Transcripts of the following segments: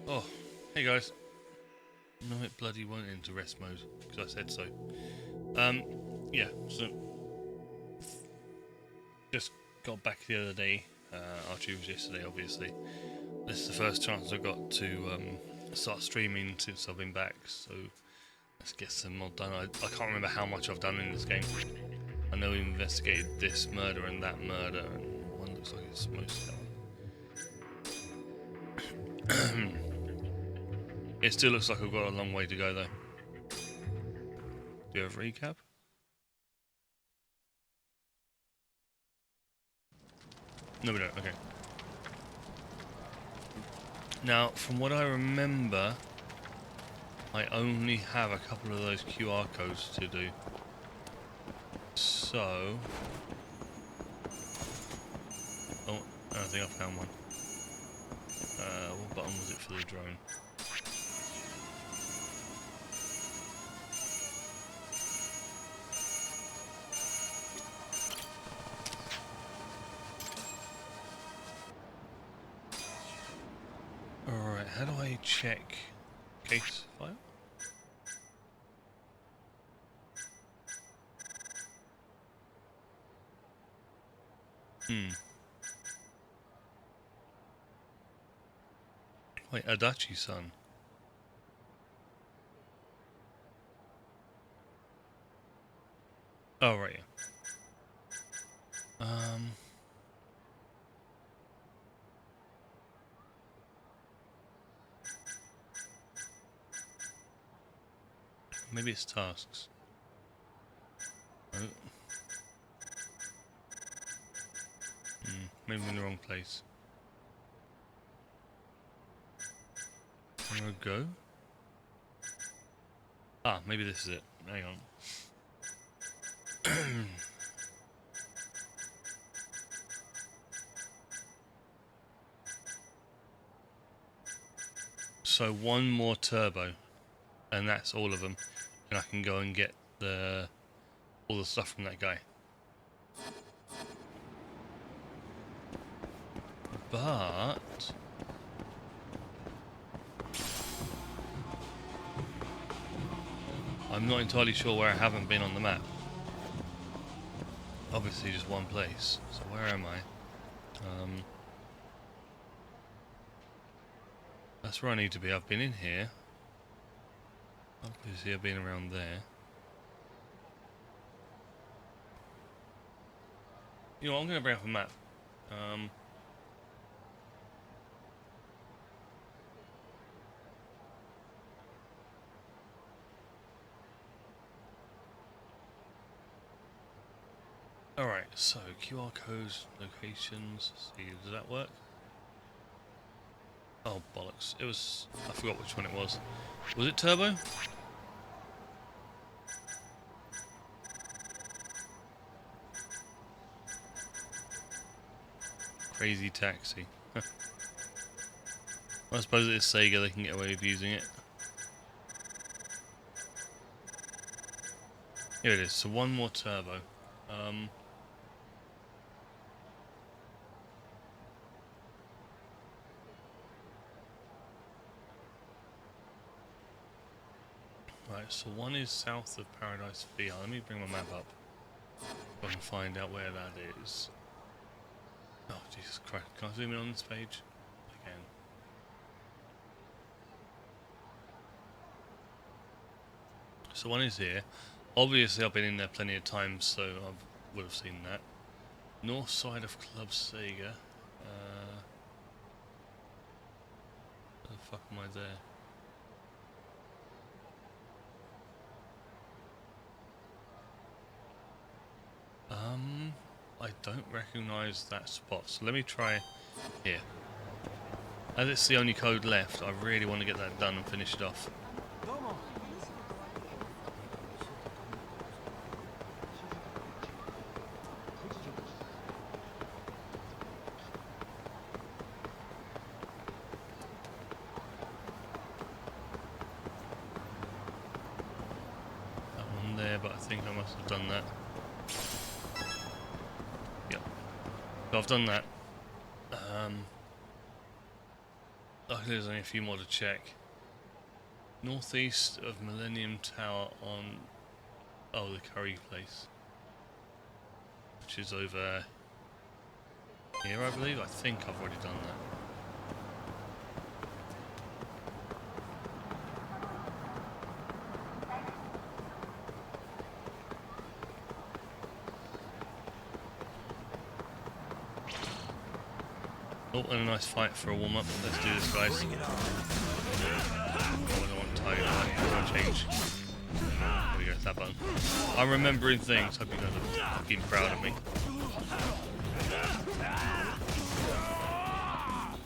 Oh, hey guys. No, it bloody won't into rest mode, because I said so. Um, yeah, so just got back the other day, after it was yesterday, obviously. This is the first chance I got to start streaming since I've been back, so let's get some mod done. I can't remember how much I've done in this game. I know we investigated this murder and that murder, and one looks like it's mostly that one. It still looks like I've got a long way to go though. Do you have a recap? No, we don't. Okay. Now, from what I remember, I only have a couple of those QR codes to do. So... Oh, I think I found one. What button was it for the drone? Alright, how do I check case file? Wait, Adachi-san. Oh, right, yeah. Maybe it's tasks. Oh. Maybe I'm in the wrong place. Can I go? Ah, maybe this is it. Hang on. So one more turbo, and that's all of them, and I can go and get all the stuff from that guy. But I'm not entirely sure where I haven't been on the map. Obviously just one place. So where am I? That's where I need to be. I've been in here. Obviously I've been around there. You know what, I'm going to bring up a map. Alright, so QR codes, locations, see, does that work? Oh, bollocks. It was... I forgot which one it was. Was it turbo? Crazy taxi. I suppose it is Sega, they can get away with using it. Here it is, so one more turbo. Right, so one is south of Paradise VR. Let me bring my map up so I can find out where that is. Oh, Jesus Christ. Can I zoom in on this page? I can. So one is here. Obviously, I've been in there plenty of times, so I would have seen that. North side of Club Sega. Where the fuck am I there? I don't recognise that spot, so let me try here. As it's the only code left, I really want to get that done and finish it off. That one there, but I think I must have done that. Yep. So I've done that. Oh, there's only a few more to check. Northeast of Millennium Tower on... Oh, the curry place. Which is over here, I believe. I think I've already done that. Oh, and a nice fight for a warm-up. Let's do this, guys. Oh, I don't want to tie it. I want to change. There we go, that button. I'm remembering things. Hope you guys are fucking proud of me.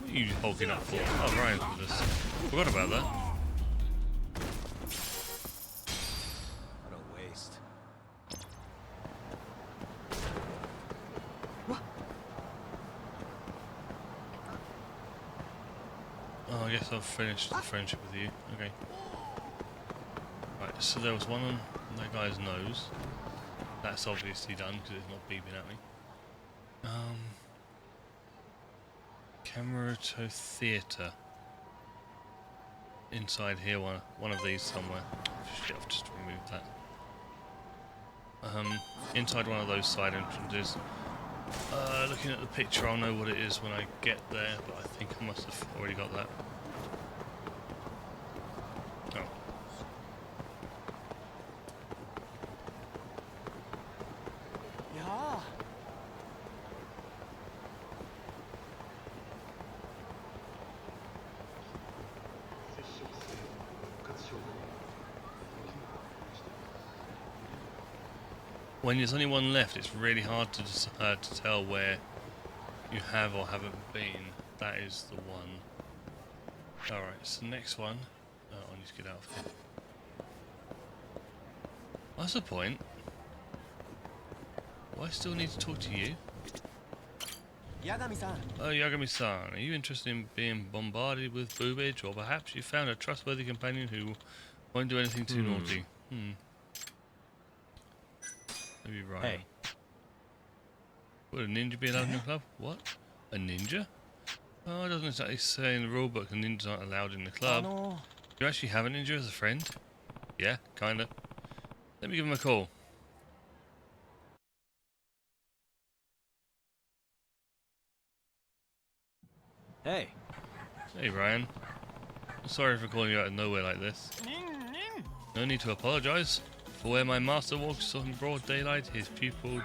What are you hulking up for? Oh, Ryan's with us. Forgot about that. What a waste. Oh, I guess I've finished the friendship with you. Okay. Right, so there was one on that guy's nose. That's obviously done because it's not beeping at me. Camera to theatre. Inside here, one of these somewhere. Shit, I've just removed that. Inside one of those side entrances. Looking at the picture, I'll know what it is when I get there, but I think I must have already got that. Oh. Yeah. When there's only one left, it's really hard to tell where you have or haven't been. That is the one. Alright, so next one. I need to get out of here. What's the point? Why I still need to talk to you? Yagami-san. Oh, Yagami-san, are you interested in being bombarded with boobage, or perhaps you found a trustworthy companion who won't do anything too naughty? Maybe right. Hey. Would a ninja be allowed in the club? What? A ninja? Oh, it doesn't exactly say in the rulebook that ninjas aren't allowed in the club. Do you actually have a ninja as a friend? Yeah, kinda. Let me give him a call. Hey. Hey, Ryan. Sorry for calling you out of nowhere like this. No need to apologise. For where my master walks on broad daylight, his pupil...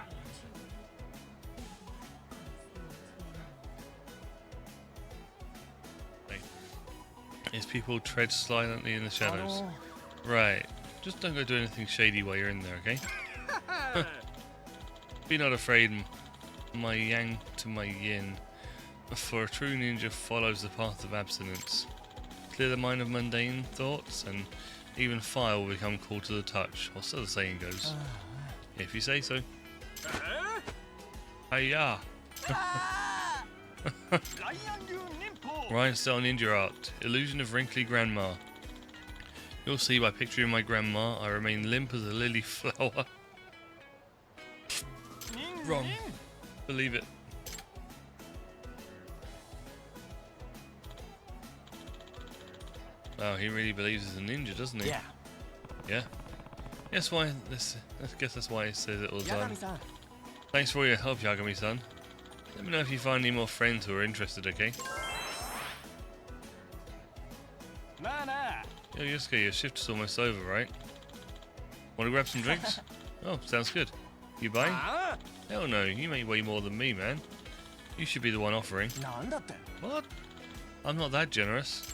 His people tread silently in the shadows. Right. Just don't go do anything shady while you're in there, okay? Be not afraid, my yang to my yin. For a true ninja follows the path of abstinence. Clear the mind of mundane thoughts, and even fire will become cool to the touch, or so the saying goes. If you say so. Hiya! Rhinestone Ninja Art. Illusion of Wrinkly Grandma. You'll see by picturing my grandma, I remain limp as a lily flower. Wrong. Believe it. Wow, he really believes he's a ninja, doesn't he? Yeah. Yeah. Guess why this? I guess that's why he says it all the time. Yagami-san. Thanks for all your help, Yagami-san. Let me know if you find any more friends who are interested, okay? Yo, Yosuke, your shift is almost over, right? Want to grab some drinks? Oh, sounds good. You buying? Hell no, you make way more than me, man. You should be the one offering. What? I'm not that generous.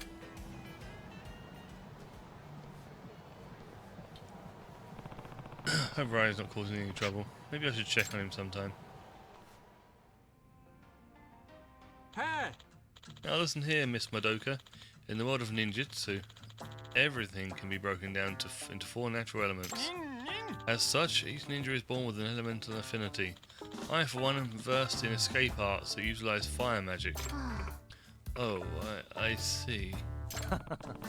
Hope Ryan's not causing any trouble. Maybe I should check on him sometime. Hey. Now listen here, Miss Madoka. In the world of ninjutsu, everything can be broken down into 4 natural elements. As such, each ninja is born with an elemental affinity. I, for one, am versed in escape arts that utilize fire magic. Oh, I see.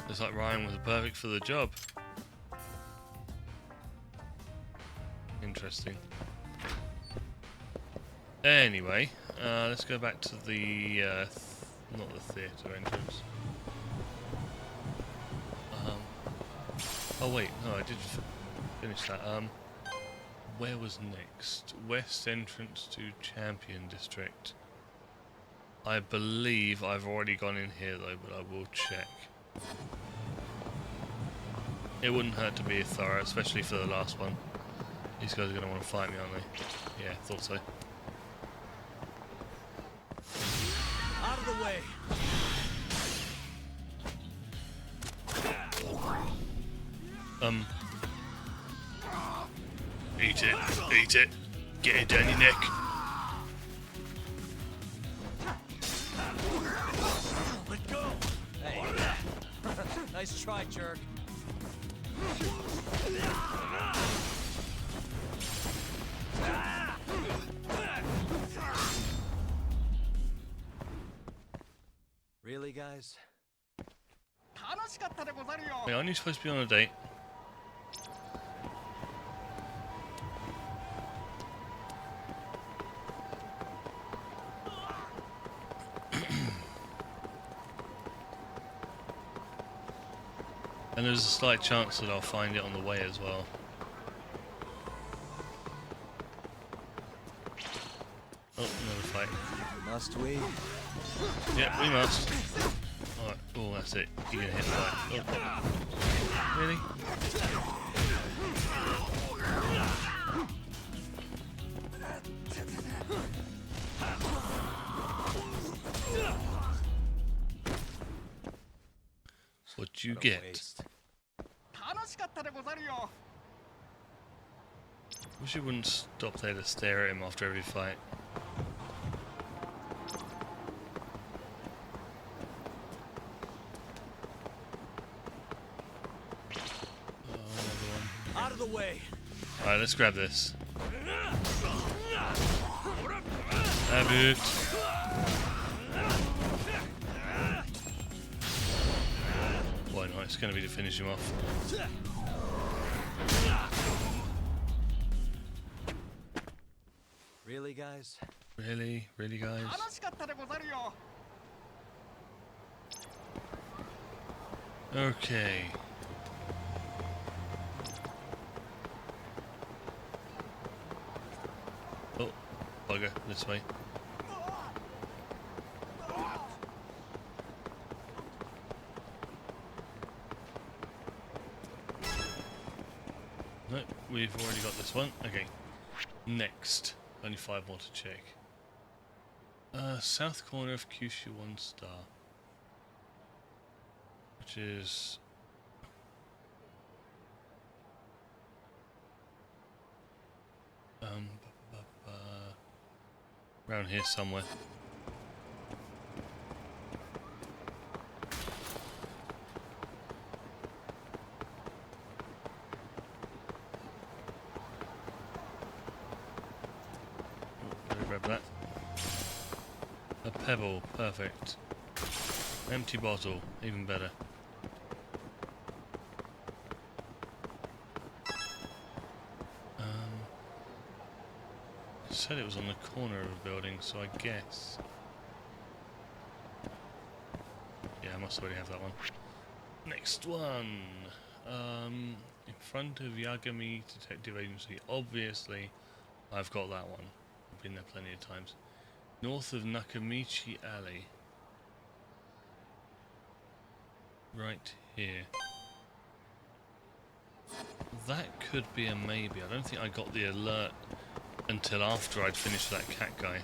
Looks like Ryan was perfect for the job. Interesting. Anyway, let's go back to the, not the theatre entrance. Oh wait, no, I did finish that. Where was next? West entrance to Champion District. I believe I've already gone in here though, but I will check. It wouldn't hurt to be thorough, especially for the last one. These guys are going to want to fight me, aren't they? Yeah, thought so. Out of the way. Eat it, eat it. Get it down your neck. Let go. Hey. Nice try, jerk. Really, guys? Wait, aren't you supposed to be on a date? And there's a slight chance that I'll find it on the way as well. Oh, another fight. Must we? Yeah, we must. Alright, oh, that's it. You're gonna hit that. Oh. Really? What'd you get? Waste. Wish you wouldn't stop there to stare at him after every fight. Oh, another one. Out of the way. Alright, let's grab this. Have it. Why not? It's going to be to finish him off. Really, guys? Really? Really, guys? Okay. Oh, bugger. This way. No, we've already got this one. Okay. Next. Only 5 more to check. South corner of Kyushu 1 star. Which is... around here somewhere. Better grab that. A pebble, perfect. Empty bottle, even better. It said it was on the corner of a building, so I guess... yeah, I must already have that one. Next one! In front of Yagami Detective Agency. Obviously, I've got that one. I've been there plenty of times. North of Nakamichi Alley. Right here. That could be a maybe. I don't think I got the alert until after I'd finished that cat guy.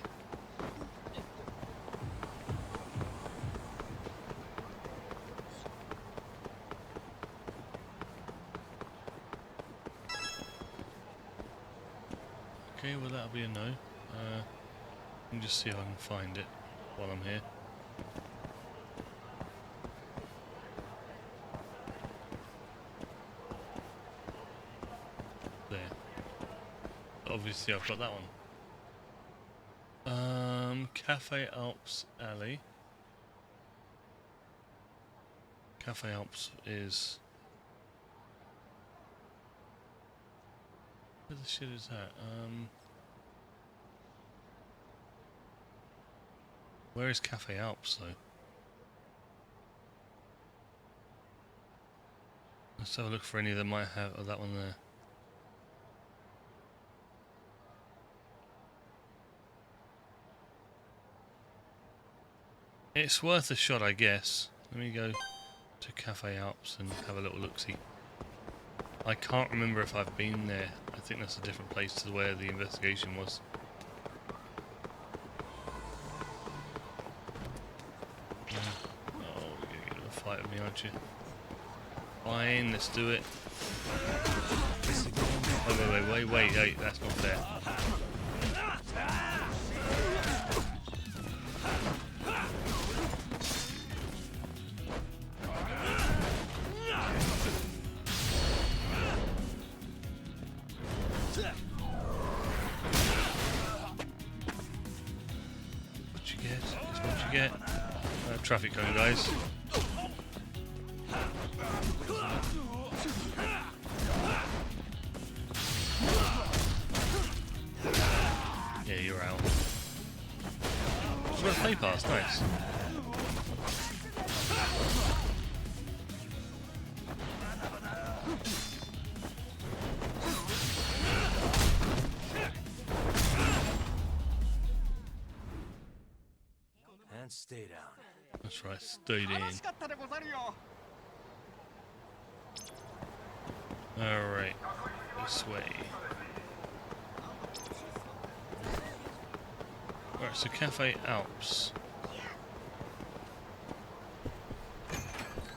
Okay, well that'll be a no. Let me just see if I can find it while I'm here. There. Obviously I've got that one. Cafe Alps Alley. Cafe Alps is... where the shit is that? Where is Cafe Alps though? Let's have a look for any that might have that one there. It's worth a shot, I guess. Let me go to Cafe Alps and have a little look-see. I can't remember if I've been there. I think that's a different place to where the investigation was. Oh, you're gonna get in a fight with me, aren't you? Fine, let's do it. Wait, that's not fair. What you get? It's what you get. Traffic cone, guys. Yeah, you're out. We've got a play pass, nice. And stay down. That's right, stayed in. Alright, this way. Alright, so Cafe Alps.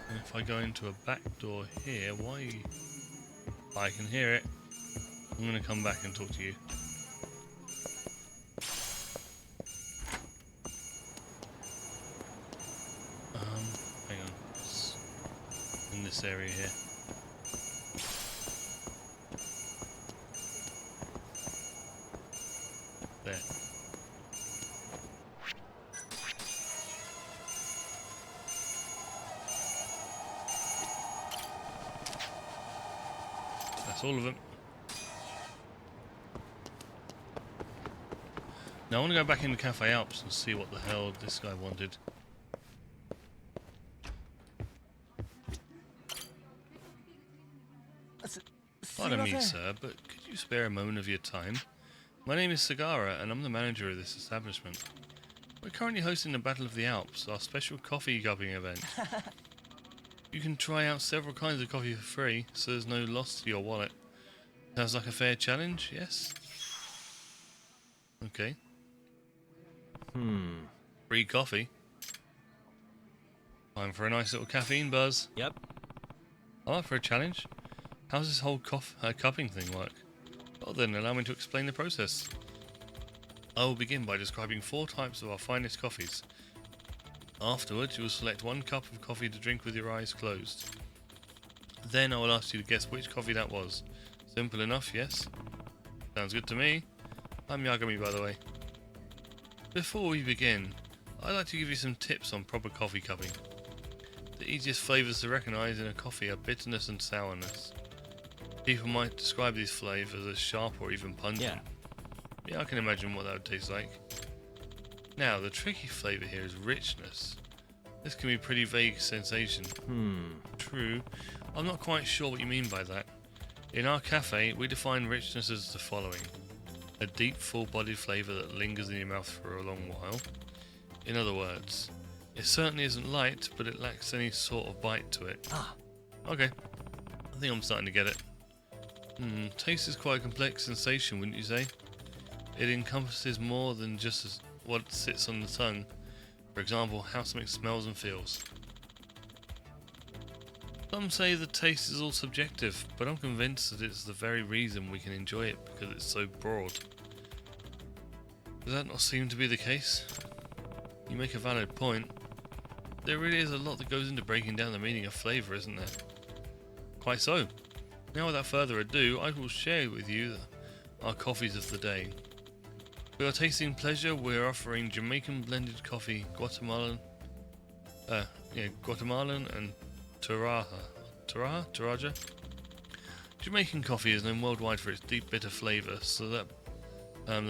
And if I go into a back door here, why? I can hear it. I'm going to come back and talk to you. Hang on. It's in this area here. There. That's all of them. Now I want to go back into Cafe Alps and see what the hell this guy wanted. Pardon me, sir, but could you spare a moment of your time? My name is Sagara, and I'm the manager of this establishment. We're currently hosting the Battle of the Alps, our special coffee cupping event. You can try out several kinds of coffee for free, so there's no loss to your wallet. Sounds like a fair challenge, yes? Okay. Free coffee. Time for a nice little caffeine buzz. Yep. I'm up for a challenge. How's this whole cupping thing work? Well then, allow me to explain the process. I will begin by describing 4 types of our finest coffees. Afterwards, you will select 1 cup of coffee to drink with your eyes closed. Then I will ask you to guess which coffee that was. Simple enough, yes? Sounds good to me. I'm Yagami, by the way. Before we begin, I'd like to give you some tips on proper coffee cupping. The easiest flavours to recognise in a coffee are bitterness and sourness. People might describe these flavours as sharp or even pungent. Yeah, I can imagine what that would taste like. Now, the tricky flavour here is richness. This can be a pretty vague sensation. True, I'm not quite sure what you mean by that. In our cafe, we define richness as the following. A deep, full-bodied flavour that lingers in your mouth for a long while. In other words, it certainly isn't light, but it lacks any sort of bite to it. Okay, I think I'm starting to get it. Taste is quite a complex sensation, wouldn't you say? It encompasses more than just what sits on the tongue. For example, how something smells and feels. Some say the taste is all subjective, but I'm convinced that it's the very reason we can enjoy it because it's so broad. Does that not seem to be the case? You make a valid point. There really is a lot that goes into breaking down the meaning of flavour, isn't there? Quite so. Now without further ado, I will share with you our coffees of the day. For your tasting pleasure, we're offering Jamaican blended coffee, Guatemalan and Taraja. Jamaican coffee is known worldwide for its deep bitter flavour, so that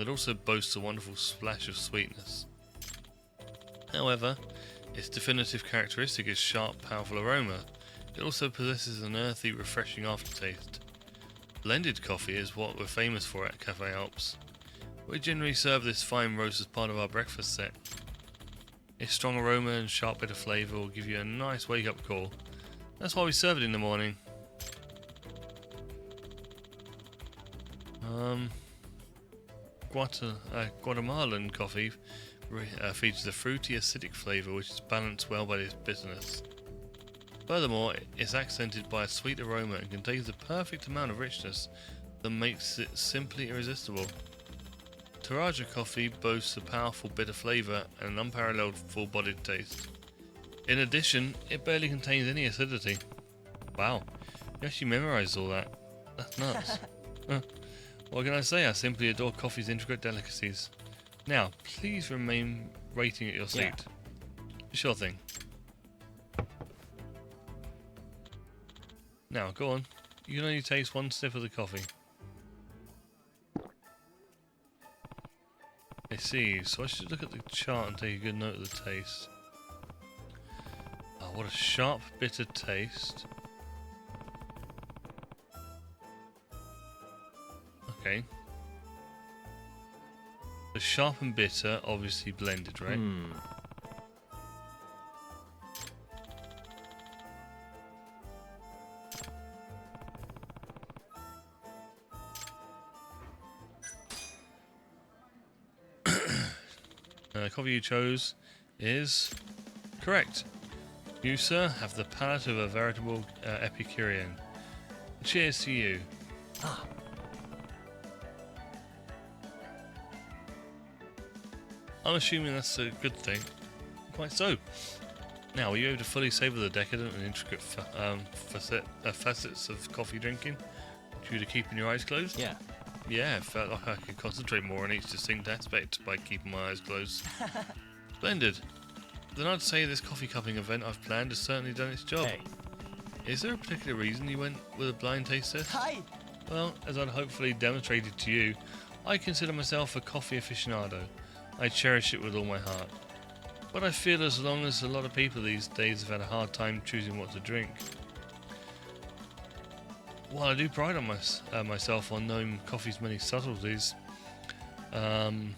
also boasts a wonderful splash of sweetness. However, its definitive characteristic is sharp, powerful aroma. It also possesses an earthy, refreshing aftertaste. Blended coffee is what we're famous for at Cafe Alps. We generally serve this fine roast as part of our breakfast set. Its strong aroma and sharp bit of flavour will give you a nice wake-up call. That's why we serve it in the morning. Guatemalan coffee features a fruity, acidic flavour which is balanced well by its bitterness. Furthermore, it's accented by a sweet aroma and contains the perfect amount of richness that makes it simply irresistible. Toraja coffee boasts a powerful bitter flavour and an unparalleled full-bodied taste. In addition, it barely contains any acidity. Wow, you actually memorised all that. That's nuts. What can I say? I simply adore coffee's intricate delicacies. Now, please remain waiting at your seat. Yeah. Sure thing. Now, go on. You can only taste one sip of the coffee. I see, so I should look at the chart and take a good note of the taste. Oh, what a sharp, bitter taste. Okay. The sharp and bitter, obviously blended, right? The coffee you chose is correct. You, sir, have the palate of a veritable Epicurean. Cheers to you. Ah, I'm assuming that's a good thing. Quite so. Now, are you able to fully savour the decadent and intricate facets of coffee drinking due to keeping your eyes closed? yeah. Yeah, it felt like I could concentrate more on each distinct aspect by keeping my eyes closed. Splendid. Then I'd say this coffee cupping event I've planned has certainly done its job. Hey. Is there a particular reason you went with a blind taste test? Hi. Well, as I'd hopefully demonstrated to you, I consider myself a coffee aficionado. I cherish it with all my heart. But I feel as long as a lot of people these days have had a hard time choosing what to drink. While I do pride on myself on knowing coffee's many subtleties, in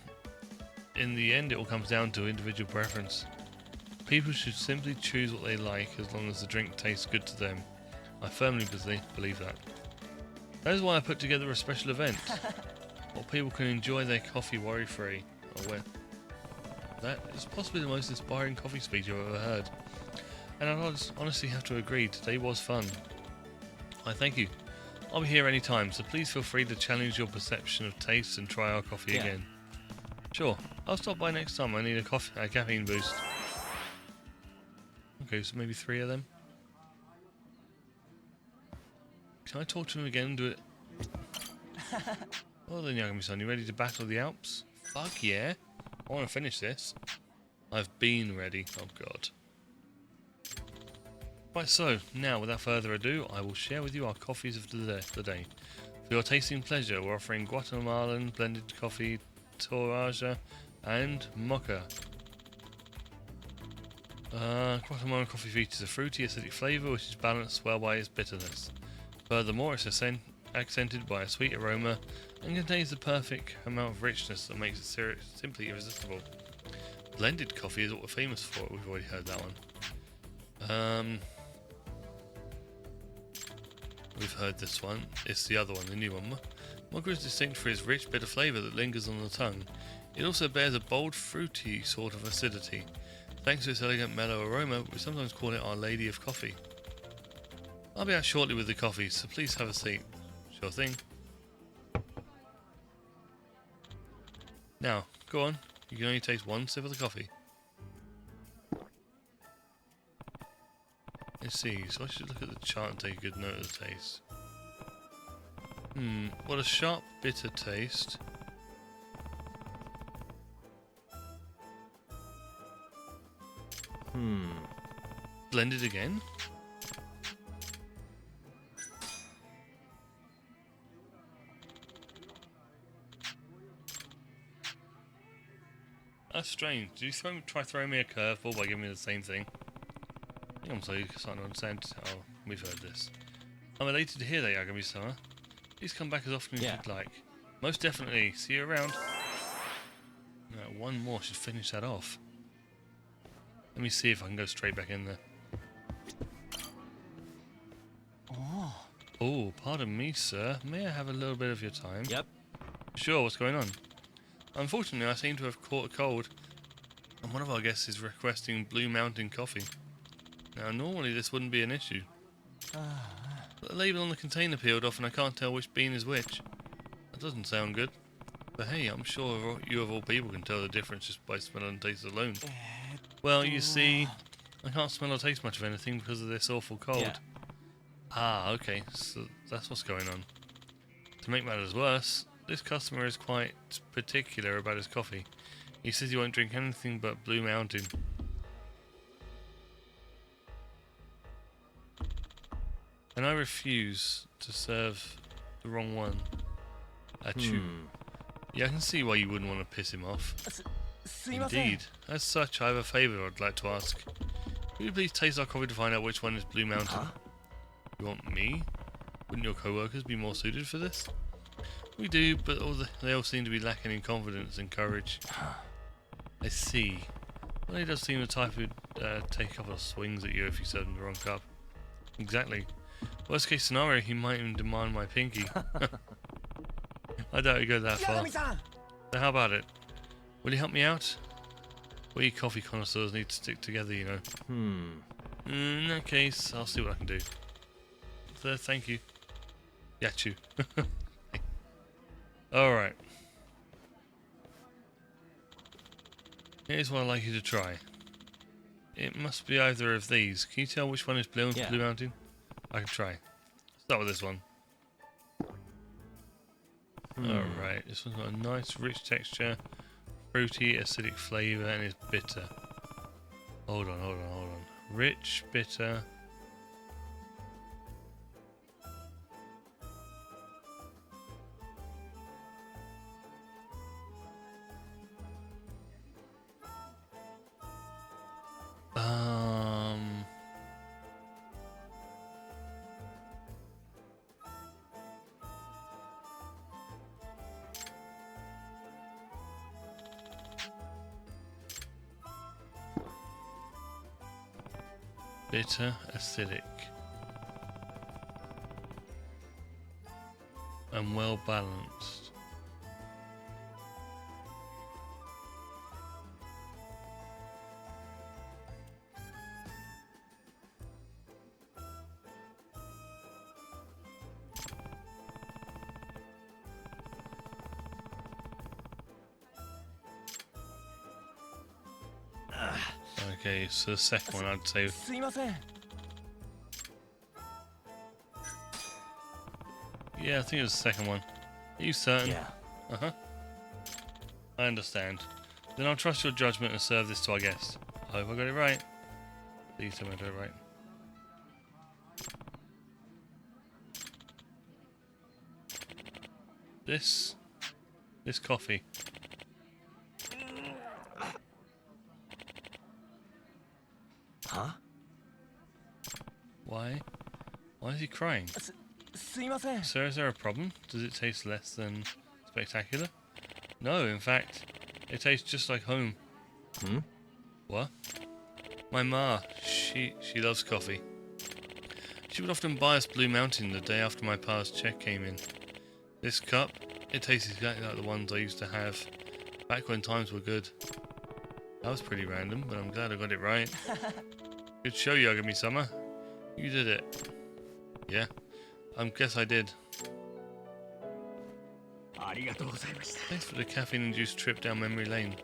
the end it all comes down to individual preference. People should simply choose what they like as long as the drink tastes good to them. I firmly believe that. That is why I put together a special event, where people can enjoy their coffee worry-free. That is possibly the most inspiring coffee speech I've ever heard. And I honestly have to agree, today was fun. I thank you. I'll be here anytime, so please feel free to challenge your perception of taste and try our coffee again. Sure, I'll stop by next time I need a caffeine boost. Okay, so maybe 3 of them. Can I talk to him again and do it? Well then, Yagami-san, you ready to battle the Alps? Fuck yeah. I want to finish this. I've been ready. Oh god. Right, so, now without further ado, I will share with you our coffees of the day. For your tasting pleasure, we're offering Guatemalan blended coffee, Toraja, and Mocha. Guatemalan coffee features a fruity, acidic flavour which is balanced well by its bitterness. Furthermore, it's accented by a sweet aroma and contains the perfect amount of richness that makes it simply irresistible. Blended coffee is what we're famous for. We've already heard that one. We've heard this one. It's the other one, the new one. Mocha is distinct for its rich, bitter flavour that lingers on the tongue. It also bears a bold, fruity sort of acidity. Thanks to its elegant, mellow aroma, we sometimes call it Our Lady of Coffee. I'll be out shortly with the coffee, so please have a seat. Sure thing. Now, go on. You can only taste one sip of the coffee. Let's see, so I should look at the chart and take a good note of the taste. What a sharp, bitter taste. Blended again? That's strange. Did you try throwing me a curveveball by giving me the same thing? I think I'm starting to understand how we've heard this. I'm elated to hear that, Yagami-sama. Please come back as often as you'd like. Most definitely. See you around. One more should finish that off. Let me see if I can go straight back in there. Oh, pardon me, sir. May I have a little bit of your time? Yep. Sure, what's going on? Unfortunately, I seem to have caught a cold, and one of our guests is requesting Blue Mountain coffee. Now, normally this wouldn't be an issue. But the label on the container peeled off and I can't tell which bean is which. That doesn't sound good. But hey, I'm sure you of all people can tell the difference just by smell and taste alone. Well, you see, I can't smell or taste much of anything because of this awful cold. Yeah. Ah, okay, so that's what's going on. To make matters worse, this customer is quite particular about his coffee. He says he won't drink anything but Blue Mountain. And I refuse to serve the wrong one. Achoo. Yeah, I can see why you wouldn't want to piss him off. Indeed. As such, I have a favour I'd like to ask. Could you please taste our coffee to find out which one is Blue Mountain? You want me? Wouldn't your co-workers be more suited for this? We do, but they all seem to be lacking in confidence and courage. I see. Well, he does seem the type who'd take a couple of swings at you if you served him the wrong cup. Exactly. Worst case scenario, he might even demand my pinky. I doubt he'd go that far. So how about it? Will you help me out? We coffee connoisseurs need to stick together, you know. In that case, I'll see what I can do. So, thank you. Yachu. Alright. Here's what I'd like you to try. It must be either of these. Can you tell which one is Blue Mountain? I can try. Start with this one. Alright, this one's got a nice rich texture, fruity, acidic flavour, and is bitter. Hold on. Rich, bitter. Bitter, acidic, and well balanced. Okay, so the second one I'd say. Yeah, I think it was the second one. Are you certain? Yeah. I understand. Then I'll trust your judgment and serve this to our guest. I hope I got it right. Please tell me I got it right. This coffee. Why? Why is he crying? Sir, is there a problem? Does it taste less than spectacular? No, in fact, it tastes just like home. What? My ma, she loves coffee. She would often buy us Blue Mountain the day after my pa's check came in. This cup, it tastes exactly like the ones I used to have back when times were good. That was pretty random, but I'm glad I got it right. Good show, Yagami-sama. You did it. Yeah, I guess I did. Thanks for the caffeine-induced trip down memory lane.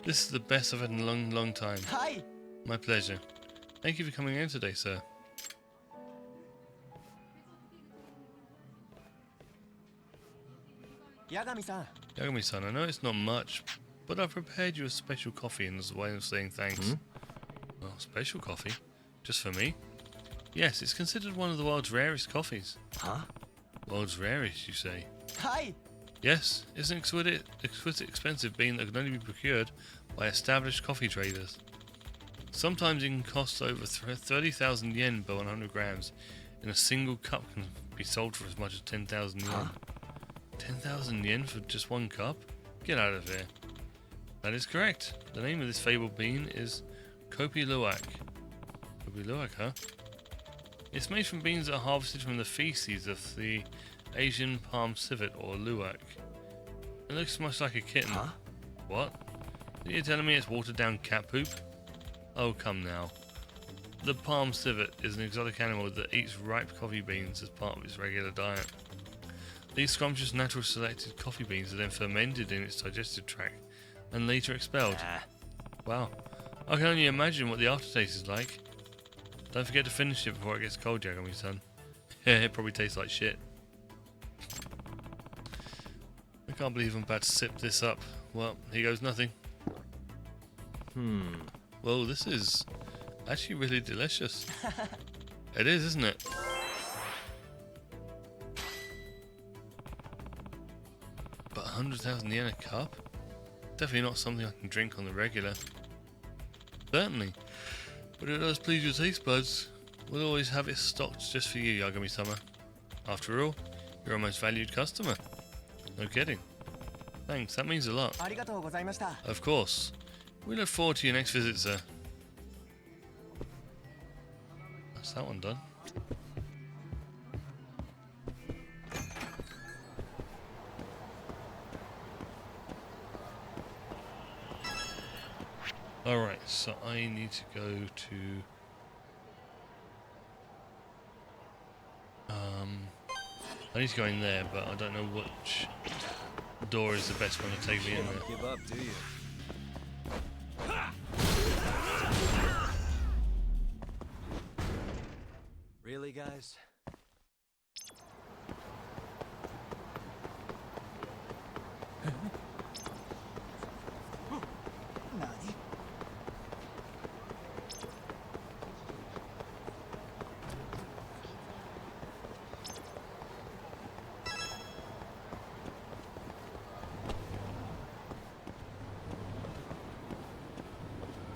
This is the best I've had in a long, long time. Hi. My pleasure. Thank you for coming in today, sir. Yagami-san, I know it's not much, but I've prepared you a special coffee as a way of saying thanks. Oh, special coffee? Just for me? Yes, it's considered one of the world's rarest coffees. World's rarest, you say? Hi. Yes, it's an exquisite expensive bean that can only be procured by established coffee traders. Sometimes it can cost over 30,000 yen per 100 grams, and a single cup can be sold for as much as 10,000 yen. Huh? 10,000 yen for just one cup? Get out of here. That is correct. The name of this fabled bean is Kopi Luwak. Kopi Luwak, huh? It's made from beans that are harvested from the feces of the Asian palm civet or luwak. It looks much like a kitten. Huh? What? Are you telling me it's watered down cat poop? Oh, come now. The palm civet is an exotic animal that eats ripe coffee beans as part of its regular diet. These scrumptious natural selected coffee beans are then fermented in its digestive tract and later expelled. Wow. I can only imagine what the aftertaste is like. Don't forget to finish it before it gets cold, Yagami-san. Yeah, it probably tastes like shit. I can't believe I'm about to sip this up. Well, here goes nothing. Well, this is actually really delicious. It is, isn't it? But 100,000 yen a cup? Definitely not something I can drink on the regular. Certainly. But it does please your taste buds. We'll always have it stocked just for you, Yagami-sama. After all, you're our most valued customer. No kidding. Thanks, that means a lot. Of course. We look forward to your next visit, sir. That's that one done. Alright, so I need to go to... I need to go in there, but I don't know which door is the best one to take me in there. Don't give up, do you? Really, guys?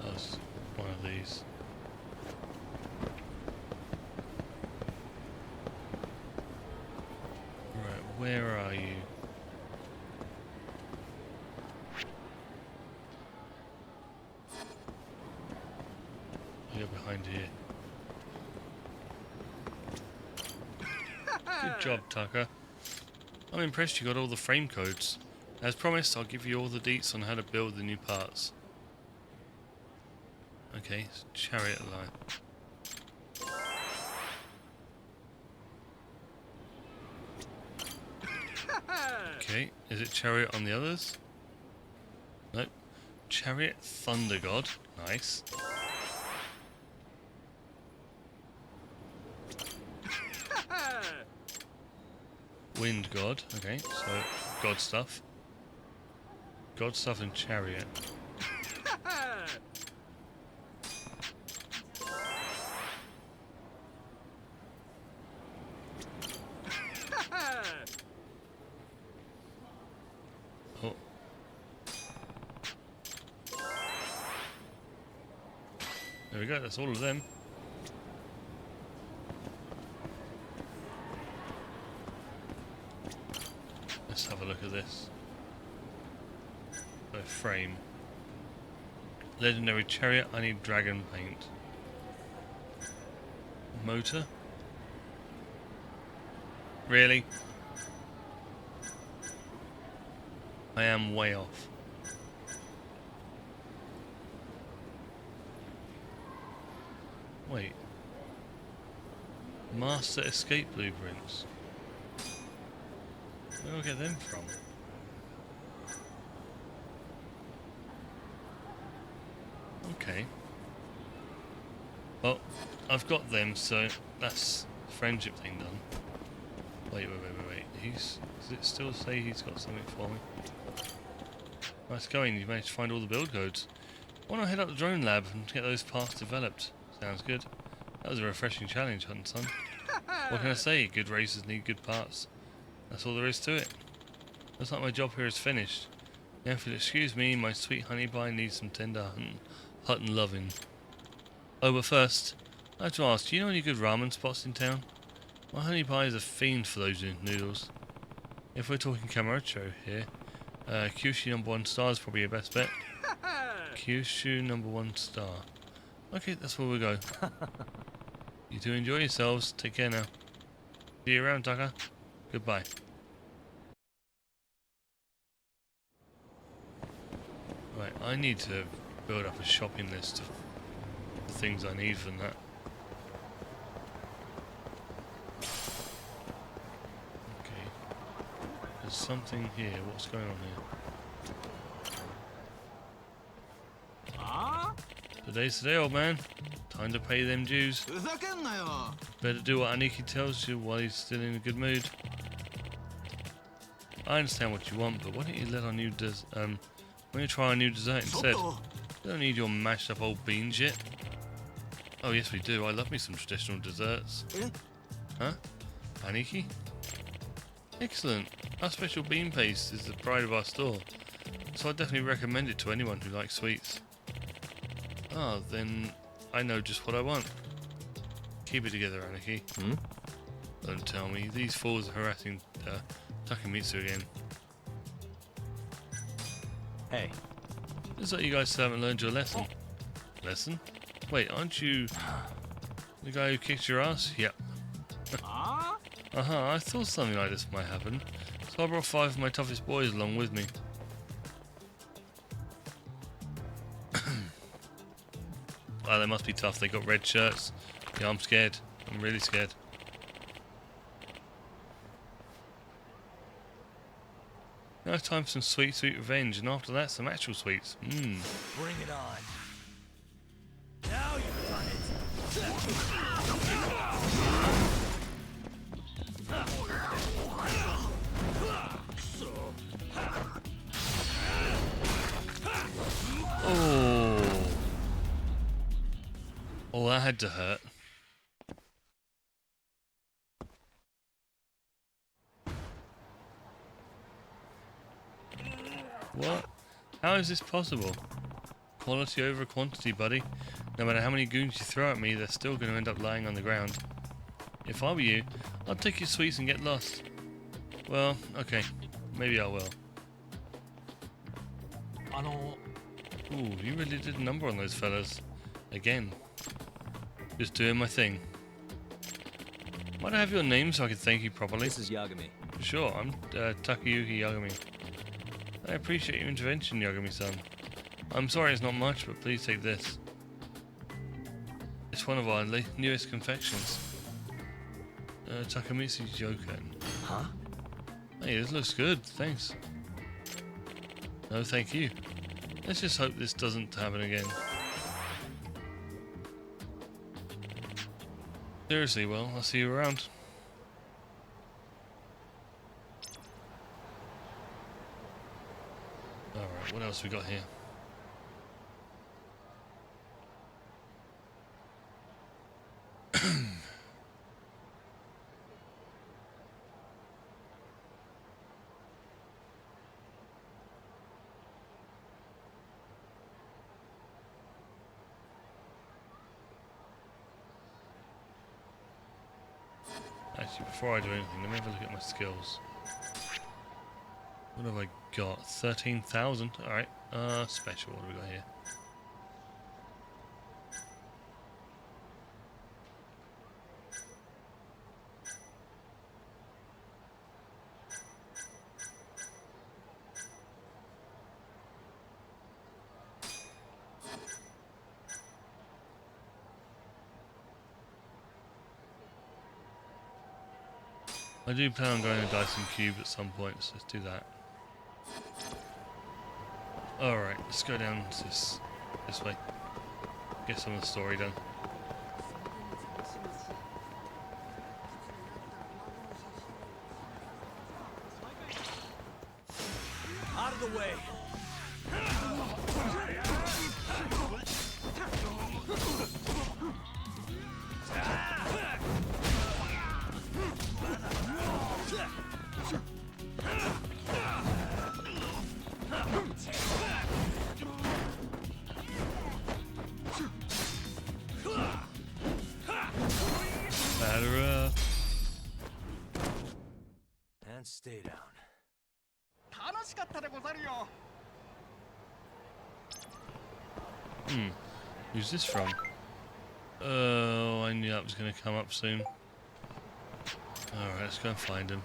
That's one of these. Right, where are you? You're behind here. Good job, Tucker. I'm impressed you got all the frame codes. As promised, I'll give you all the deets on how to build the new parts. Okay, it's chariot line. Okay, is it chariot on the others? Nope. Chariot Thunder God. Nice. Wind God. Okay, so God stuff. God stuff and chariot. Oh. There we go, that's all of them. Let's have a look at this. A frame. Legendary chariot, I need dragon paint. Motor? Really? I am way off. Wait. Master escape blueprints. Where do I get them from? Okay. Well, I've got them, so that's the friendship thing done. Wait. Does it still say he's got something for me? Nice going, you've managed to find all the build codes. Why not head up to the drone lab and get those parts developed? Sounds good. That was a refreshing challenge, Hudson. What can I say? Good racers need good parts. That's all there is to it. Looks like my job here is finished. Now, if you'll excuse me, my sweet honey pie needs some tender Hutton loving. Oh, but first, I have to ask, do you know any good ramen spots in town? My honey pie is a fiend for those noodles. If we're talking Kamurocho here, Kyushu #1 star is probably your best bet. Kyushu #1 star. Okay, that's where we'll go. You two enjoy yourselves. Take care now. See you around, Tucker. Goodbye. Right, I need to build up a shopping list of the things I need from that. Okay. There's something here. What's going on here? Today's the day, old man. Time to pay them dues. Better do what Aniki tells you while he's still in a good mood. I understand what you want, but why don't you let our new why don't you try our new dessert instead? We don't need your mashed up old beans yet. Oh yes we do, I love me some traditional desserts. Huh? Aniki? Excellent. Our special bean paste is the pride of our store, so I definitely recommend it to anyone who likes sweets. Ah, then I know just what I want. Keep it together, Aniki. Don't tell me. These fools are harassing Takemitsu again. Hey. Looks like you guys still haven't learned your lesson. Lesson? Wait, aren't you the guy who kicked your ass? Yep. I thought something like this might happen, so I brought 5 of my toughest boys along with me. Wow, they must be tough. They got red shirts. Yeah, I'm scared. I'm really scared. Now it's time for some sweet, sweet revenge, and after that, some actual sweets. Bring it on. Now you've done it. Oh. Oh, that had to hurt. What? How is this possible? Quality over quantity, buddy. No matter how many goons you throw at me, they're still going to end up lying on the ground. If I were you, I'd take your sweets and get lost. Well, okay. Maybe I will. Ooh, you really did a number on those fellas. Again. Just doing my thing. Might I have your name so I can thank you properly? This is Yagami. Sure, I'm Takayuki Yagami. I appreciate your intervention, Yagami-san. I'm sorry it's not much, but please take this. It's one of our newest confections. Takamitsu Joken. Huh? Hey, this looks good, thanks. No, thank you. Let's just hope this doesn't happen again. Seriously, well, I'll see you around. Alright, what else we got here? Actually, before I do anything, let me have a look at my skills. What have I got? 13,000. Alright. Special. What do we got here? I do plan on going to Dyson Cube at some point, so let's do that. Alright, let's go down this way. Get some of the story done. Out of the way. stay down. Who's this from? Oh, I knew that was going to come up soon. Alright, let's go and find him.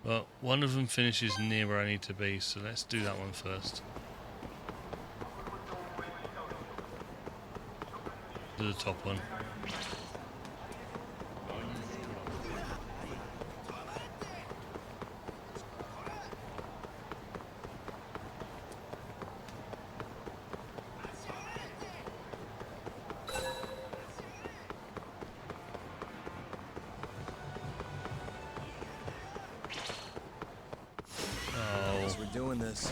Well, one of them finishes near where I need to be, so let's do that one first. To the top one. Guess we're doing this.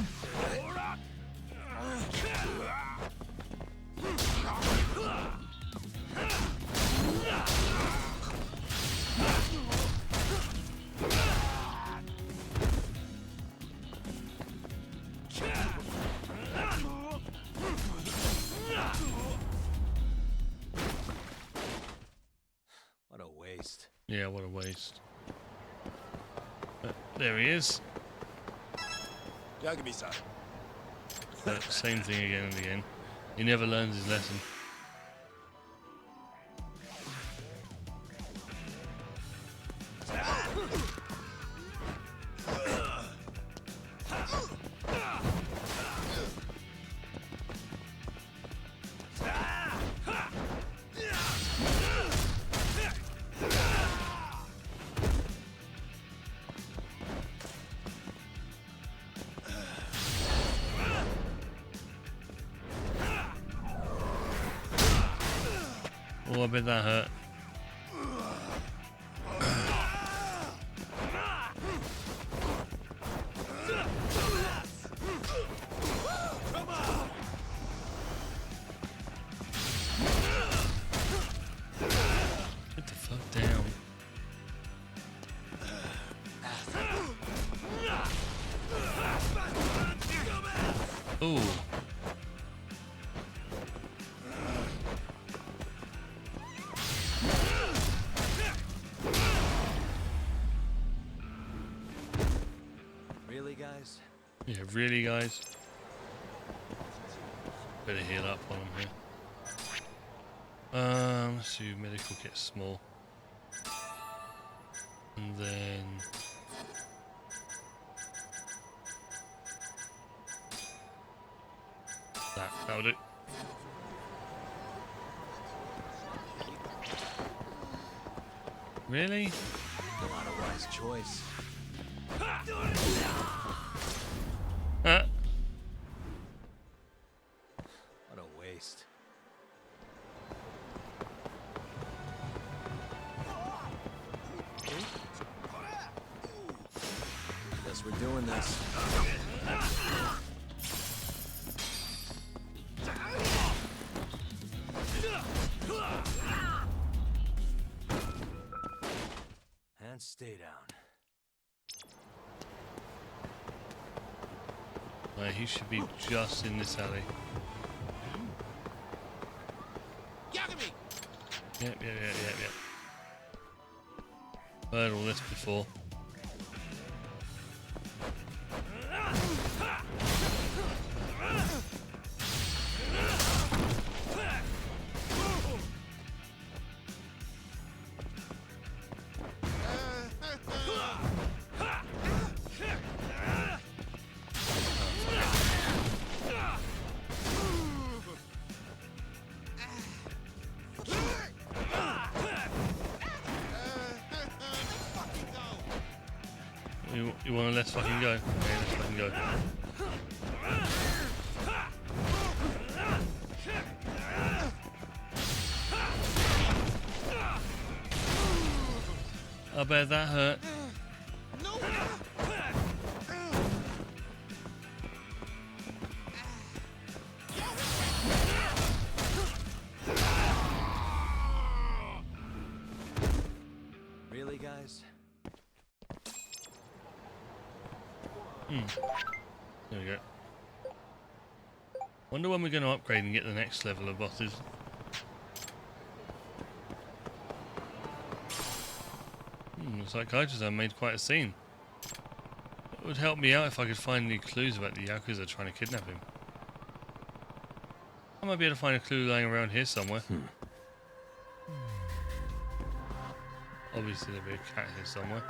What a waste. Yeah, what a waste. There he is. Same thing again and again. He never learns his lesson. Oh, I bet that hurt. Get the fuck down. Ooh. Really, guys? Yeah, really, guys? Better heal up while I'm here. Let's see, medical gets small. And then... that'll do. Really? Not a wise choice. What a waste. Guess we're doing this. And stay down. Right, he should be just in this alley. Yep. Heard all this before. You want to let's fucking go? Okay, let's fucking go. I bet that hurt. Really, guys? There we go. Wonder when we're going to upgrade and get the next level of bosses. Looks like Kaito-san made quite a scene. It would help me out if I could find any clues about the Yakuza trying to kidnap him. I might be able to find a clue lying around here somewhere. Obviously there'll be a cat here somewhere.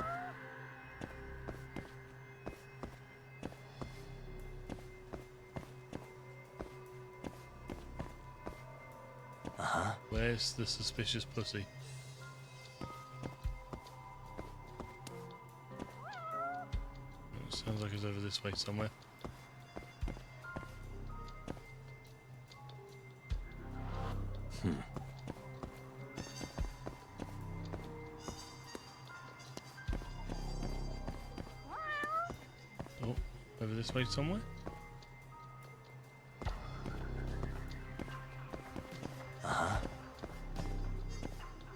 Where's the suspicious pussy? It sounds like it's over this way somewhere. Oh, over this way somewhere?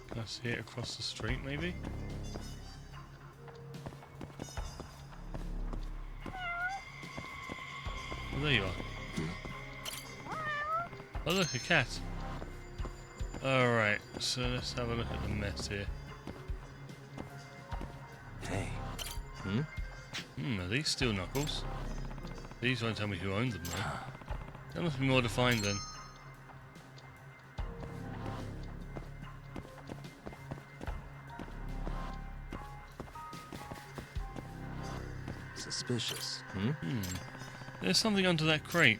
Can I see it across the street maybe? Oh, there you are. Oh look, a cat. Alright, so let's have a look at the mess here. Hey. Are these steel knuckles? These won't tell me who owned them though. There must be more to find then. Suspicious. There's something under that crate.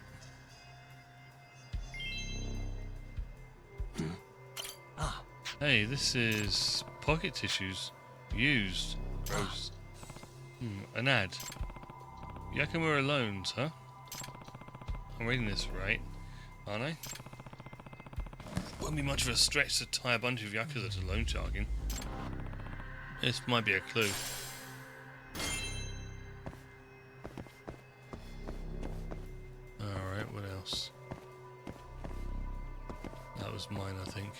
Hey, this is pocket tissues. Used. Gross. An ad. Yakamura loans, huh? I'm reading this right, aren't I? Won't be much of a stretch to tie a bunch of Yakuza to loan sharking. This might be a clue. Alright, what else? That was mine, I think.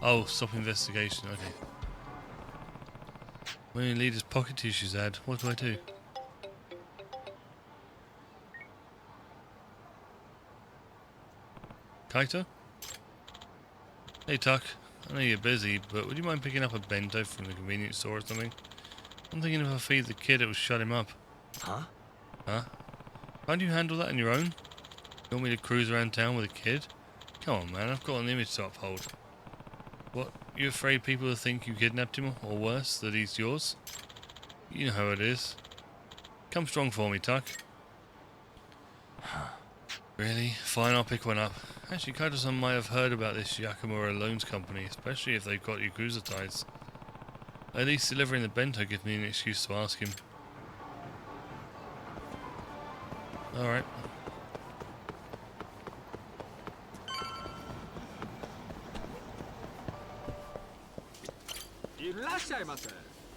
Oh, stop investigation, okay. When you lead his pocket tissues ad, what do I do? Kaito? Hey Tuck, I know you're busy, but would you mind picking up a bento from the convenience store or something? I'm thinking if I feed the kid, it will shut him up. Huh? Huh? Can't you handle that on your own? You want me to cruise around town with a kid? Come on man, I've got an image to uphold. What? You afraid people will think you kidnapped him, or worse, that he's yours? You know how it is. Come strong for me, Tuck. Really? Fine, I'll pick one up. Actually, Kaito-san might have heard about this Yakamura Loans Company, especially if they've got Yakuza ties. At least delivering the bento gives me an excuse to ask him. Alright.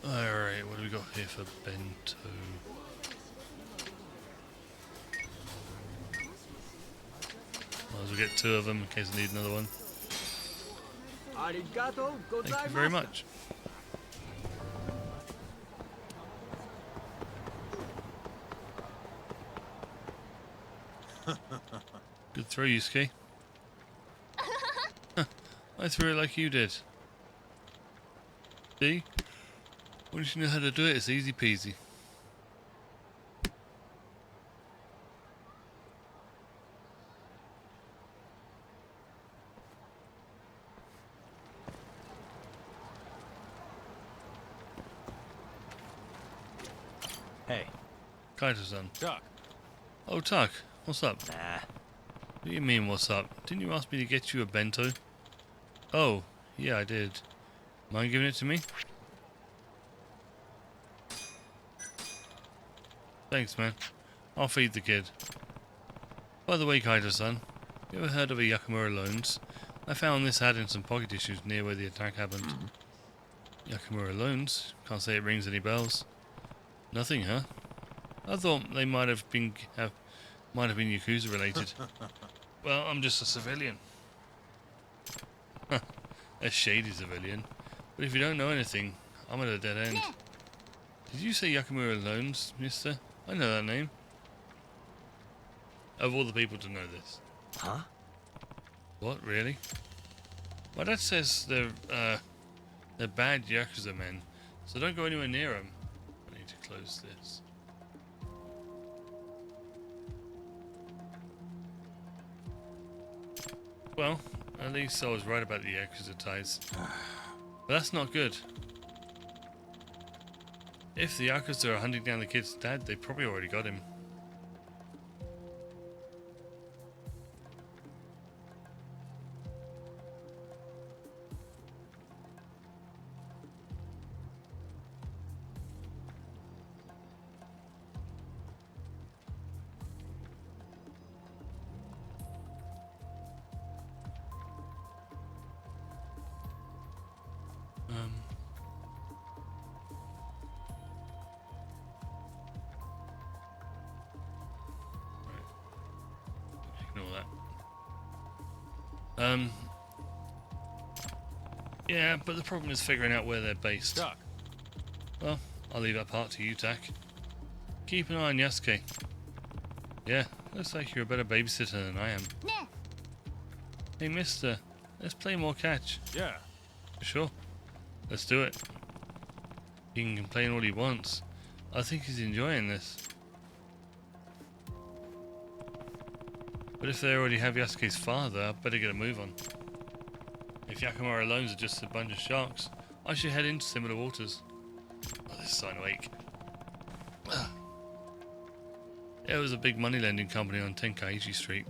Alright, what do we got here for bento? Might as well get two of them in case I need another one. Thank you very much. Good throw, Yusuke. I threw it like you did. See? Once you know how to do it, it's easy peasy. Hey. Kaito-san. Tuck. Oh, Tuck. What's up? Nah. What do you mean, what's up? Didn't you ask me to get you a bento? Oh, yeah, I did. Mind giving it to me? Thanks, man. I'll feed the kid. By the way, Kaito-san, you ever heard of a Yakamura Loans? I found this ad in some pocket tissues near where the attack happened. Yakamura Loans? Can't say it rings any bells. Nothing, huh? I thought they might have been Yakuza related. Well, I'm just a civilian. A shady civilian. But if you don't know anything, I'm at a dead end. Did you say Yakamura Loans, mister? I know that name. Of all the people to know this. Huh? What, really? My dad says they're bad Yakuza men, so don't go anywhere near them. I need to close this. Well, at least I was right about the Yakuza ties. But that's not good. If the Yakuza are hunting down the kid's dad, they probably already got him. Ignore that. Yeah, but the problem is figuring out where they're based. Doc. Well, I'll leave that part to you, Tak. Keep an eye on Yasuke. Yeah, looks like you're a better babysitter than I am. Nah. Hey, mister, let's play more catch. Yeah. Sure. Let's do it. He can complain all he wants. I think he's enjoying this. But if they already have Yasuke's father, I'd better get a move on. If Yakamura loans are just a bunch of sharks, I should head into similar waters. Oh, this is starting to ache. Yeah, it was a big money lending company on Tenkaichi Street.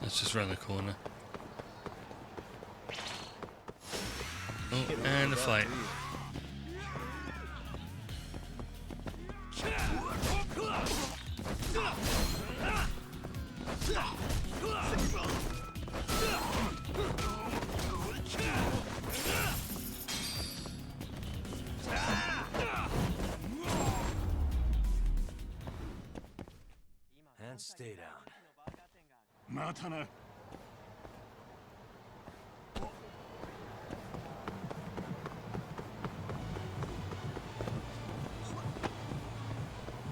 Let's just round the corner. Oh, and a fight. And stay down. またな。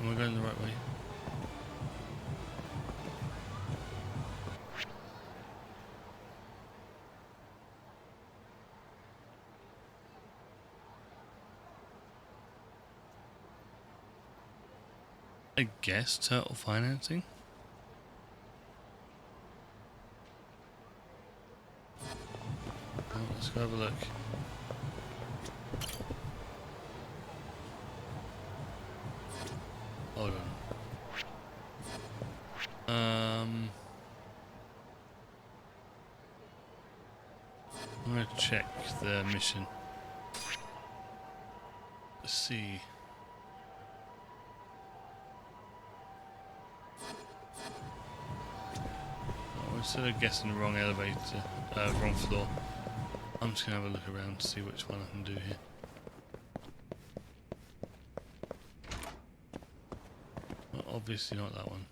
Am I going the right way? I guess turtle financing? Oh, let's go have a look. Hold on. I'm gonna check the mission. Let's see. Oh, instead of guessing the wrong elevator, wrong floor, I'm just gonna have a look around to see which one I can do here. Well, obviously not that one.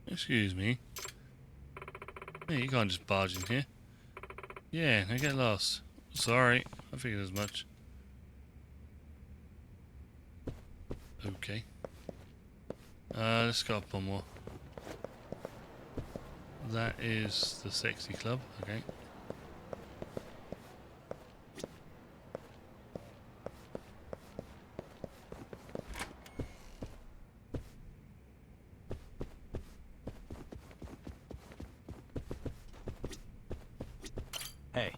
Excuse me. Hey, you can't just barge in here. Yeah, now get lost. Sorry, I figured as much. Okay. Let's go up one more. That is the sexy club, okay. Hey.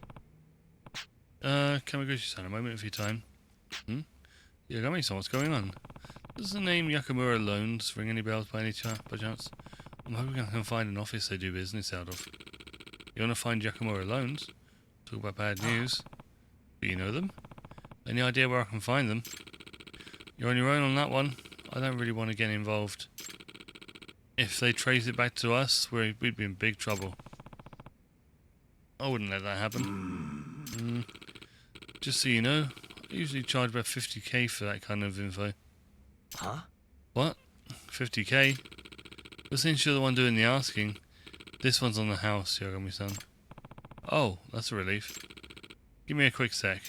Kamaguchi-san, a moment of your time. Hmm? Yagami-san, what's going on? Does the name Yakamura Loans ring any bells by any chance? I'm hoping I can find an office they do business out of. You want to find Yakamura Loans? Talk about bad news. Do you know them? Any idea where I can find them? You're on your own on that one. I don't really want to get involved. If they trace it back to us, we'd be in big trouble. I wouldn't let that happen. Just so you know, I usually charge about 50k for that kind of info. Huh? What? 50k? But since you're the one doing the asking, this one's on the house, Yagami-san. Oh, that's a relief. Give me a quick sec.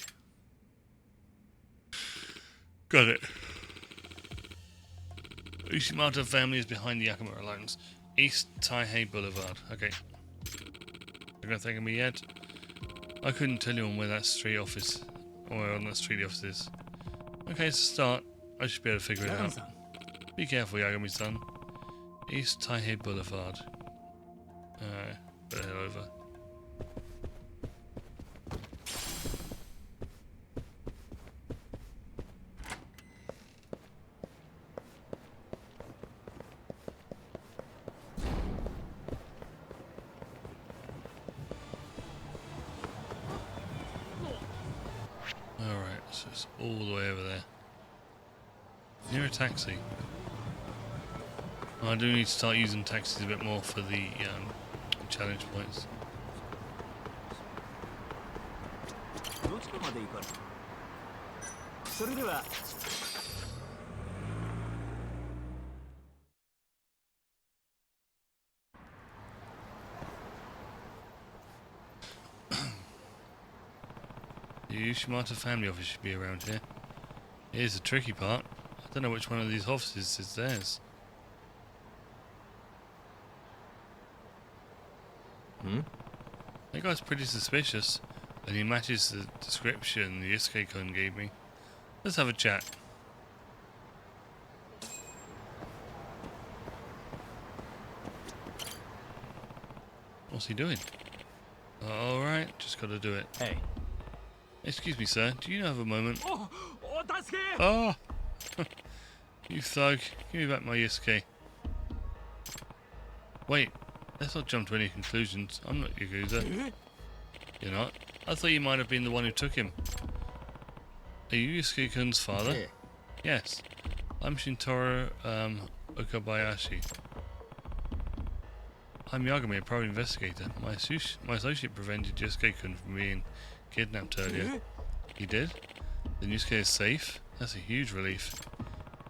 Got it. Ushimata family is behind the Yakamura Lines. East Taihei Boulevard. Okay. You're gonna think of me yet? I couldn't tell you on where that street office, or where on that street the office is. Okay, it's a start. I should be able to figure it out. Be careful, Yagami-san. East Taihei Boulevard. Better head over. Alright, so it's all the way over there. Near a taxi. I do need to start using taxis a bit more for the challenge points. The Ushimata family office should be around here. Here's the tricky part. I don't know which one of these offices is theirs. That guy's pretty suspicious, and he matches the description the Yusuke-kun gave me. Let's have a chat. What's he doing? Alright, just gotta do it. Hey. Excuse me, sir, do you have a moment? Oh! You thug, give me back my Yusuke. Wait, let's not jump to any conclusions. I'm not Yakuza. You're not? I thought you might have been the one who took him. Are you Yusuke-kun's father? Yes. I'm Shintaro Okabayashi. I'm Yagami, a private investigator. My associate prevented Yusuke-kun from being kidnapped earlier. He did? Then Yusuke is safe? That's a huge relief.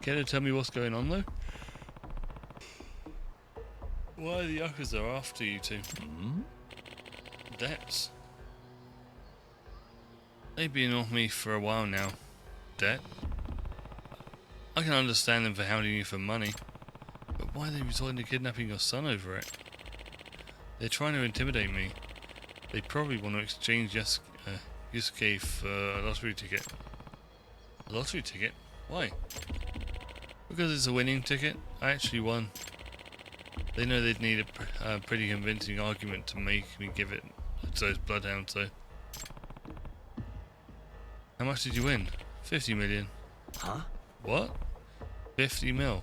Care to tell me what's going on though? Why are the Yakuza after you two? Debts. They've been on me for a while now. Debt? I can understand them for hounding you for money, but why are they resorting to kidnapping your son over it? They're trying to intimidate me. They probably want to exchange Yusuke for a lottery ticket. A lottery ticket? Why? Because it's a winning ticket. I actually won. They know they'd need a pretty convincing argument to make me give it to those bloodhounds, though. How much did you win? 50 million. Huh? What? 50 mil.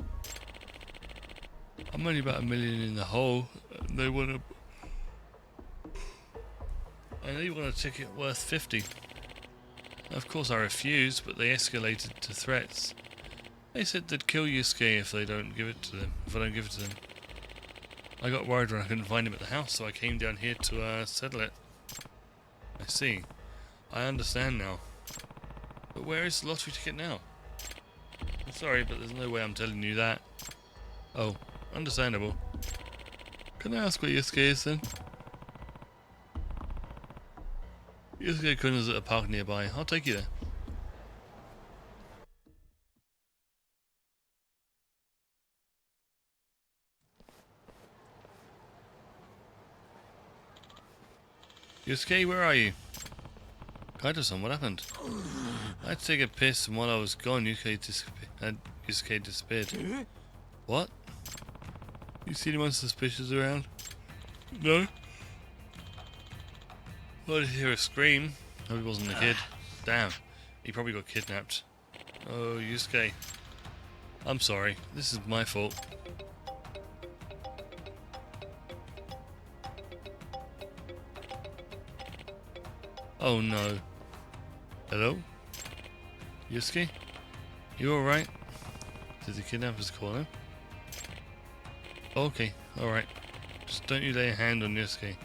I'm only about $1 million in the hole. They want a ticket worth 50. Of course I refused, but they escalated to threats. They said they'd kill Yusuke if I don't give it to them. I got worried when I couldn't find him at the house, so I came down here to settle it. I see. I understand now. But where is the lottery ticket now? I'm sorry, but there's no way I'm telling you that. Oh, understandable. Can I ask where Yusuke is then? Yusuke-kun is at a park nearby. I'll take you there. Yusuke, where are you? Kaito-san, what happened? I had to take a piss, and while I was gone, Yusuke disappeared. What? You see anyone suspicious around? No? Well, I did hear a scream. Hope it wasn't a kid. Damn, he probably got kidnapped. Oh, Yusuke. I'm sorry, this is my fault. Oh no. Hello? Yusuke? You alright? Did the kidnappers call him? Okay, alright. Just don't you lay a hand on Yusuke.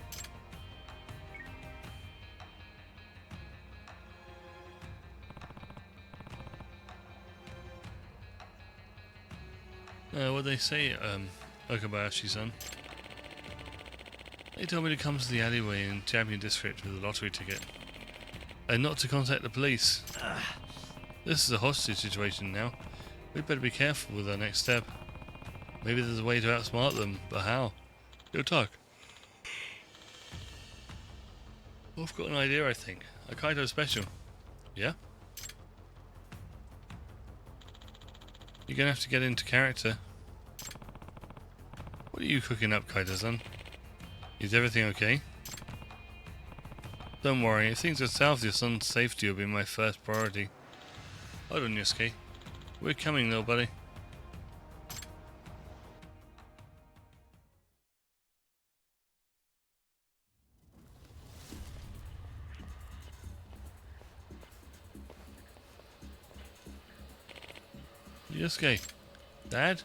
What'd they say, Okabayashi-san? They told me to come to the alleyway in Champion District with a lottery ticket. And not to contact the police. This is a hostage situation now. We better be careful with our next step. Maybe there's a way to outsmart them, but how? Go talk. Oh, I've got an idea, I think. A Kaido special. Yeah? You're gonna have to get into character. What are you cooking up, Kaido-san? Is everything okay? Don't worry, if things go south, your son's safety will be my first priority. Hold on, Yosuke. We're coming, little buddy. Yosuke. Dad?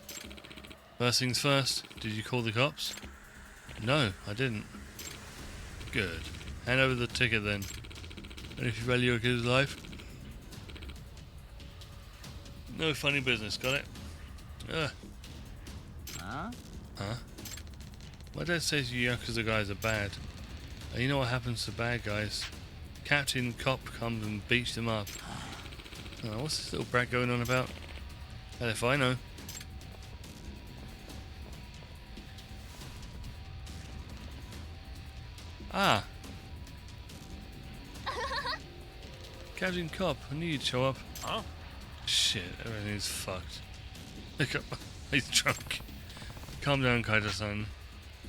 First things first, did you call the cops? No, I didn't. Good. Hand over the ticket then. And if you value your kid's life? No funny business, got it? Ugh. Huh? Huh? My dad says you Yakuza guys are bad. And you know what happens to bad guys? Captain Cop comes and beats them up. Oh, what's this little brat going on about? Hell if I know. Ah! Captain Cop, I knew you'd show up. Huh? Shit, everything's fucked. Look up, he's drunk. Calm down, Kaido-san.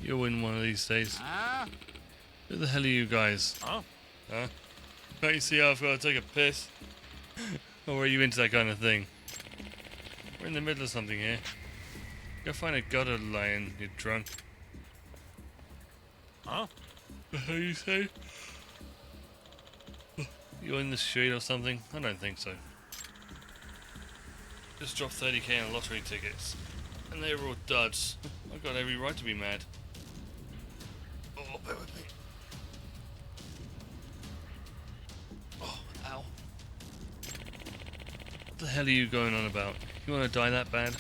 You'll win one of these days. Huh? Who the hell are you guys? Huh? Huh? Can't you see how I've got to take a piss? Or are you into that kind of thing? We're in the middle of something here. Go find a gutter lion, you drunk. Huh? The hell you say? You in the street or something? I don't think so. Just dropped 30k on lottery tickets. And they were all duds. I've got every right to be mad. Oh, bear with me. Oh, ow. What the hell are you going on about? You want to die that bad?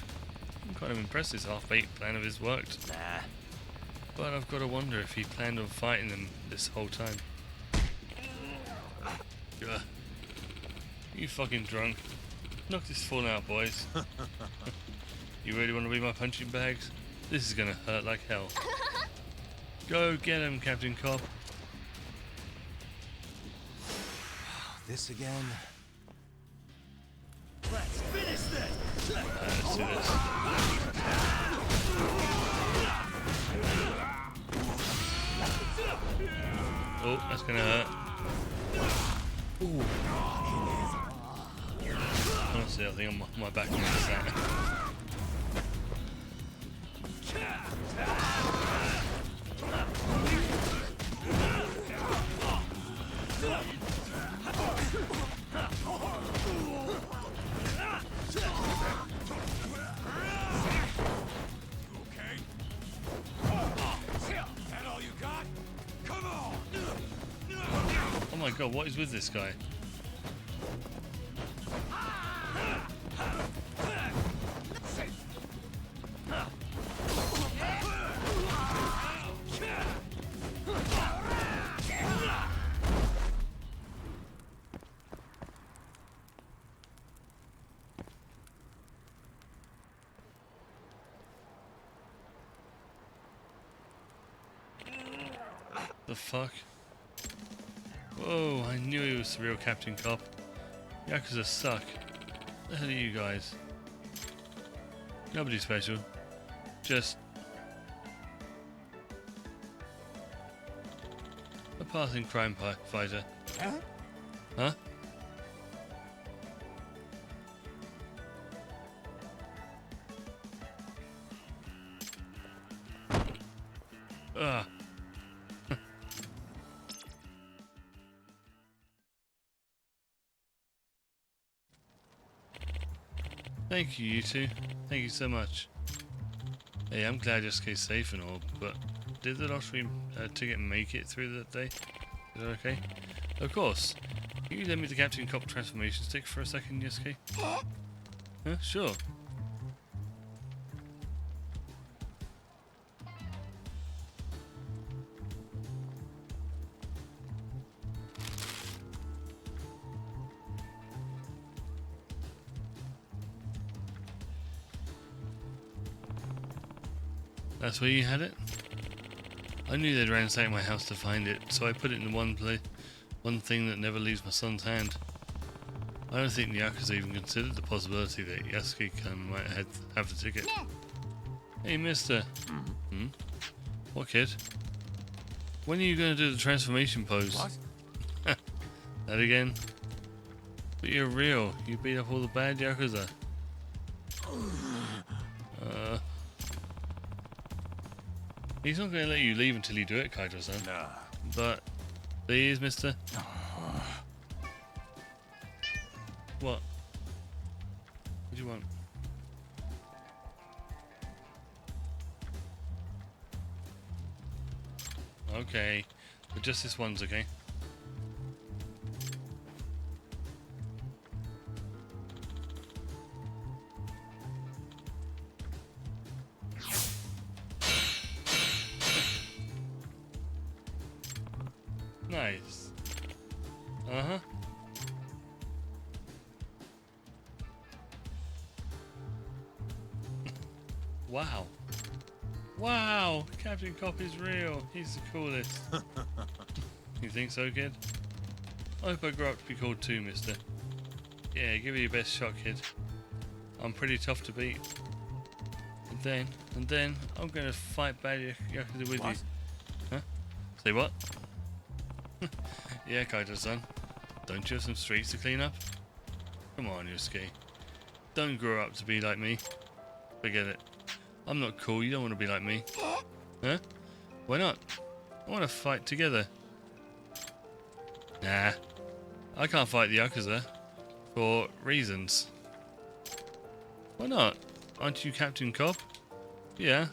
I'm kind of impressed this half-baked plan of his worked. Nah. But I've got to wonder if he planned on fighting them this whole time. Ugh. You fucking drunk. Knock this phone out, boys. You really want to be my punching bags? This is gonna hurt like hell. Go get him, Captain Cop. This again? Let's finish this! Let's do this. Oh, that's gonna hurt. Ooh. Honestly, I think I'm my back against that. Okay. That all you got? Come on! Oh my god, what is with this guy? The fuck? Whoa, I knew he was the real Captain Cop. Yakuza suck. The hell are you guys? Nobody special. Just a passing crime fighter. Huh? Ah. Thank you, you two. Thank you so much. Hey, I'm glad Yosuke's safe and all, but did the lottery ticket make it through that day? Is that okay? Of course. Can you lend me the Captain Cop transformation stick for a second, Yosuke? Huh? Sure. That's where you had it? I knew they'd ransack my house to find it, so I put it in one thing that never leaves my son's hand. I don't think the Yakuza even considered the possibility that Yasuke-kun might have the ticket. Hey, mister. Hmm? What, kid? When are you going to do the transformation pose? What? That again? But you're real. You beat up all the bad Yakuza. He's not going to let you leave until you do it, Kaido-san. Nah. But, please, mister. What? What do you want? Okay. But just this once, okay? Nice. Uh-huh. Wow. Wow! Captain Cop is real. He's the coolest. You think so, kid? I hope I grow up to be cool too, mister. Yeah, give it your best shot, kid. I'm pretty tough to beat. And then, I'm gonna fight bad Yakuza with you. Huh? Say what? Yeah, Kaido-san. Don't you have some streets to clean up? Come on, Yusuke. Don't grow up to be like me. Forget it. I'm not cool, you don't want to be like me. Huh? Why not? I want to fight together. Nah. I can't fight the Yakuza. For reasons. Why not? Aren't you Captain Cop? Yeah.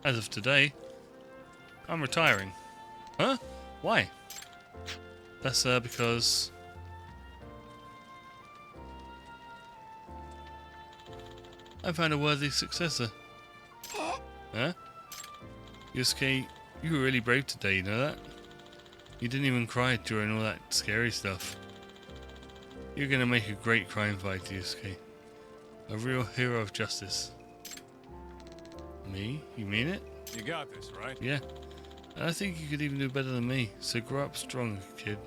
As of today, I'm retiring. Huh? Why? That's because I found a worthy successor. Huh? Yusuke, you were really brave today, you know that? You didn't even cry during all that scary stuff. You're gonna make a great crime fighter, Yusuke. A real hero of justice. Me? You mean it? You got this, right? Yeah. And I think you could even do better than me, so grow up strong, kid.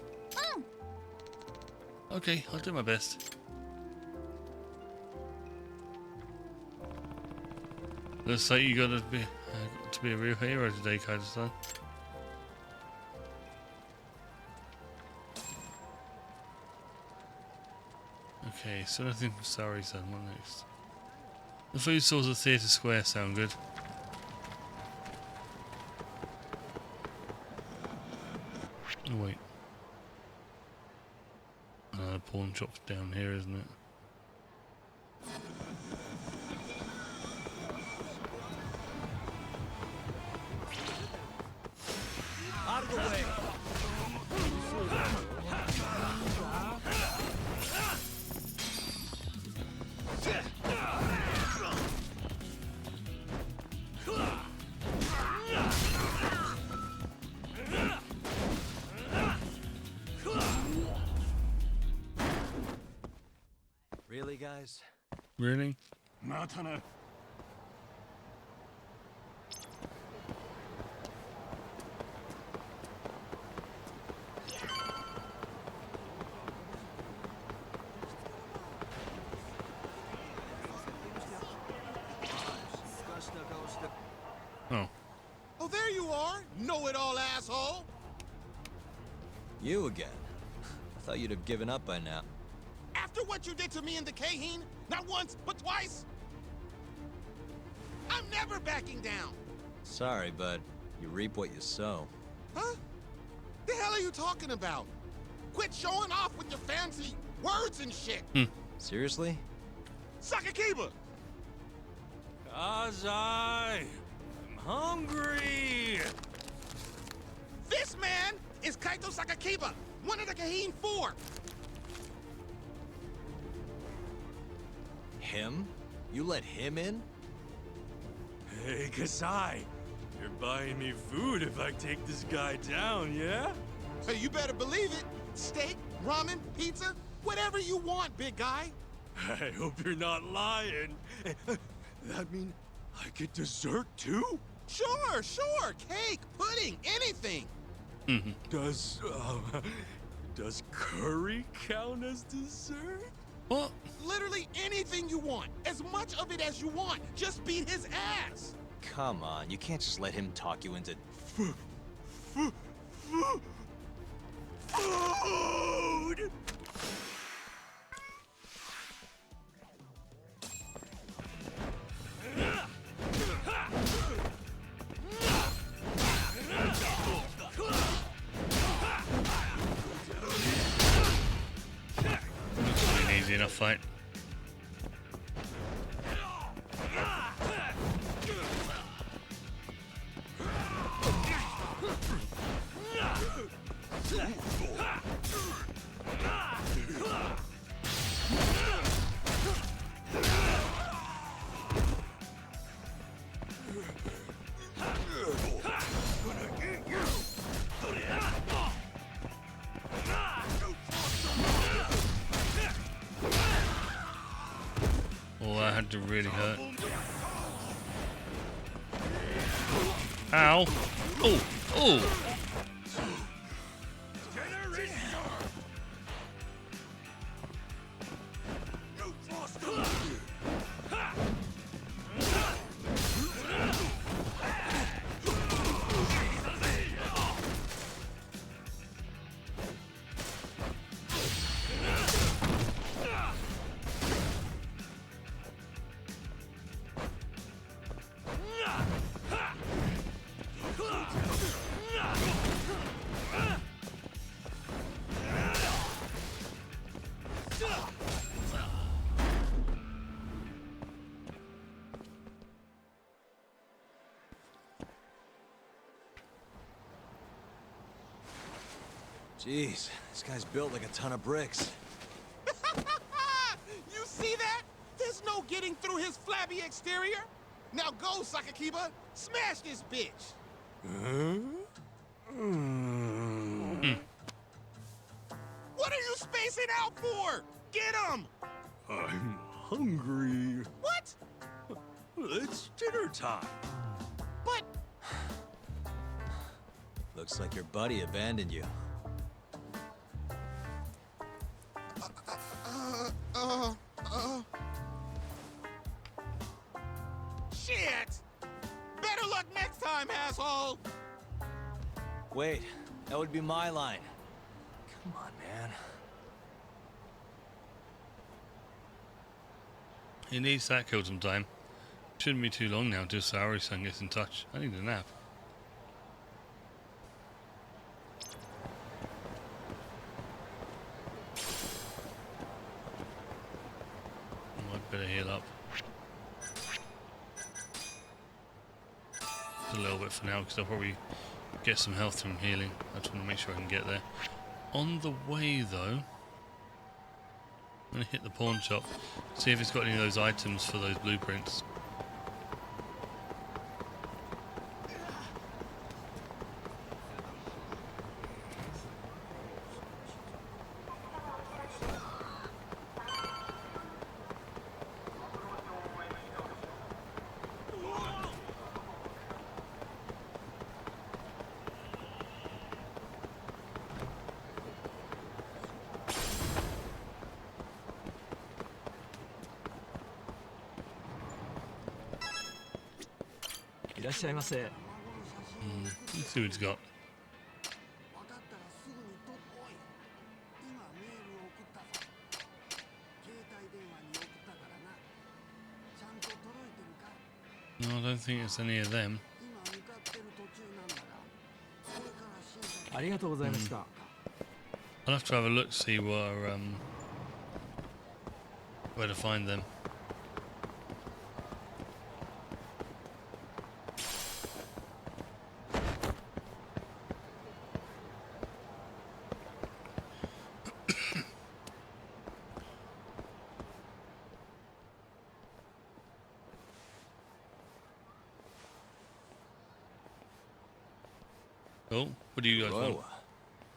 Okay, I'll do my best. Looks like you got to be a real hero today, Kaido-san. Okay, so nothing from Sari-san. What next? The food stalls at Theatre Square sound good. Oh wait. The pawn shop's down here, isn't it? Out of the way. Really, guys? Really? Matana. Oh. Oh, there you are, know-it-all asshole. You again? I thought you'd have given up by now. After what you did to me in the Kaheen, not once, but twice, I'm never backing down. Sorry, but you reap what you sow. Huh? The hell are you talking about? Quit showing off with your fancy words and shit. Seriously? Sakakiba! Kazai! I'm hungry! This man is Kaito Sakakiba, one of the Kaheen 4. Him? You let him in? Hey, Kasai. You're buying me food if I take this guy down, yeah? Hey, you better believe it. Steak, ramen, pizza, whatever you want, big guy. I hope you're not lying. That mean I get dessert too? Sure, sure. Cake, pudding, anything. Does curry count as dessert? What? Literally anything you want. As much of it as you want. Just beat his ass. Come on, you can't just let him talk you into... Food! An easy enough fight. Oh, that had to really hurt. Ow! Oh! Oh! Jeez, this guy's built like a ton of bricks. You see that? There's no getting through his flabby exterior. Now go, Sakakiba. Smash this bitch. What are you spacing out for? Get him! I'm hungry. What? It's dinner time. But... Looks like your buddy abandoned you. Shit! Better luck next time, asshole! Wait, that would be my line. Come on, man. He needs that killed some time. Shouldn't be too long now till Saori-san gets in touch. I need a nap. I'd better heal up. A little bit for now because I'll probably get some health from healing. I just want to make sure I can get there. On the way though, I'm going to hit the pawn shop, see if it's got any of those items for those blueprints. Let's see what he's got. No, I don't think it's any of them. I'll have to have a look, see where to find them. Oh, what do you guys want?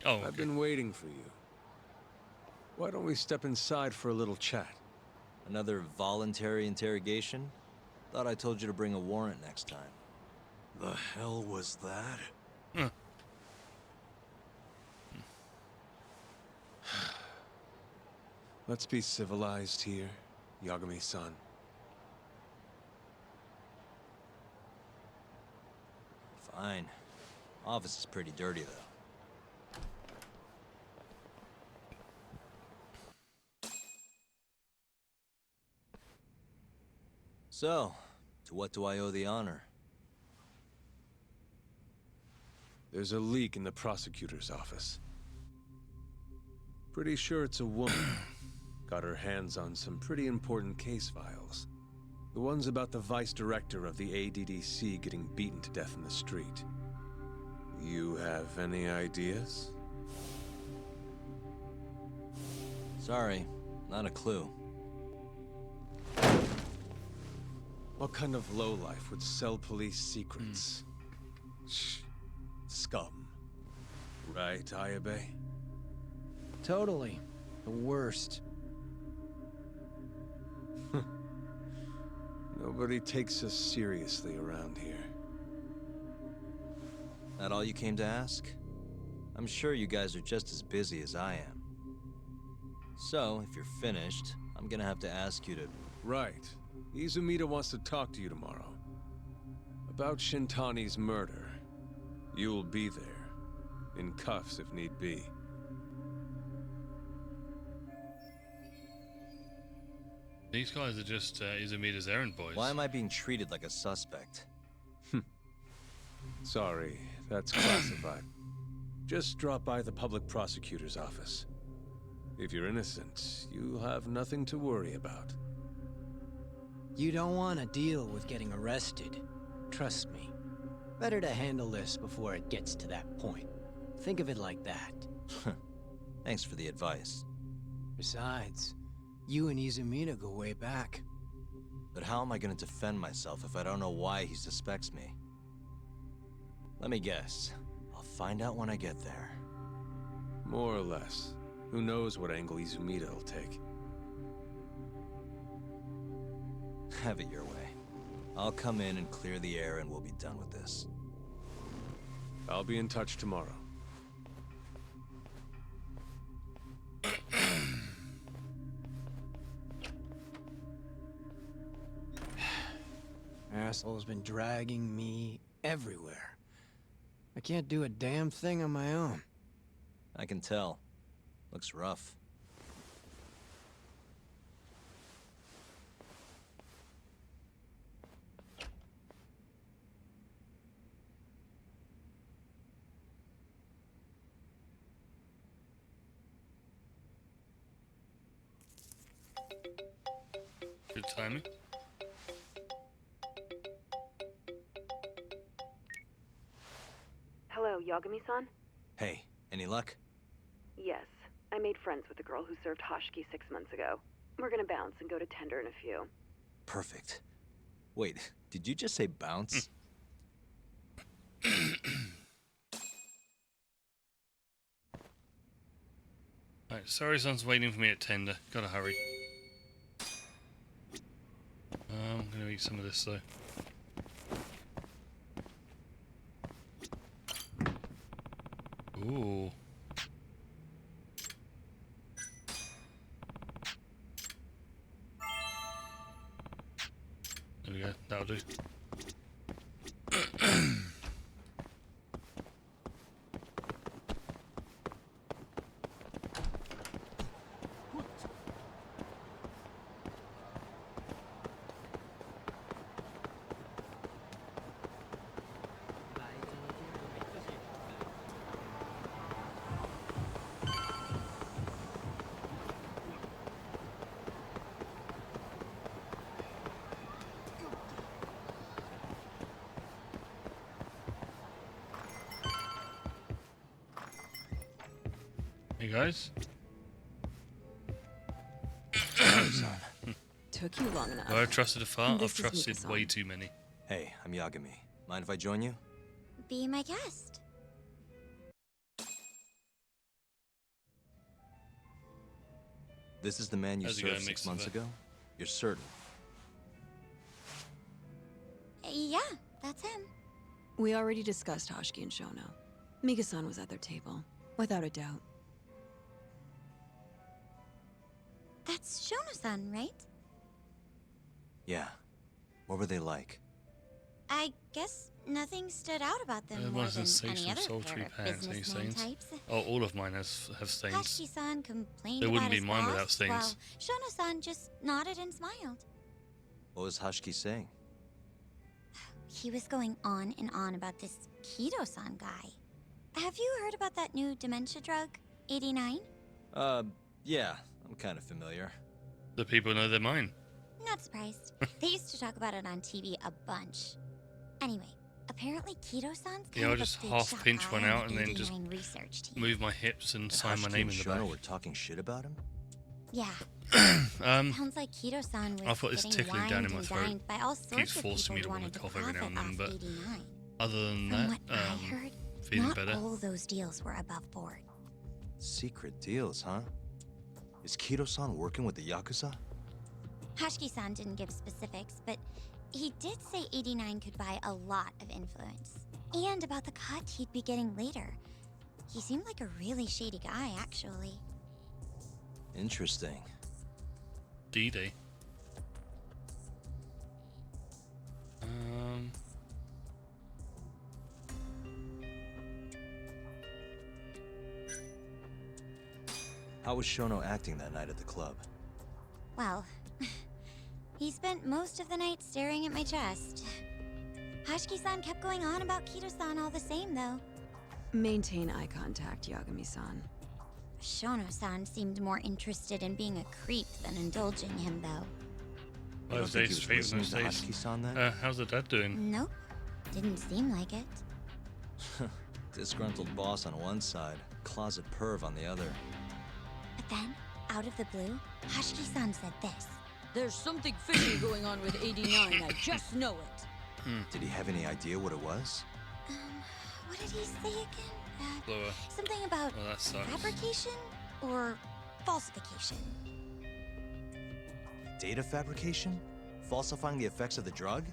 Oh, okay. I've been waiting for you. Why don't we step inside for a little chat? Another voluntary interrogation? Thought I told you to bring a warrant next time. The hell was that? Huh. Let's be civilized here, Yagami-san. Fine. Office is pretty dirty, though. So, to what do I owe the honor? There's a leak in the prosecutor's office. Pretty sure it's a woman. Got her hands on some pretty important case files. The ones about the vice director of the ADDC getting beaten to death in the street. You have any ideas? Sorry, not a clue. What kind of lowlife would sell police secrets? Shh. Scum. Right, Ayabe? Totally. The worst. Nobody takes us seriously around here. That all you came to ask? I'm sure you guys are just as busy as I am. So, if you're finished, I'm gonna have to ask you to... Right. Izumida wants to talk to you tomorrow. About Shintani's murder. You'll be there. In cuffs if need be. These guys are just Izumida's errand boys. Why am I being treated like a suspect? Sorry, that's classified. Just drop by the public prosecutor's office. If you're innocent, you'll have nothing to worry about. You don't want to deal with getting arrested. Trust me. Better to handle this before it gets to that point. Think of it like that. Thanks for the advice. Besides, you and Izumida go way back. But how am I gonna defend myself if I don't know why he suspects me? Let me guess. I'll find out when I get there. More or less. Who knows what angle Izumida will take. Have it your way. I'll come in and clear the air and we'll be done with this. I'll be in touch tomorrow. Asshole's been dragging me everywhere. I can't do a damn thing on my own. I can tell. Looks rough. Good timing. Hello, Yagami-san? Hey, any luck? Yes. I made friends with the girl who served Hoshiki 6 months ago. We're gonna bounce and go to Tender in a few. Perfect. Wait, did you just say bounce? Alright, Sorry-san's waiting for me at Tender. Gotta hurry. I'm gonna eat some of this though. Ooh. There we go, that'll do. Hey guys. Took you long enough. Where I've trusted a fart, This I've is trusted Mika-san. way too many. Hey, I'm Yagami. Mind if I join you? Be my guest. This is the man you How's it going, served 6 months Mixer? ago? You're certain? Yeah, that's him. We already discussed Hoshki and Shono. Mika-san was at their table, without a doubt. That's Shono-san, right? Yeah. What were they like? I guess nothing stood out about them It more wasn't than say any some other sultry pair of pants, any businessman stains? types. Oh, all of mine have stains. Hoshki-san complained They about wouldn't be his mine boss, without stains. while Shono-san just nodded and smiled. What was Hashki saying? He was going on and on about this Kido-san guy. Have you heard about that new dementia drug, 89? Yeah. I'm kind of familiar. The people know they're mine. Not surprised. They used to talk about it on TV a bunch. Anyway, apparently Kido-san's kind Yeah, I'll of a just big half shot pinch guy one on out the and then just 89 research team. move my hips and And sign my Hashki name and in the Shono back. were talking shit about him? Yeah, sounds like Kido-san was I've got this getting tickling down in wined my and throat. dined by all Keeps sorts of forcing people me who to want wanted to to cough every now profit and then, off but 89. other than From that, what I heard, feeling not better. all those deals were above board. Secret deals, huh? Is Kido-san working with the Yakuza? Hashki-san didn't give specifics, but he did say 89 could buy a lot of influence. And about the cut he'd be getting later. He seemed like a really shady guy, actually. Interesting. D-Day. How was Shono acting that night at the club? Well, he spent most of the night staring at my chest. Hashki-san kept going on about Kido-san all the same, though. Maintain eye contact, Yagami-san. Shono-san seemed more interested in being a creep than indulging him, though. You don't Those think he days, was straight listening those to days. Hashki-san then? How's the dad doing? Nope, didn't seem like it. Disgruntled boss on one side, closet perv on the other. But then, out of the blue, Hashki-san said this. There's something fishy going on with 89, I just know it. Did he have any idea what it was? What did he say again? Lower. Something about Oh, that sucks. fabrication or falsification. Data fabrication? Falsifying the effects of the drug?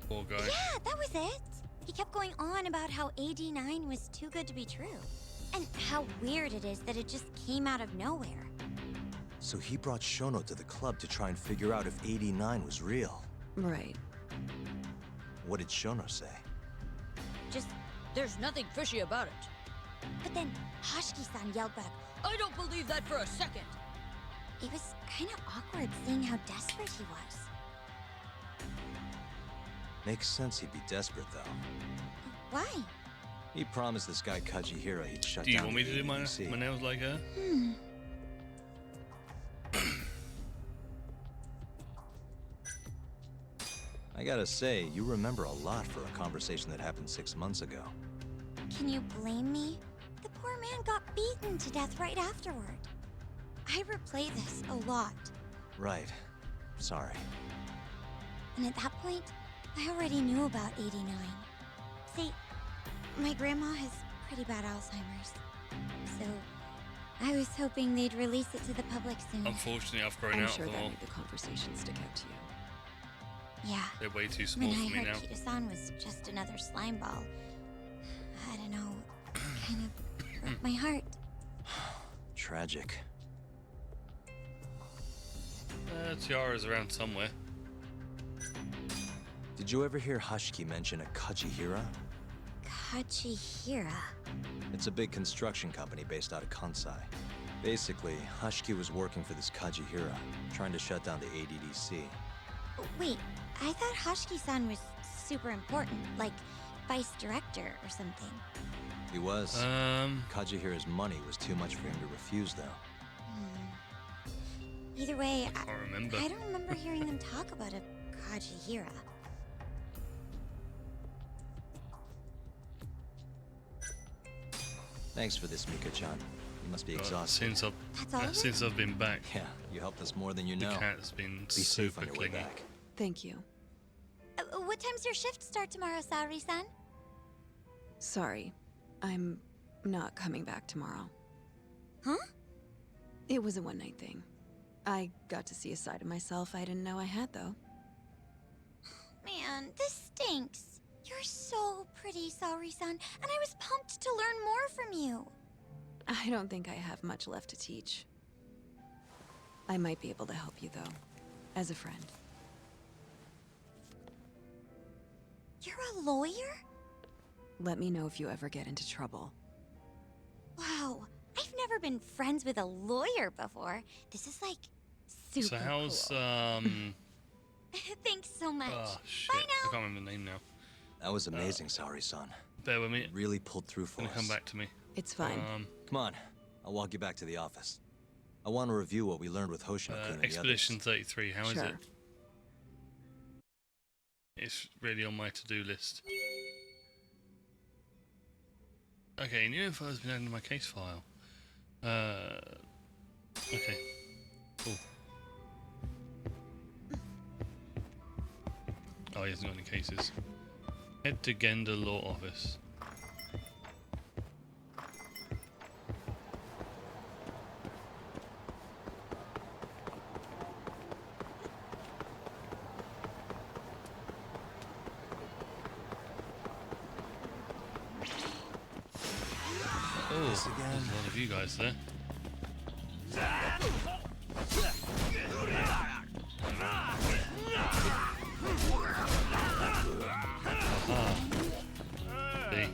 Poor guy. Yeah, that was it. He kept going on about how 89 was too good to be true. And how weird it is that it just came out of nowhere. So he brought Shono to the club to try and figure out if 89 was real. Right. What did Shono say? Just, There's nothing fishy about it. but then Hashki-san yelled back. I don't believe that for a second. It was kind of awkward seeing how desperate he was. Makes sense he'd be desperate, though. Why? He promised this guy Kajihira he'd shut Do you down want me the to do my ADDC. nails like her? I gotta say, you remember a lot for a conversation that happened 6 months ago. Can you blame me? The poor man got beaten to death right afterward. I replay this a lot. Right. Sorry. And at that point, I already knew about 89. See, my grandma has pretty bad Alzheimer's. So, I was hoping they'd release it to the public soon. Unfortunately, I've grown I'm out sure of them that all. made the conversation stick out to you. Yeah. They're way too small When for I me heard now. Kido-san was just another slime ball, I don't know, kind of broke my heart. Tragic. Tiara's around somewhere. Did you ever hear Hashiki mention a Kajihira? Kajihira. It's a big construction company based out of Kansai. Basically, Hashiki was working for this Kajihira, trying to shut down the ADDC. Wait, I thought Hashiki-san was super important, like vice director or something. He was. Um, Kajihira's money was too much for him to refuse, though. Either way, I can't remember. I don't remember hearing them talk about a Kajihira. Thanks for this, Mika-chan. You must be exhausted. That's all of it? Since I've been back, Yeah, you helped us more than you the know. cat's been Be safe super on your way clingy. back. Thank you. What time's your shift start tomorrow, Saori-san? Sorry. I'm not coming back tomorrow. Huh? It was a one-night thing. I got to see a side of myself I didn't know I had, though. Man, this stinks. You're so pretty, Saori-san, and I was pumped to learn more from you. I don't think I have much left to teach. I might be able to help you, though, as a friend. You're a lawyer? Let me know if you ever get into trouble. Wow, I've never been friends with a lawyer before. This is like super So how's cool. Thanks so much. oh shit, Bye I now. can't remember the name now. That was amazing, Saori-san. Bear with me. You really pulled through for Gonna us. come back to me. It's fine. Come on, I'll walk you back to the office. I want to review what we learned with Hoshino-kun and the Expedition others. 33. How is Sure. it? It's really on my to-do list. Okay, new info has been added to my case file. Okay. Cool. Oh, he hasn't got any cases. Head to Genda Law Office. Oh, there's a lot of you guys there. See?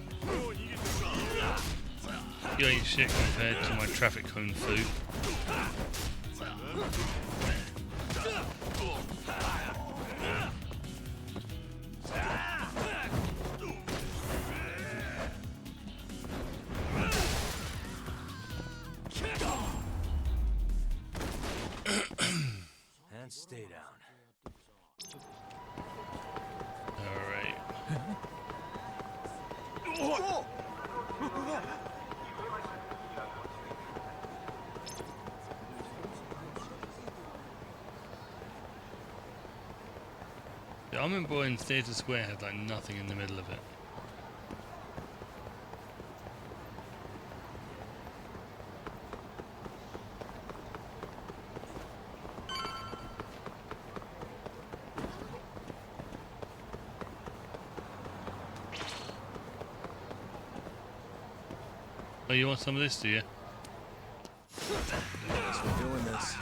You ain't shit compared to my traffic cone food. And stay down. Alright. Yeah, I remember when Theatre Square had like nothing in the middle of it. Oh, you want some of this, do you? Thanks for doing this.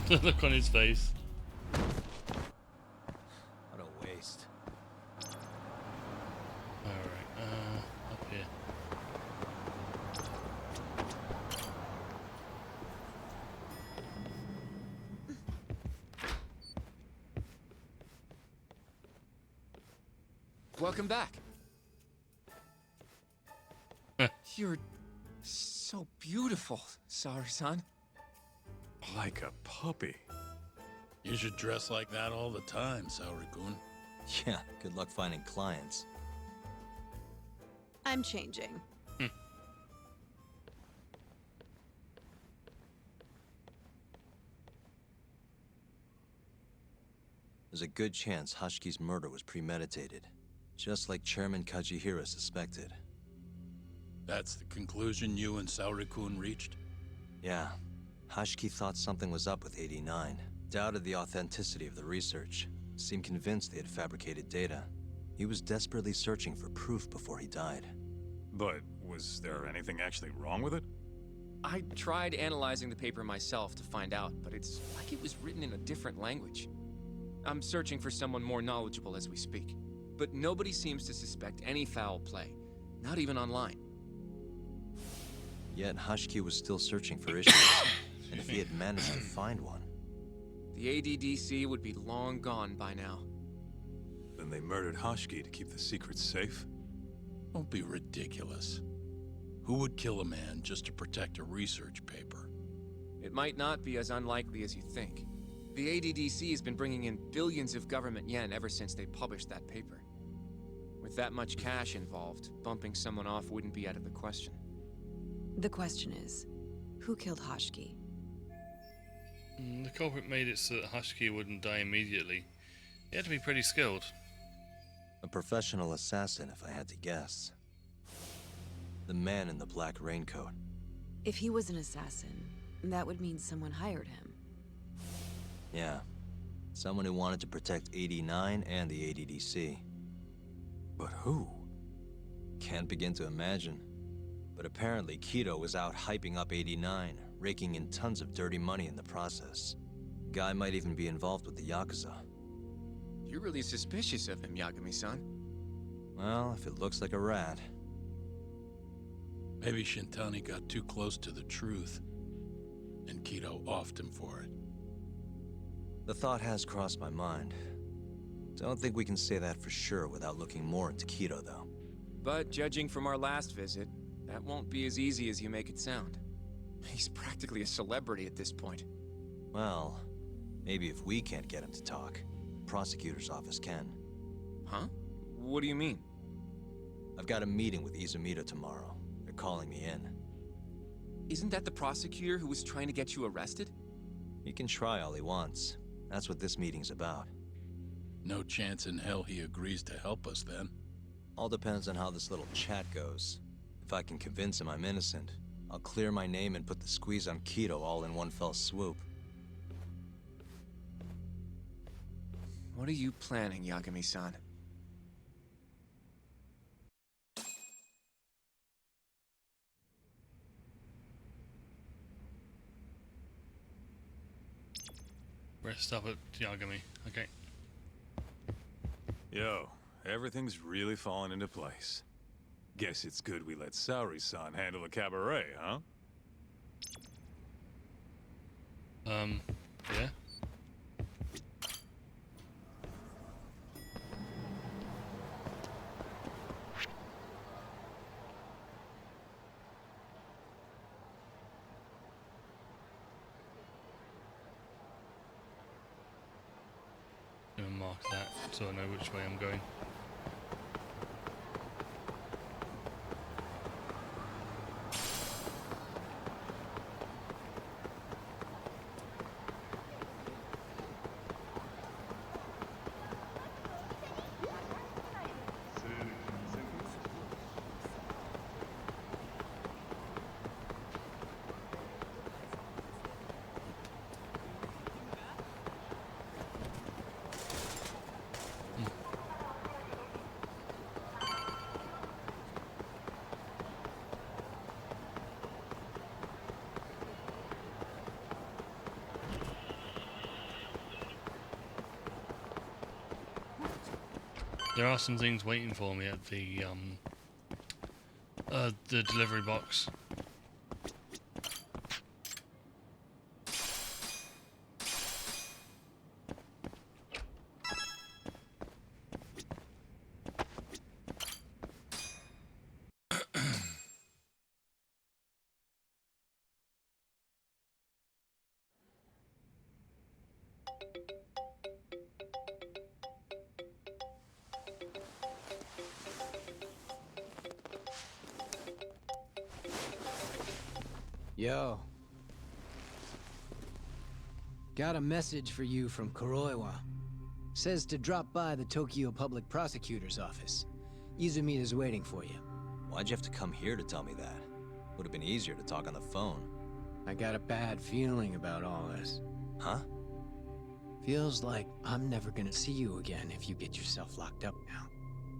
The look on his face. What a waste. Alright, up here. Welcome back. You're so beautiful, Saori-san. Like a puppy. You should dress like that all the time, Saori-kun. Yeah, good luck finding clients. I'm changing. There's a good chance Hashki's murder was premeditated, just like Chairman Kajihira suspected. That's the conclusion you and Saori-kun reached? Yeah, Hashki thought something was up with 89, doubted the authenticity of the research, seemed convinced they had fabricated data. He was desperately searching for proof before he died. But was there anything actually wrong with it? I tried analyzing the paper myself to find out, but it's like it was written in a different language. I'm searching for someone more knowledgeable as we speak, but nobody seems to suspect any foul play, not even online. Yet Hashki was still searching for issues, and if he had managed to find one... The ADDC would be long gone by now. Then they murdered Hashki to keep the secret safe? Don't be ridiculous. Who would kill a man just to protect a research paper? It might not be as unlikely as you think. The ADDC has been bringing in billions of government yen ever since they published that paper. With that much cash involved, bumping someone off wouldn't be out of the question. The question is, who killed Hashki? The culprit made it so that Hashki wouldn't die immediately. He had to be pretty skilled. A professional assassin, if I had to guess. The man in the black raincoat. If he was an assassin, that would mean someone hired him. Yeah. Someone who wanted to protect 89 and the ADDC. But who? Can't begin to imagine. But apparently Keto was out hyping up 89, raking in tons of dirty money in the process. Guy might even be involved with the Yakuza. You're really suspicious of him, Yagami-san. Well, if it looks like a rat. Maybe Shintani got too close to the truth, and Keto offed him for it. The thought has crossed my mind. Don't think we can say that for sure without looking more into Keto, though. But judging from our last visit, that won't be as easy as you make it sound. He's practically a celebrity at this point. Well, maybe if we can't get him to talk, the prosecutor's office can. Huh? What do you mean? I've got a meeting with Izumito tomorrow. They're calling me in. Isn't that the prosecutor who was trying to get you arrested? He can try all he wants. That's what this meeting's about. No chance in hell he agrees to help us then. All depends on how this little chat goes. If I can convince him I'm innocent, I'll clear my name and put the squeeze on Keto all in one fell swoop. What are you planning, Yagami-san? Rest up at Yagami. Okay. Yo, everything's really falling into place. Guess it's good we let Saori-san handle the cabaret, huh? Yeah? I'm gonna mark that so I know which way I'm going. There are some things waiting for me at the delivery box. Yo. Got a message for you from Kuroiwa. Says to drop by the Tokyo Public Prosecutor's office. Izumita's waiting for you. Why'd you have to come here to tell me that? Would have been easier to talk on the phone. I got a bad feeling about all this. Huh? Feels like I'm never gonna see you again if you get yourself locked up now.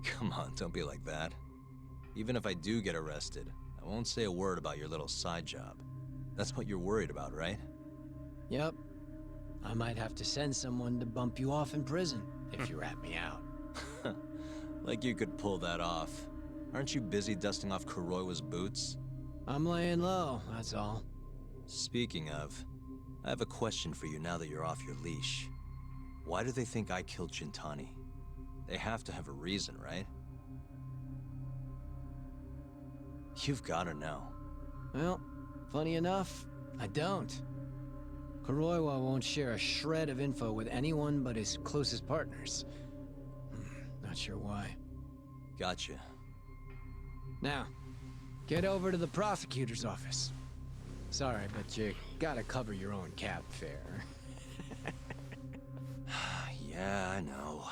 Come on, don't be like that. Even if I do get arrested, I won't say a word about your little side job. That's what you're worried about, right? Yep. I might have to send someone to bump you off in prison if you rat me out. Like you could pull that off. Aren't you busy dusting off Kuroiwa's boots? I'm laying low, that's all. Speaking of, I have a question for you now that you're off your leash. Why do they think I killed Shintani? They have to have a reason, right? You've gotta know. Well, funny enough, I don't. Kuroiwa won't share a shred of info with anyone but his closest partners. Not sure why. Gotcha. Now, get over to the prosecutor's office. Sorry, but you gotta cover your own cab fare. Yeah, I know.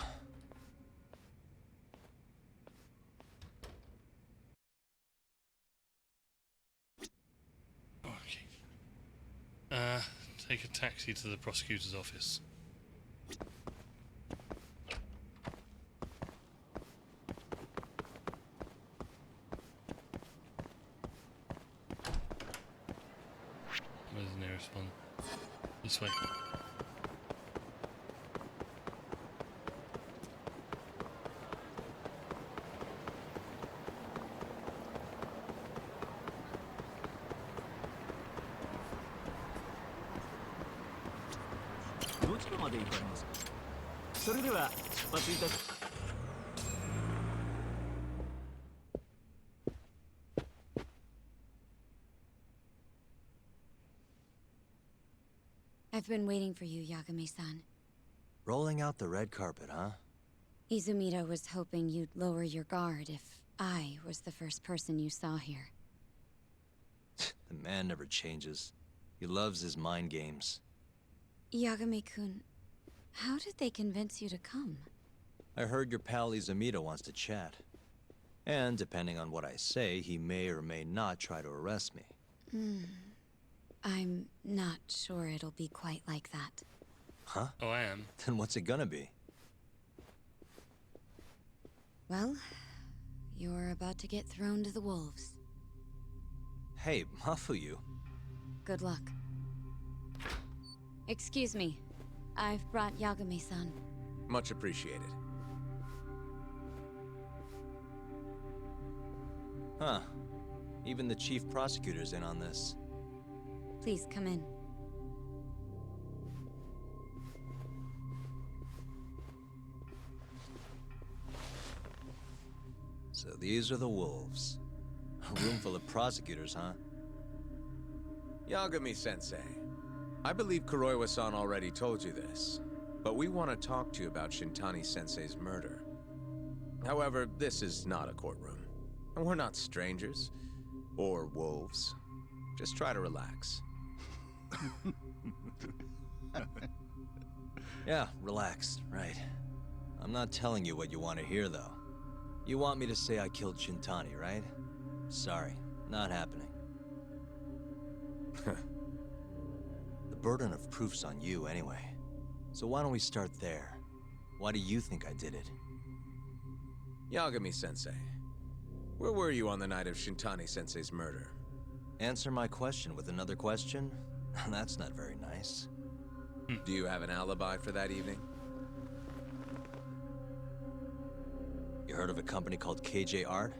Take a taxi to the prosecutor's office. Where's the nearest one? This way. I've been waiting for you, Yagami-san. Rolling out the red carpet, huh? Izumida was hoping you'd lower your guard if I was the first person you saw here. The man never changes. He loves his mind games. Yagami-kun, how did they convince you to come? I heard your pal Izumida wants to chat. And depending on what I say, he may or may not try to arrest me. I'm not sure it'll be quite like that. Huh? Oh, I am. Then what's it gonna be? Well, you're about to get thrown to the wolves. Hey, Mafuyu. Good luck. Excuse me. I've brought Yagami-san. Much appreciated. Huh. Even the chief prosecutor's in on this. Please come in. So these are the wolves. A room full of prosecutors, huh? Yagami-sensei, I believe Kuroiwa-san already told you this, but we want to talk to you about Shintani-sensei's murder. However, this is not a courtroom, and we're not strangers, or wolves. Just try to relax. Yeah, relax, right. I'm not telling you what you want to hear, though. You want me to say I killed Shintani, right? Sorry, not happening. The burden of proof's on you, anyway. So why don't we start there? Why do you think I did it? Yagami-sensei, where were you on the night of Shintani-sensei's murder? Answer my question with another question? That's not very nice. Do you have an alibi for that evening? You heard of a company called KJ Art?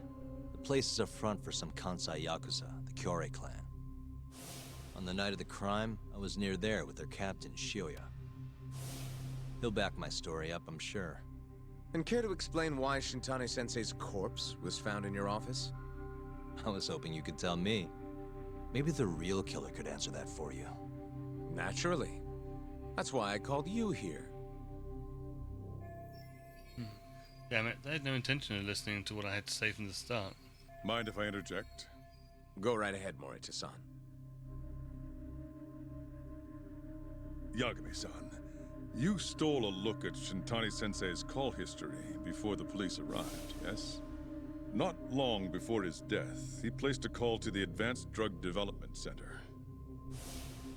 The place is a front for some Kansai Yakuza, the Kyorei clan. On the night of the crime, I was near there with their captain, Shioya. He'll back my story up, I'm sure. And care to explain why Shintani-sensei's corpse was found in your office? I was hoping you could tell me. Maybe the real killer could answer that for you. Naturally. That's why I called you here. Damn it, they had no intention of listening to what I had to say from the start. Mind if I interject? Go right ahead, Morita-san. Yagami-san, you stole a look at Shintani-sensei's call history before the police arrived, yes? Not long before his death, he placed a call to the Advanced Drug Development Center.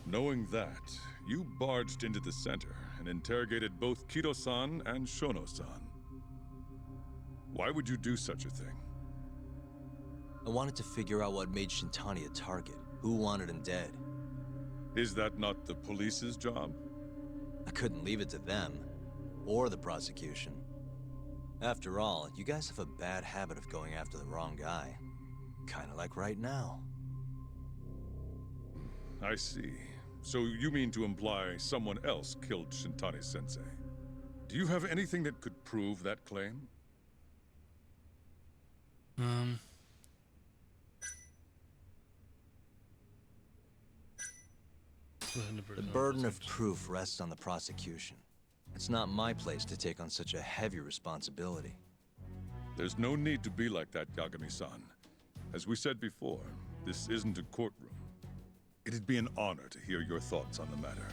Knowing that, you barged into the center and interrogated both Kido-san and Shono-san. Why would you do such a thing? I wanted to figure out what made Shintani a target. Who wanted him dead? Is that not the police's job? I couldn't leave it to them, or the prosecution. After all, you guys have a bad habit of going after the wrong guy. Kinda like right now. I see. So you mean to imply someone else killed Shintani-sensei? Do you have anything that could prove that claim? The burden of proof rests on the prosecution. It's not my place to take on such a heavy responsibility. There's no need to be like that, Yagami-san. As we said before, this isn't a courtroom. It'd be an honor to hear your thoughts on the matter.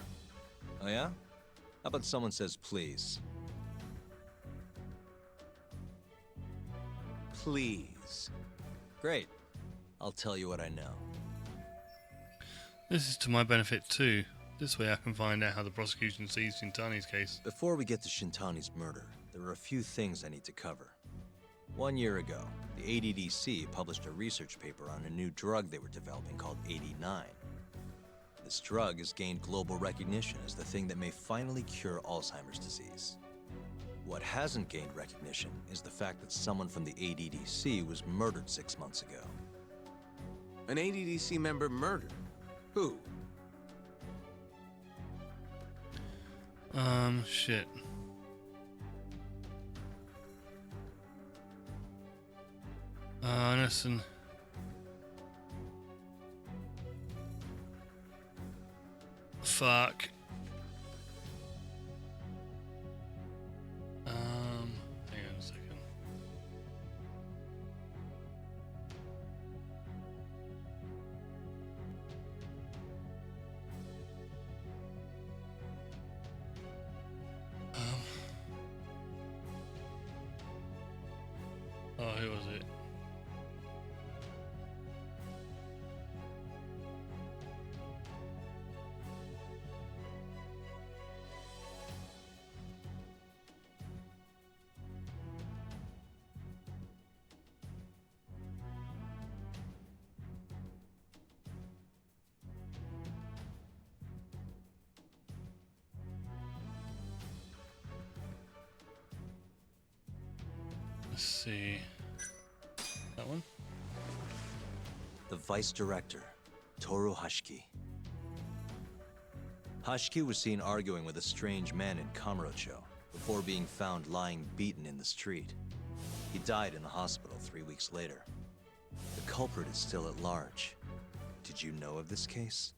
Oh yeah? How about someone says please? Please. Great. I'll tell you what I know. This is to my benefit too. This way I can find out how the prosecution sees Shintani's case. Before we get to Shintani's murder, there are a few things I need to cover. 1 year ago, the ADDC published a research paper on a new drug they were developing called 89. This drug has gained global recognition as the thing that may finally cure Alzheimer's disease. What hasn't gained recognition is the fact that someone from the ADDC was murdered 6 months ago. An ADDC member murdered? Who? Shit. Listen. Fuck. Hang on a second. Oh, who was it? Let's see. That one? The vice director, Toru Hashiki. Hashiki was seen arguing with a strange man in Kamurocho before being found lying beaten in the street. He died in the hospital 3 weeks later. The culprit is still at large. Did you know of this case?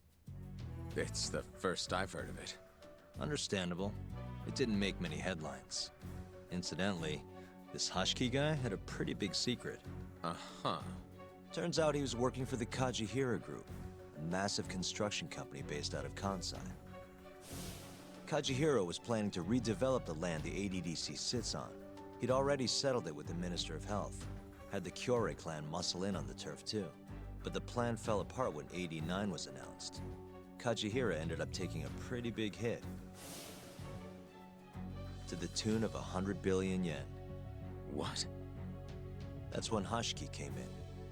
It's the first I've heard of it. Understandable. It didn't make many headlines. Incidentally, this Hashiki guy had a pretty big secret. Uh-huh. Turns out he was working for the Kajihira Group, a massive construction company based out of Kansai. Kajihira was planning to redevelop the land the ADDC sits on. He'd already settled it with the Minister of Health, had the Kyorei clan muscle in on the turf too. But the plan fell apart when 89 was announced. Kajihira ended up taking a pretty big hit, to the tune of 100 billion yen. What? That's when Hashiki came in,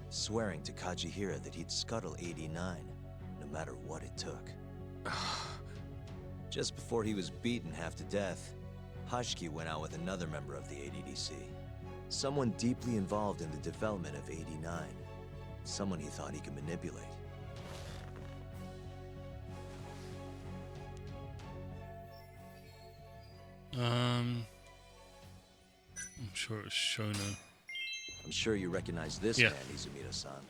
swearing to Kajihira that he'd scuttle 89, no matter what it took. Just before he was beaten half to death, Hashiki went out with another member of the ADDC. Someone deeply involved in the development of 89. Someone he thought he could manipulate. I'm sure it was Shono. I'm sure you recognize this Yeah. man, Izumida-san.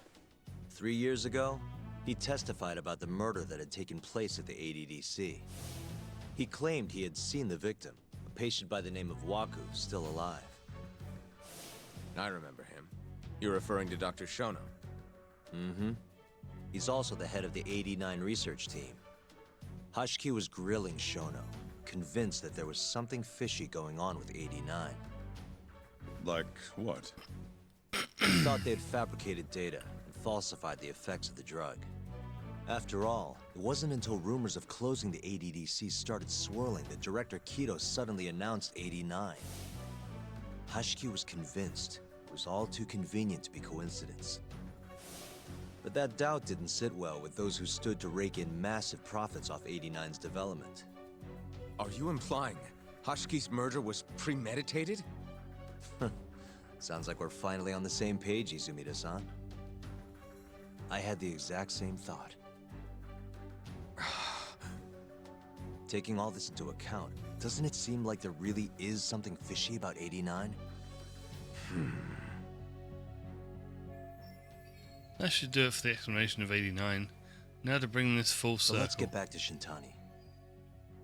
3 years ago, he testified about the murder that had taken place at the ADDC. He claimed he had seen the victim, a patient by the name of Waku, still alive. I remember him. You're referring to Dr. Shono? Mm-hmm. He's also the head of the 89 research team. Hashiki was grilling Shono, convinced that there was something fishy going on with 89. Like what? He thought they'd fabricated data and falsified the effects of the drug. After all, it wasn't until rumors of closing the ADDC started swirling that Director Kido suddenly announced 89. Hashiki was convinced it was all too convenient to be coincidence. But that doubt didn't sit well with those who stood to rake in massive profits off 89's development. Are you implying Hashiki's murder was premeditated? Sounds like we're finally on the same page, Izumida-san. I had the exact same thought. Taking all this into account, doesn't it seem like there really is something fishy about 89? That should do it for the explanation of 89. Now to bring this full So circle. let's get back to Shintani.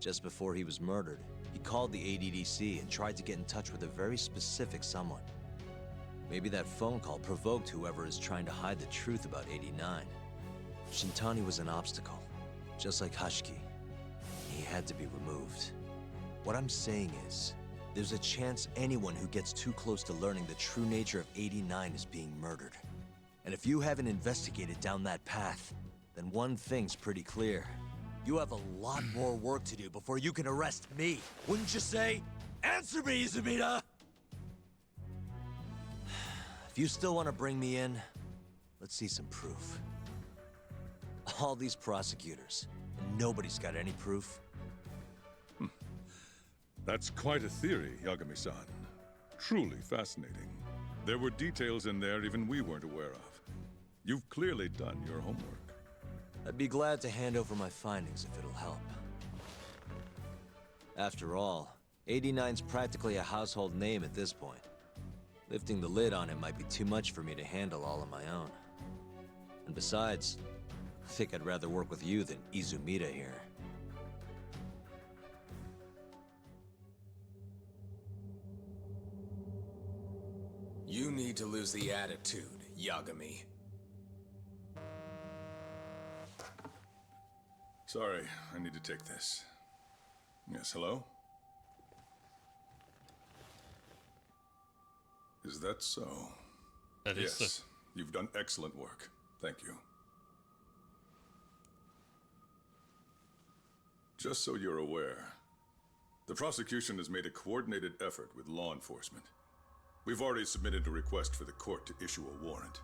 Just before he was murdered, he called the ADDC and tried to get in touch with a very specific someone. Maybe that phone call provoked whoever is trying to hide the truth about 89. Shintani was an obstacle, just like Hashiki. He had to be removed. What I'm saying is, there's a chance anyone who gets too close to learning the true nature of 89 is being murdered. And if you haven't investigated down that path, then one thing's pretty clear. You have a lot more work to do before you can arrest me. Wouldn't you say? Answer me, Izumida! If you still want to bring me in, let's see some proof. All these prosecutors, and nobody's got any proof. That's quite a theory, Yagami-san. Truly fascinating. There were details in there even we weren't aware of. You've clearly done your homework. I'd be glad to hand over my findings if it'll help. After all, 89's practically a household name at this point. Lifting the lid on him might be too much for me to handle all on my own. And besides, I think I'd rather work with you than Izumida here. You need to lose the attitude, Yagami. Sorry, I need to take this. Yes, hello? Is that so? That is yes, you've done excellent work. Thank you. Just so you're aware, the prosecution has made a coordinated effort with law enforcement. We've already submitted a request for the court to issue a warrant.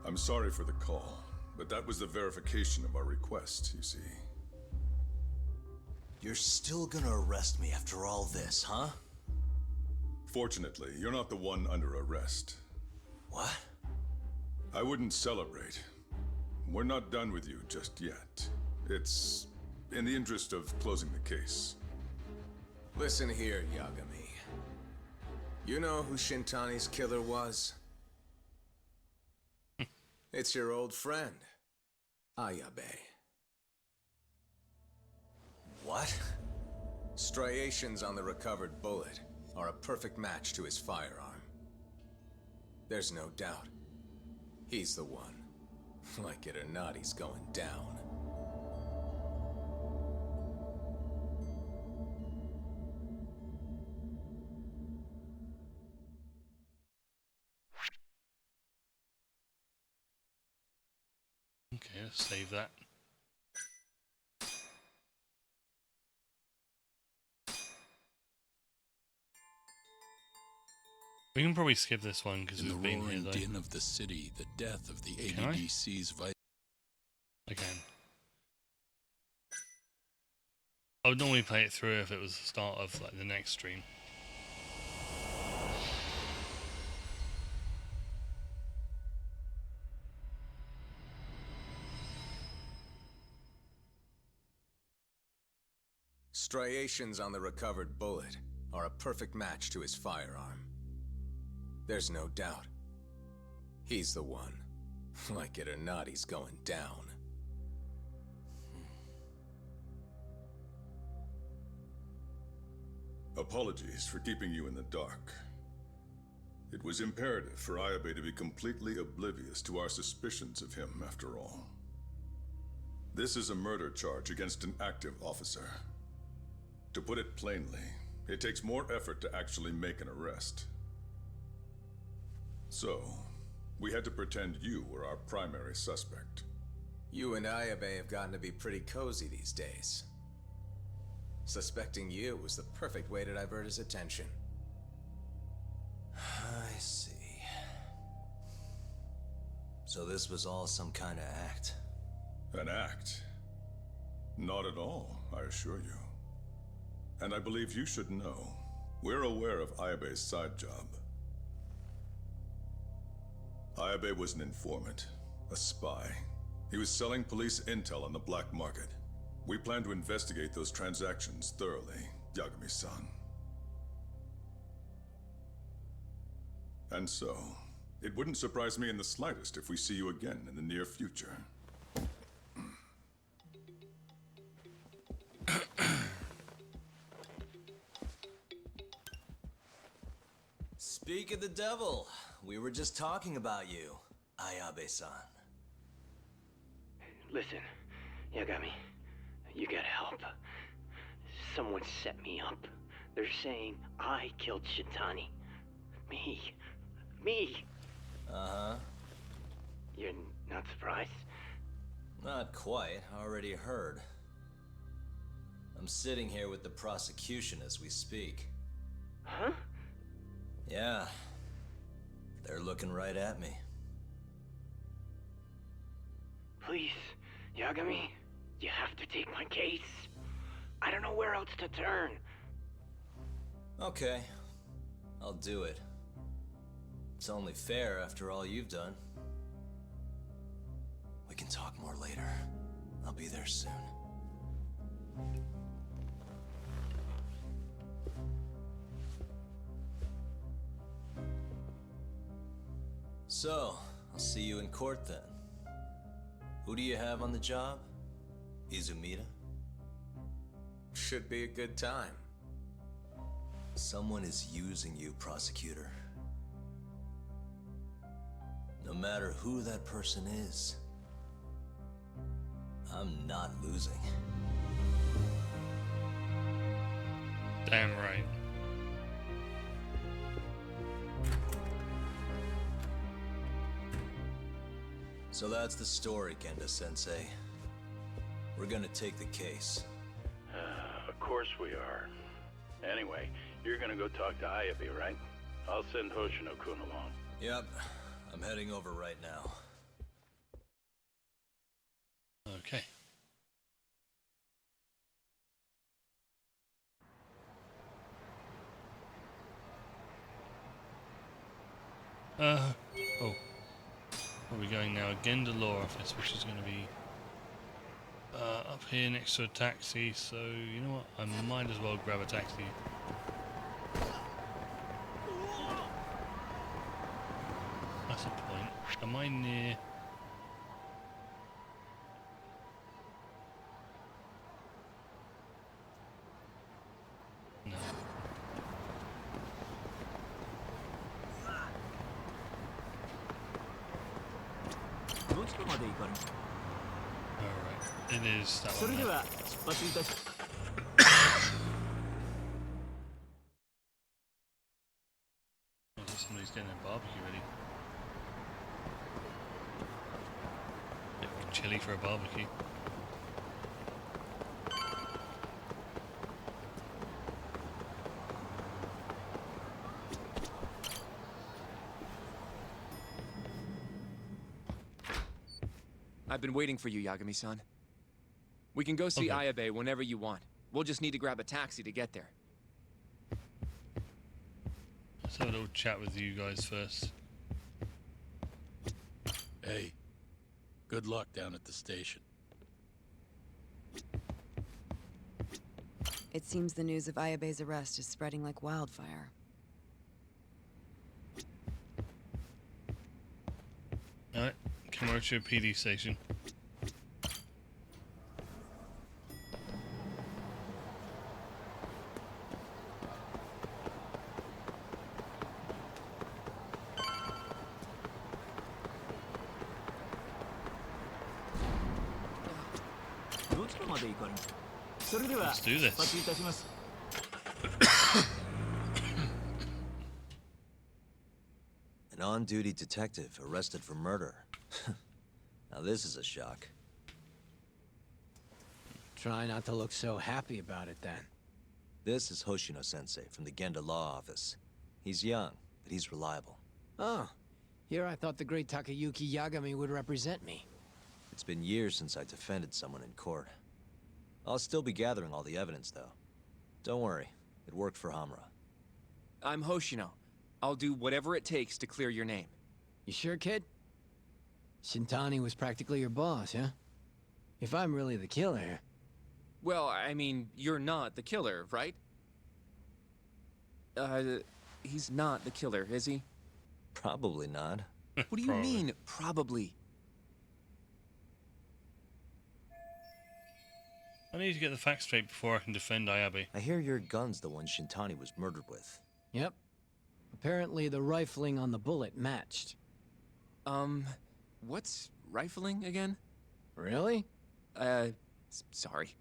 I'm sorry for the call, but that was the verification of our request, you see. You're still gonna arrest me after all this, huh? Fortunately, you're not the one under arrest. What? I wouldn't celebrate. We're not done with you just yet. It's in the interest of closing the case. Listen here, Yagami. You know who Shintani's killer was? It's your old friend, Ayabe. What? Striations on the recovered bullet are a perfect match to his firearm. There's no doubt. He's the one. Like it or not, he's going down. Okay, let's save that. We can probably skip this one because we've been here, In the though. roaring din of the city, the death of the Can I? ADDC's vice... I can. I would normally play it through if it was the start of like the next stream. Striations on the recovered bullet are a perfect match to his firearm. There's no doubt. He's the one. Like it or not, he's going down. Apologies for keeping you in the dark. It was imperative for Ayabe to be completely oblivious to our suspicions of him, after all. This is a murder charge against an active officer. To put it plainly, it takes more effort to actually make an arrest. So, we had to pretend you were our primary suspect. You and Ayabe have gotten to be pretty cozy these days. Suspecting you was the perfect way to divert his attention. I see. So this was all some kind of act? An act? Not at all, I assure you. And I believe you should know. We're aware of Ayabe's side job. Ayabe was an informant, a spy. He was selling police intel on the black market. We plan to investigate those transactions thoroughly, Yagami-san. And so, it wouldn't surprise me in the slightest if we see you again in the near future. Speak of the devil, we were just talking about you, Ayabe-san. Listen, Yagami, you gotta help. Someone set me up. They're saying I killed Shintani. Me. Uh-huh. You're Not surprised? Not quite. Already heard. I'm sitting here with the prosecution as we speak. Huh? Yeah. They're looking right at me. Please, Yagami, you have to take my case. I don't know where else to turn. Okay. I'll do it. It's only fair after all you've done. We can talk more later. I'll be there soon. So, I'll see you in court then. Who do you have on the job? Izumida? Should be a good time. Someone is using you, prosecutor. No matter who that person is, I'm not losing. Damn right. So that's the story, Genda-sensei. We're gonna take the case. Of course we are. Anyway, you're gonna go talk to Ayabe, right? I'll send Hoshino-kun along. Yep, I'm heading over right now. Okay. Oh. Where are we going now? Again, the law office, which is going to be up here next to a taxi, so you know what? I might as well grab a taxi. That's a point. Am I near... No. Alright, it is that one there. Oh, somebody's getting their barbecue ready. Bit chilly for a barbecue. I've been waiting for you, Yagami-san. We can go see Ayabe whenever you want. We'll just need to grab a taxi to get there. Let's have a little chat with you guys first. Hey, good luck down at the station. It seems the news of Ayabe's arrest is spreading like wildfire. Alright, Kamurocho PD station. Let's do this. An on-duty detective arrested for murder. Now this is a shock. Try not to look so happy about it then. This is Hoshino-sensei from the Genda Law Office. He's young, but he's reliable. Oh, here I thought the great Takayuki Yagami would represent me. It's been years since I defended someone in court. I'll still be gathering all the evidence, though. Don't worry, it worked for Hamura. I'm Hoshino. I'll do whatever it takes to clear your name. You sure, kid? Shintani was practically your boss, huh? If I'm really the killer... Well, I mean, you're not the killer, right? He's not the killer, is he? Probably not. What do you mean, probably? I need to get the facts straight before I can defend Ayabe. I hear your gun's the one Shintani was murdered with. Yep. Apparently the rifling on the bullet matched. What's rifling again? Really? Sorry.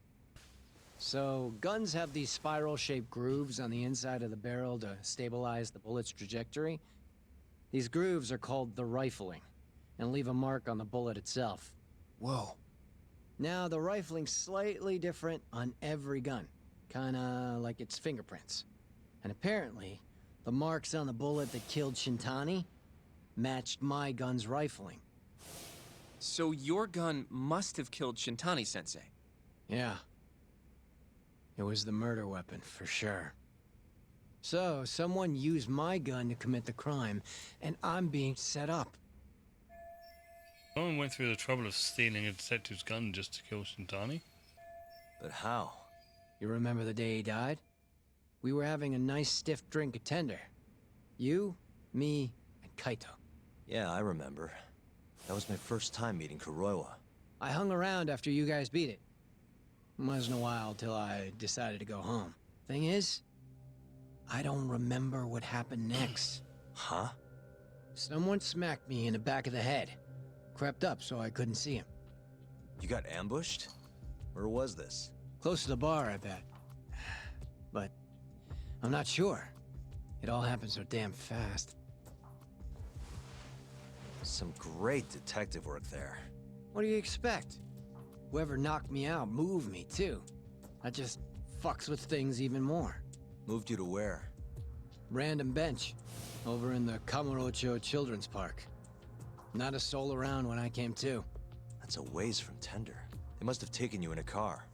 So, guns have these spiral-shaped grooves on the inside of the barrel to stabilize the bullet's trajectory. These grooves are called the rifling. and leave a mark on the bullet itself. Whoa. Now, the rifling's slightly different on every gun. Kinda like its fingerprints. And apparently, the marks on the bullet that killed Shintani matched my gun's rifling. So your gun must have killed Shintani-sensei. Yeah. It was the murder weapon, for sure. So, someone used my gun to commit the crime, and I'm being set up. Someone went through the trouble of stealing a detective's gun just to kill Shintani? But how? You remember the day he died? We were having a nice stiff drink at Tender. You, me, and Kaito. Yeah, I remember. That was my first time meeting Kuroiwa. I hung around after you guys beat it. Wasn't a while till I decided to go home. Thing is, I don't remember what happened next. Huh? Someone smacked me in the back of the head. Crept up so I couldn't see him. You got ambushed? Where was this? Close to the bar, I bet. But I'm not sure. It all happened so damn fast. Some great detective work there. What do you expect? Whoever knocked me out moved me, too. That just fucks with things even more. Moved you to where? Random bench. Over in the Kamurocho Children's Park. Not a soul around when I came to. That's a ways from Tender. They must have taken you in a car.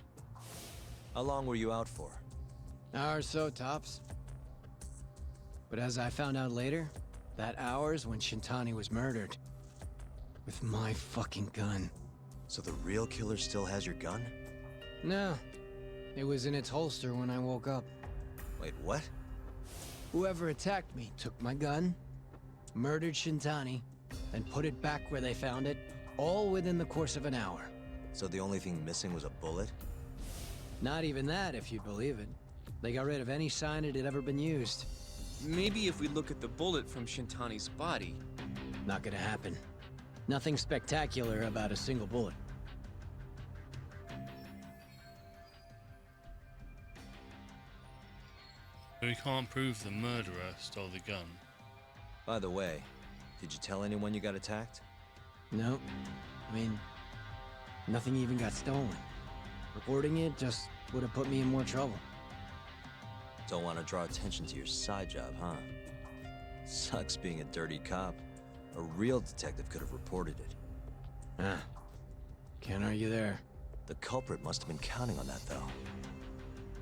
How long were you out for? Hour or so, tops. But as I found out later, that hour's when Shintani was murdered. With my fucking gun. So the real killer still has your gun? No. It was in its holster when I woke up. Wait, what? Whoever attacked me took my gun, murdered Shintani, and put it back where they found it, all within the course of an hour. So the only thing missing was a bullet? Not even that, if you believe it. They got rid of any sign it had ever been used. Maybe if we look at the bullet from Shintani's body. Not gonna happen. Nothing spectacular about a single bullet. So we can't prove the murderer stole the gun. By the way, did you tell anyone you got attacked? No. I mean, nothing even got stolen. Reporting it just would have put me in more trouble. Don't want to draw attention to your side job, huh? Sucks being a dirty cop. A real detective could have reported it. Ah. Can't argue there. The culprit must have been counting on that, though.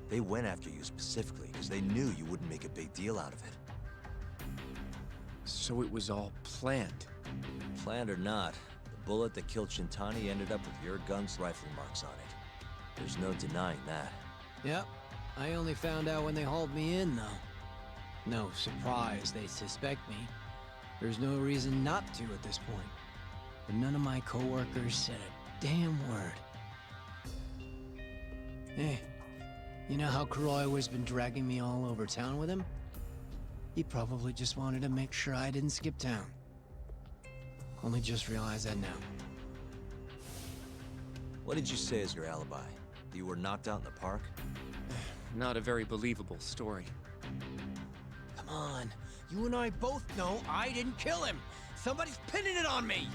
They went after you specifically because they knew you wouldn't make a big deal out of it. So it was all planned. Planned or not, the bullet that killed Shintani ended up with your gun's rifling marks on it. There's no denying that. Yep. I only found out when they hauled me in, though. No surprise they suspect me. There's no reason not to at this point. But none of my coworkers said a damn word. Hey, you know how Kuroiwa's been dragging me all over town with him? He probably just wanted to make sure I didn't skip town. Only just realized that now. What did you say as your alibi? That you were knocked out in the park? Not a very believable story. Come on. You and I both know I didn't kill him. Somebody's pinning it on me.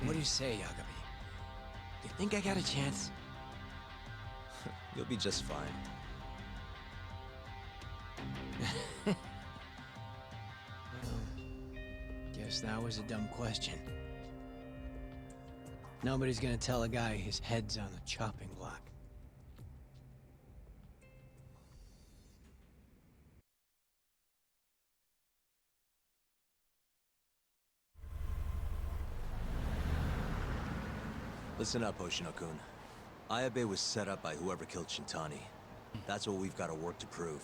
What do you say, Yagami? You think I got a chance? You'll be just fine. Well, guess that was a dumb question. Nobody's gonna tell a guy his head's on the chopping block. Listen up, Hoshino-kun. Ayabe was set up by whoever killed Shintani. That's what we've got to work to prove.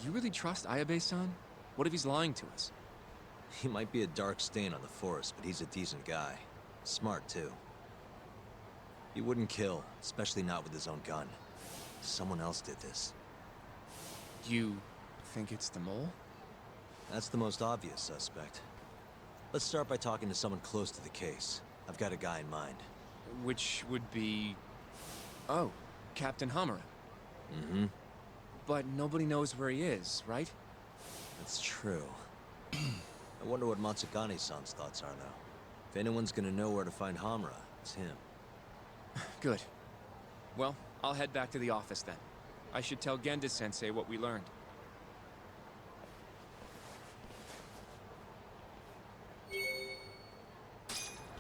You really trust Ayabe-san? What if he's lying to us? He might be a dark stain on the force, but he's a decent guy. Smart, too. He wouldn't kill, especially not with his own gun. Someone else did this. You think it's the mole? That's the most obvious suspect. Let's start by talking to someone close to the case. I've got a guy in mind. Which would be... Oh, Captain Hamura. Mm-hmm. But nobody knows where he is, right? That's true. I wonder what Matsugane-san's thoughts are, though. If anyone's gonna know where to find Hamura, it's him. Good. Well, I'll head back to the office then. I should tell Genda-sensei what we learned.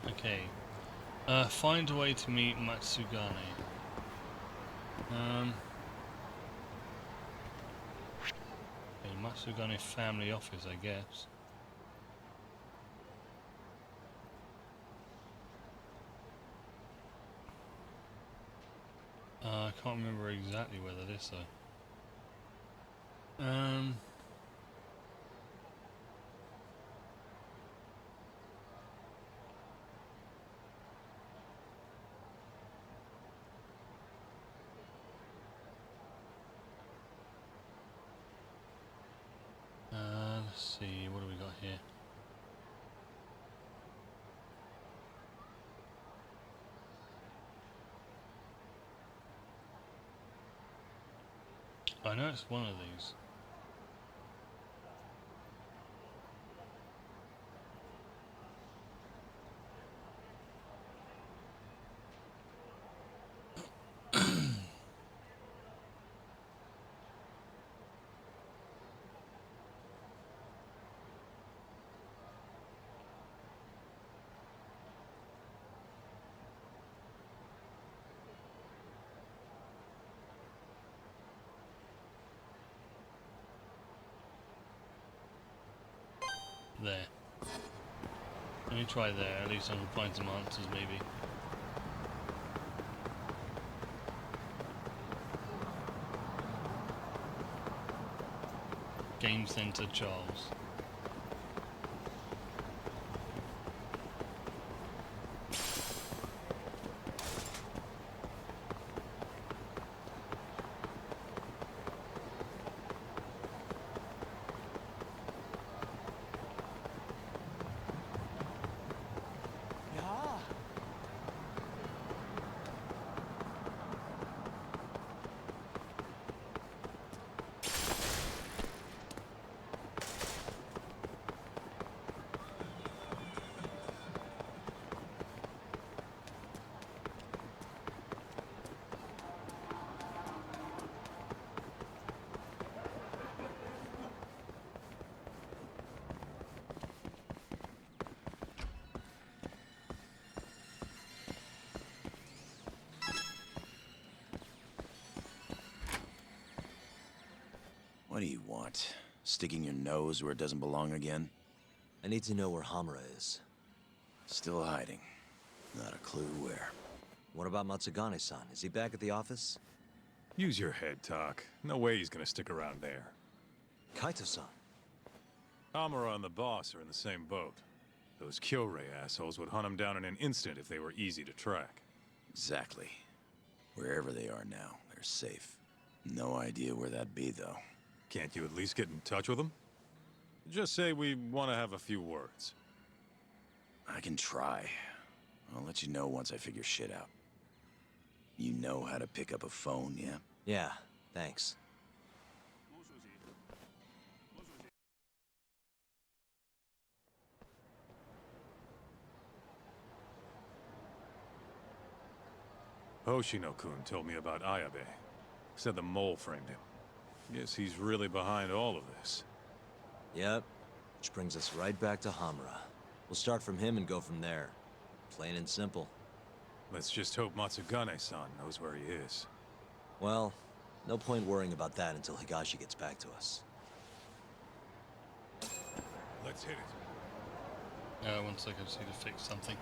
Okay. Find a way to meet Matsugane. Okay, Matsugane family office, I guess. I can't remember exactly where that is though. Let's see, what do we got here? I know it's one of these. There. Let me try there, at least I can find some answers maybe. Game Center Charles. What do you want? Sticking your nose where it doesn't belong again? I need to know where Hamura is. Still hiding. Not a clue where. What about Matsugane-san? Is he back at the office? Use your head, Talk. No way he's gonna stick around there. Kaito-san. Amara and the boss are in the same boat. Those Kyorei assholes would hunt him down in an instant if they were easy to track. Exactly. Wherever they are now, they're safe. No idea where that'd be, though. Can't you at least get in touch with them? Just say we want to have a few words. I can try. I'll let you know once I figure shit out. You know how to pick up a phone, yeah? Yeah, thanks. Hoshino-kun told me about Ayabe. Said the mole framed him. Guess he's really behind all of this. Yep. Which brings us right back to Hamura. We'll start from him and go from there. Plain and simple. Let's just hope Matsugane-san knows where he is. Well, no point worrying about that until Higashi gets back to us. Let's hit it. One second, I just need to fix something.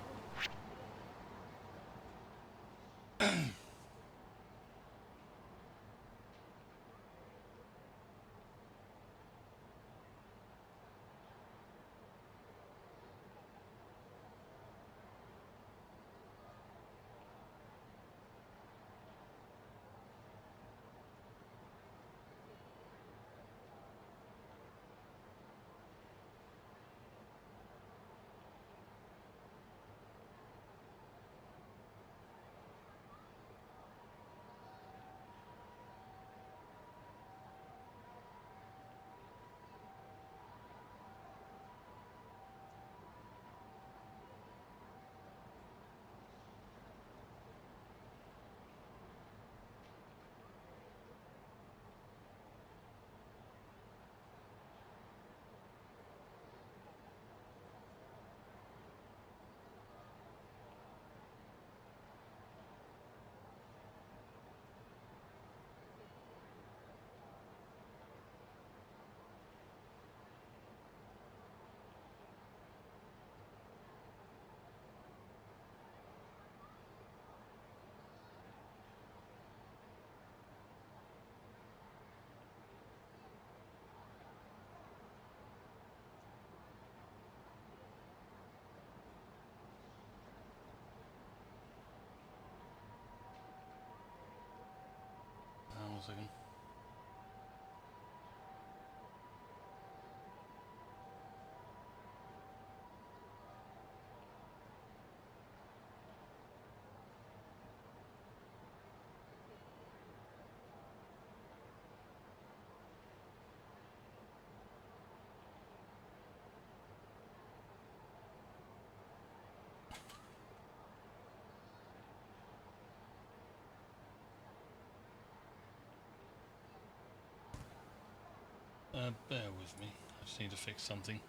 second. Bear with me. I just need to fix something.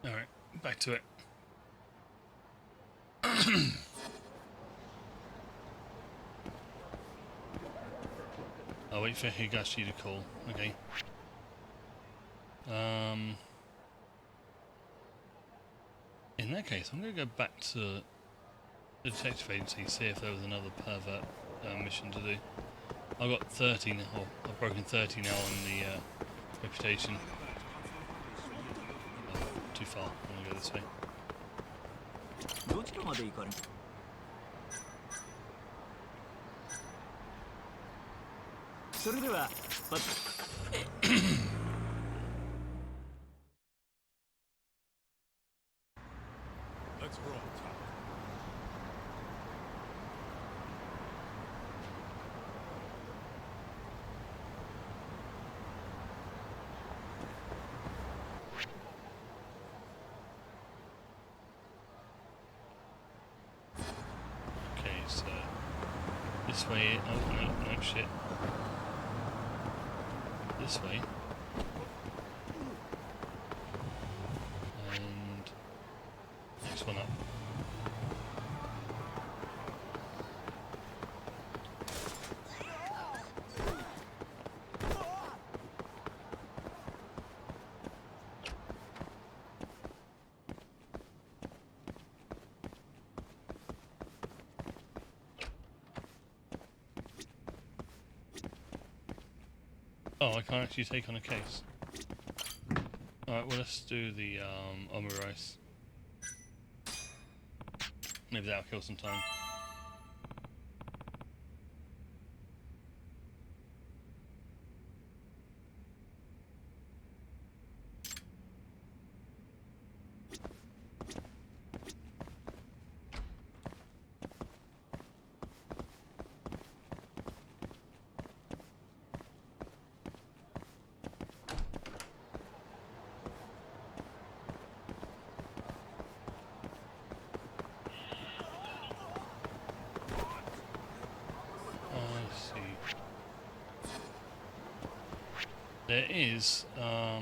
Alright, back to it. I'll wait for Higashi to call. Okay. In that case, I'm going to go back to the detective agency, see if there was another pervert mission to do. I've got 30 now. Oh, I've broken 30 now on the reputation. Oh, too far. I'm going to go this way. どちらまで行かれる? それでは、Let's roll, Tom. Okay, so this way. Oh no, no shit. This way. And next one up. Oh, I can't actually take on a case. Alright, well let's do the omurice. Maybe that'll kill some time. There is, oh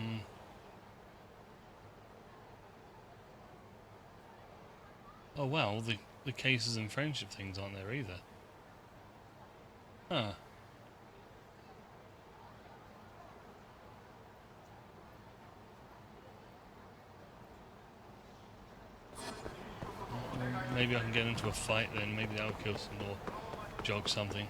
wow, the cases and friendship things aren't there either. Huh. Maybe I can get into a fight then, maybe that'll kill some or jog something.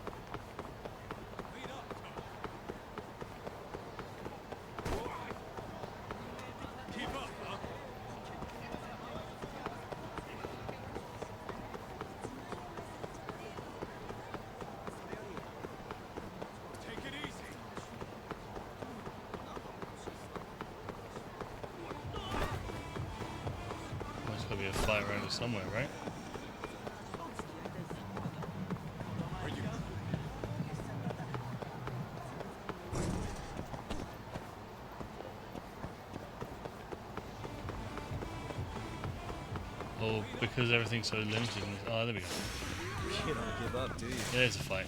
be a fight around here somewhere, right? Oh, because everything's so limited. Oh, there we go. You don't give up, do you? There's a fight.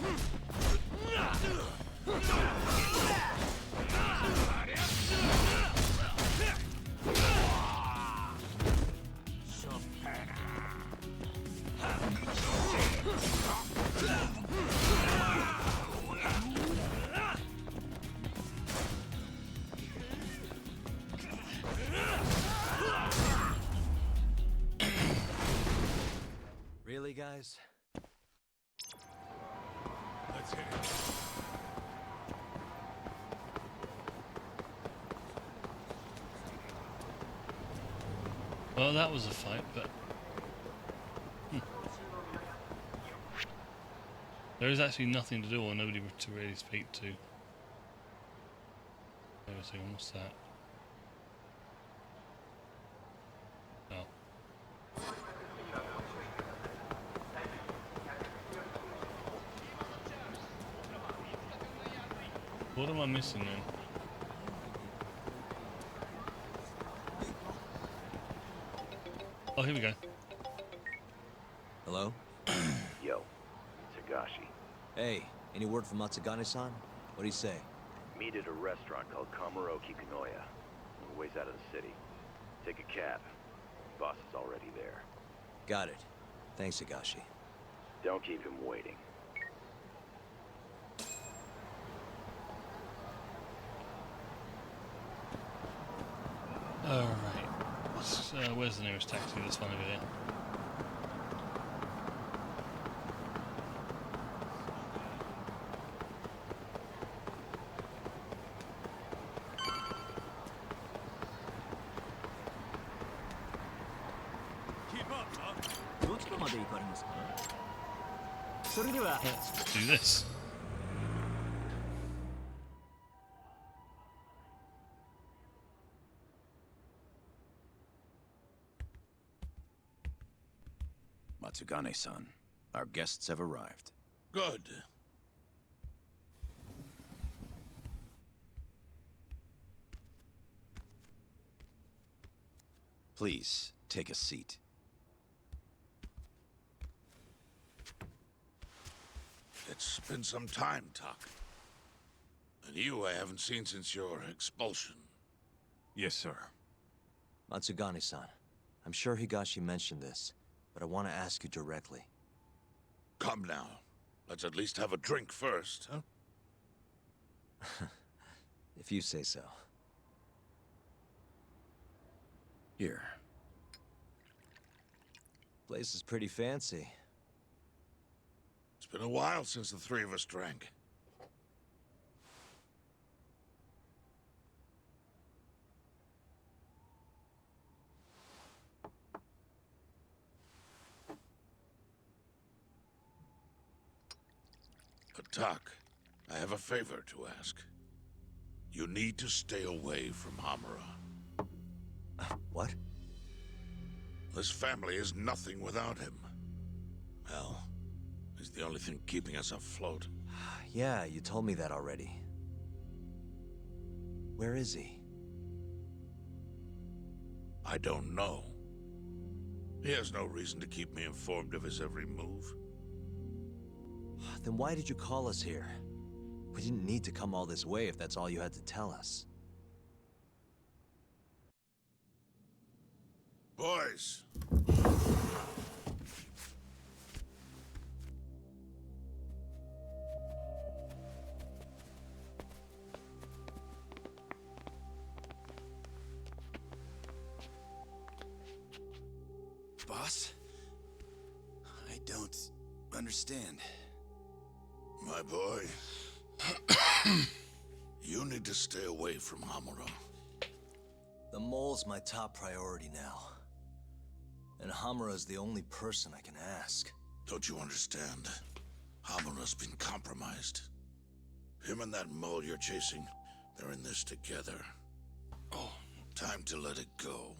Really, guys? Let's hit it. Well, that was a fight, but there is actually nothing to do or nobody to really speak to. Wait a second, what's that? Oh. What am I missing then? Oh, here we go. Hello? Yo, it's Higashi. Hey, any word from Matsugane-san? What'd he say? Meet at a restaurant called Kamuroki Kanoya. A ways out of the city. Take a cab. Boss is already there. Got it. Thanks, Higashi. Don't keep him waiting. Alright. Where's the nearest taxi? There's one over here. Keep up, huh? どちらまで行かれますか？それでは Let's do this. Matsugane-san, our guests have arrived. Good. Please, take a seat. It's been some time, Tuck. And you I haven't seen since your expulsion. Yes, sir. Matsugane-san, I'm sure Higashi mentioned this, but I want to ask you directly. Come now. Let's at least have a drink first, huh? If you say so. Here. Place is pretty fancy. It's been a while since the three of us drank. Tuck, I have a favor to ask. You need to stay away from Hamura. What? This family is nothing without him. Hell, he's the only thing keeping us afloat. Yeah, you told me that already. Where is he? I don't know. He has no reason to keep me informed of his every move. Then why did you call us here? We didn't need to come all this way if that's all you had to tell us. Boys! Boss? I don't understand. My boy, you need to stay away from Hamura. The mole's my top priority now. And Hamura's the only person I can ask. Don't you understand? Hamura's been compromised. Him and that mole you're chasing, they're in this together. Oh, time to let it go.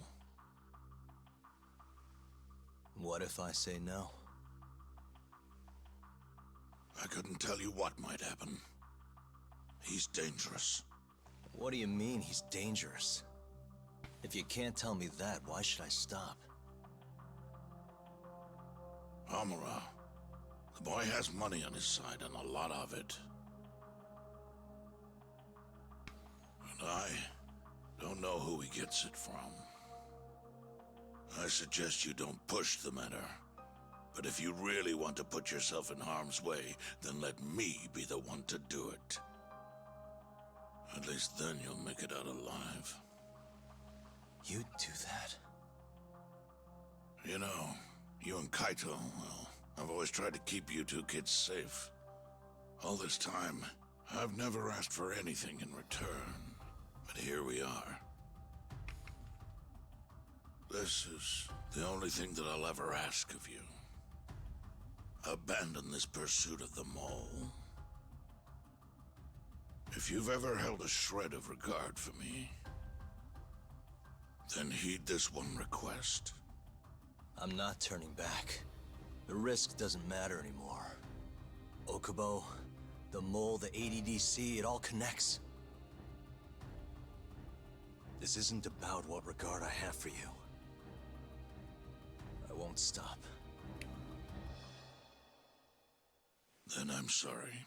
What if I say no? I couldn't tell you what might happen. He's dangerous. What do you mean he's dangerous? If you can't tell me that, why should I stop? Amara. The boy has money on his side, and a lot of it. And I don't know who he gets it from. I suggest you don't push the matter. But if you really want to put yourself in harm's way, then let me be the one to do it. At least then you'll make it out alive. You'd do that? You know, you and Kaito, well, I've always tried to keep you two kids safe. All this time, I've never asked for anything in return. But here we are. This is the only thing that I'll ever ask of you. Abandon this pursuit of the mole. If you've ever held a shred of regard for me, then heed this one request. I'm not turning back. The risk doesn't matter anymore. Okubo, the mole, the ADDC, it all connects. This isn't about what regard I have for you. I won't stop. Then I'm sorry.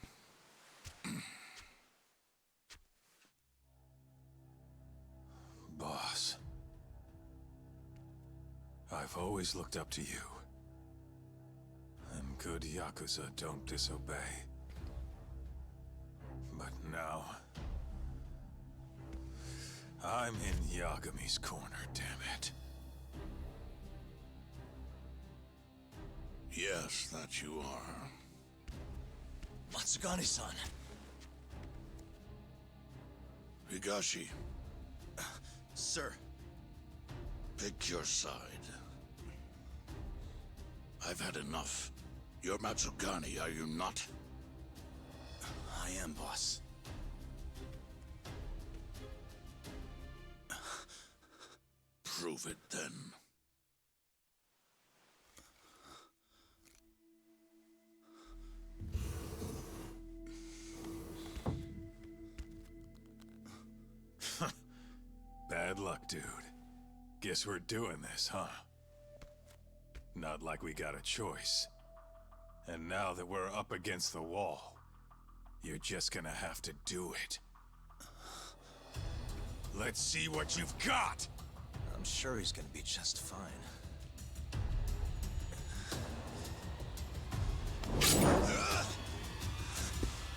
Boss. I've always looked up to you. And good Yakuza don't disobey. But now... I'm in Yagami's corner, damn it. Yes, that you are. Matsugane-san. Higashi. Sir. Pick your side. I've had enough. You're Matsugane, are you not? I am, boss. Prove it, then. Bad luck, dude. Guess we're doing this, huh? Not like we got a choice. And now that we're up against the wall, you're just gonna have to do it. Let's see what you've got! I'm sure he's gonna be just fine.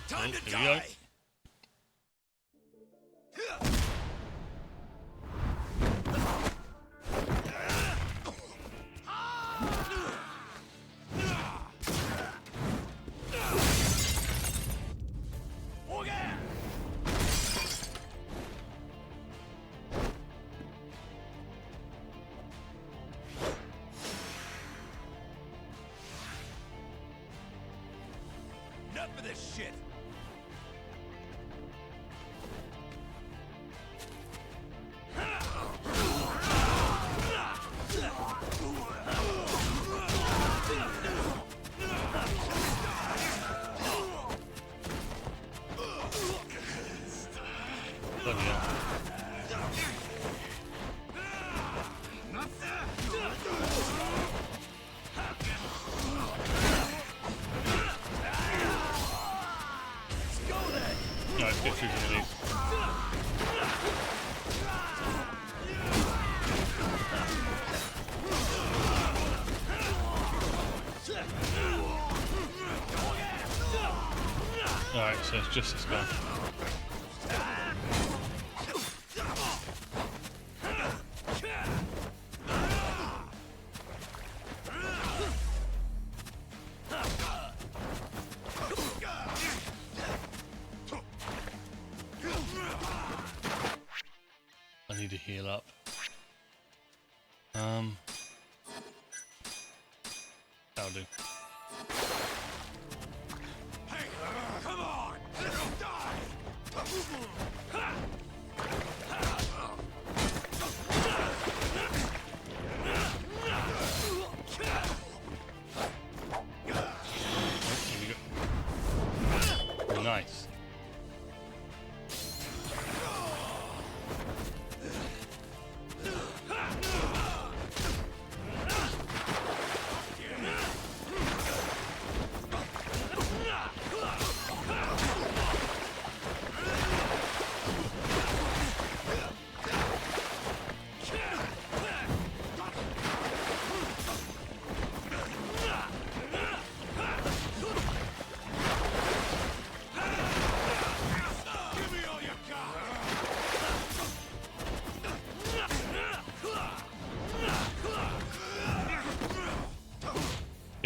Time to die! Enough of this shit! Bloody hell. No, let's get through some of these. Alright, so it's just this guy. I need to heal up. That'll do. Hey, come on! Die!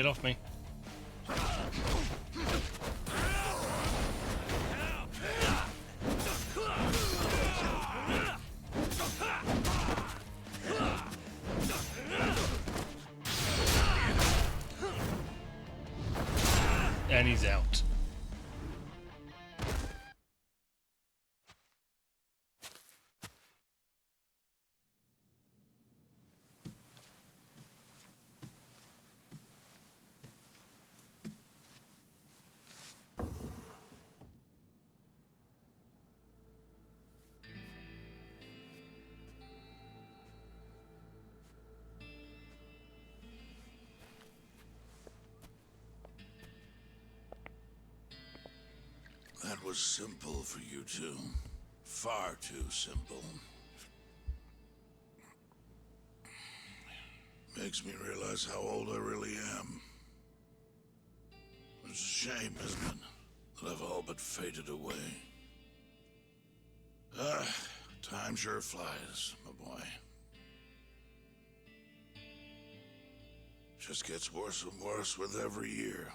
Get off me. And he's out. That was simple for you two. Far too simple. Makes me realize how old I really am. It's a shame, isn't it? That I've all but faded away. Time sure flies, my boy. Just gets worse and worse with every year.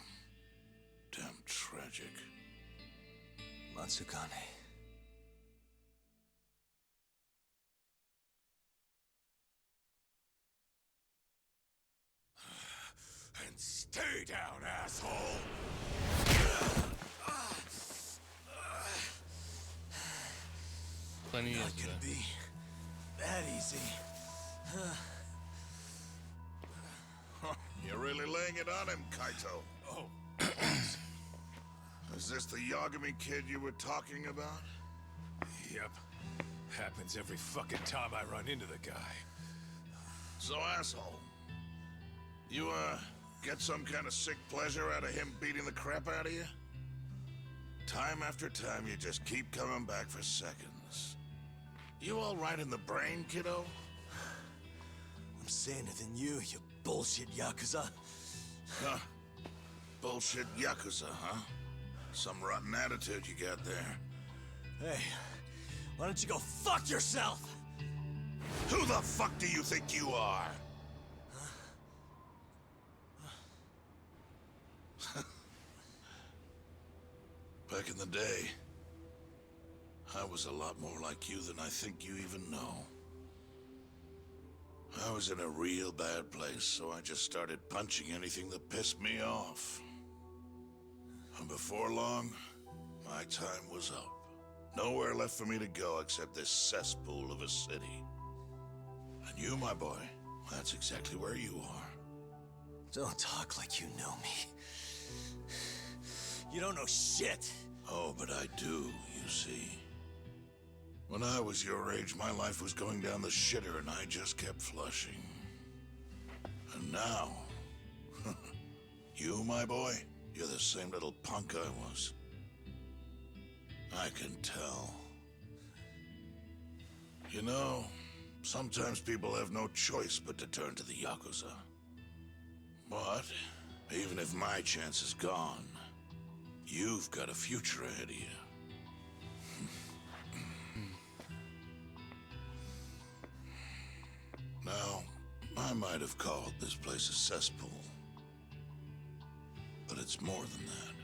Damn tragic. Matsukane. And stay down, asshole! Plenty Not of gonna be that easy. You're really laying it on him, Kaito. Oh. Is this the Yagami kid you were talking about? Yep. Happens every fucking time I run into the guy. So, asshole, you, get some kind of sick pleasure out of him beating the crap out of you? Time after time, you just keep coming back for seconds. You all right in the brain, kiddo? I'm saner than you bullshit Yakuza. Huh. Bullshit Yakuza, huh? Some rotten attitude you got there. Hey, why don't you go fuck yourself? Who the fuck do you think you are? Back in the day, I was a lot more like you than I think you even know. I was in a real bad place, so I just started punching anything that pissed me off. And before long, my time was up. Nowhere left for me to go except this cesspool of a city. And you, my boy, that's exactly where you are. Don't talk like you know me. You don't know shit. Oh, but I do, you see. When I was your age, my life was going down the shitter and I just kept flushing. And now, you, my boy, you're the same little punk I was. I can tell. You know, sometimes people have no choice but to turn to the Yakuza. But, even if my chance is gone, you've got a future ahead of you. Now, I might have called this place a cesspool, but it's more than that.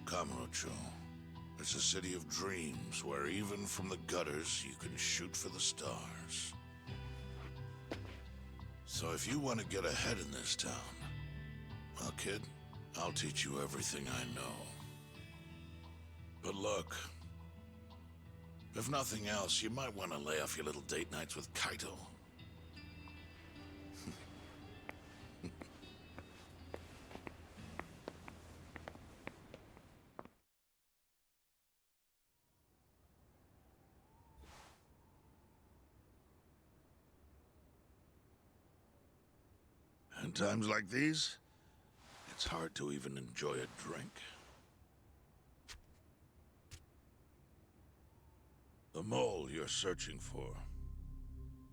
Kamurocho, it's a city of dreams where even from the gutters you can shoot for the stars. So if you want to get ahead in this town, well, kid, I'll teach you everything I know. But look, if nothing else, you might want to lay off your little date nights with Kaito. In times like these, it's hard to even enjoy a drink. The mole you're searching for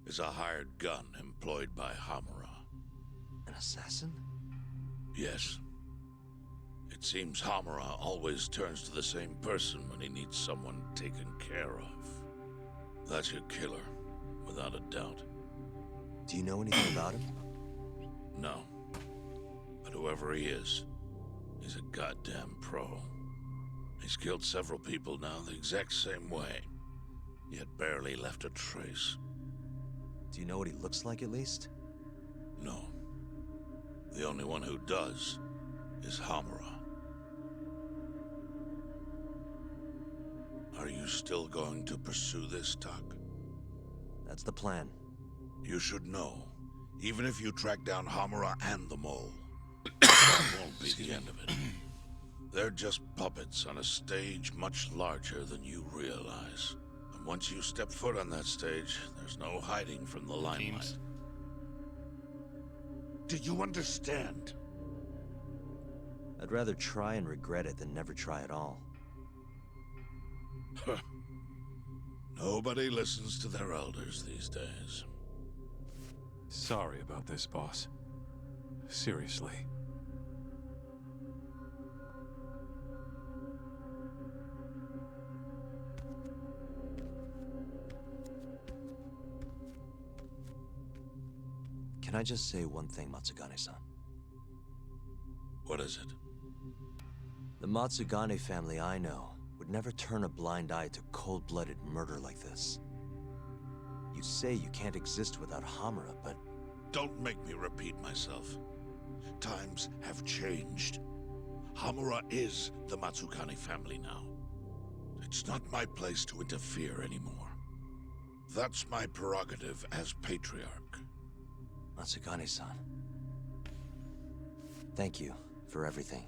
is a hired gun employed by Hamura. An assassin? Yes. It seems Hamura always turns to the same person when he needs someone taken care of. That's your killer, without a doubt. Do you know anything about him? No. But whoever he is, he's a goddamn pro. He's killed several people now the exact same way, yet barely left a trace. Do you know what he looks like, at least? No. The only one who does is Hamura. Are you still going to pursue this, Tuck? That's the plan. You should know, even if you track down Hamura and the mole, that won't be the end of it. They're just puppets on a stage much larger than you realize. And once you step foot on that stage, there's no hiding from the limelight. Do you understand? I'd rather try and regret it than never try at all. Nobody listens to their elders these days. Sorry about this, boss. Seriously. Can I just say one thing, Matsugane-san? What is it? The Matsugane family I know would never turn a blind eye to cold-blooded murder like this. You say you can't exist without Hamura, but... Don't make me repeat myself. Times have changed. Hamura is the Matsugane family now. It's not my place to interfere anymore. That's my prerogative as patriarch. Matsugane-san. Thank you for everything.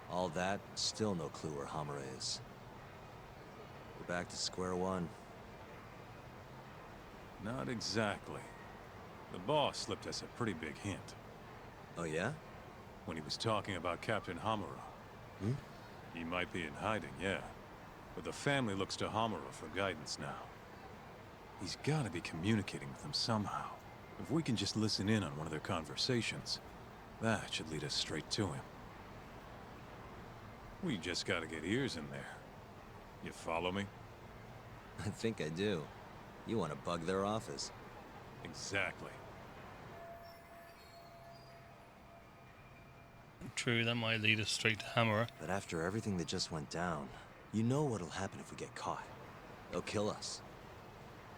All that, still no clue where Hamura is. We're back to square one. Not exactly. The boss slipped us a pretty big hint. Oh yeah? When he was talking about Captain Hamura. Hmm? He might be in hiding, yeah. But the family looks to Hamura for guidance now. He's gotta be communicating with them somehow. If we can just listen in on one of their conversations, that should lead us straight to him. We just gotta get ears in there. You follow me? I think I do. You want to bug their office. Exactly. True, that might lead us straight to Hamura. But after everything that just went down, you know what'll happen if we get caught. They'll kill us.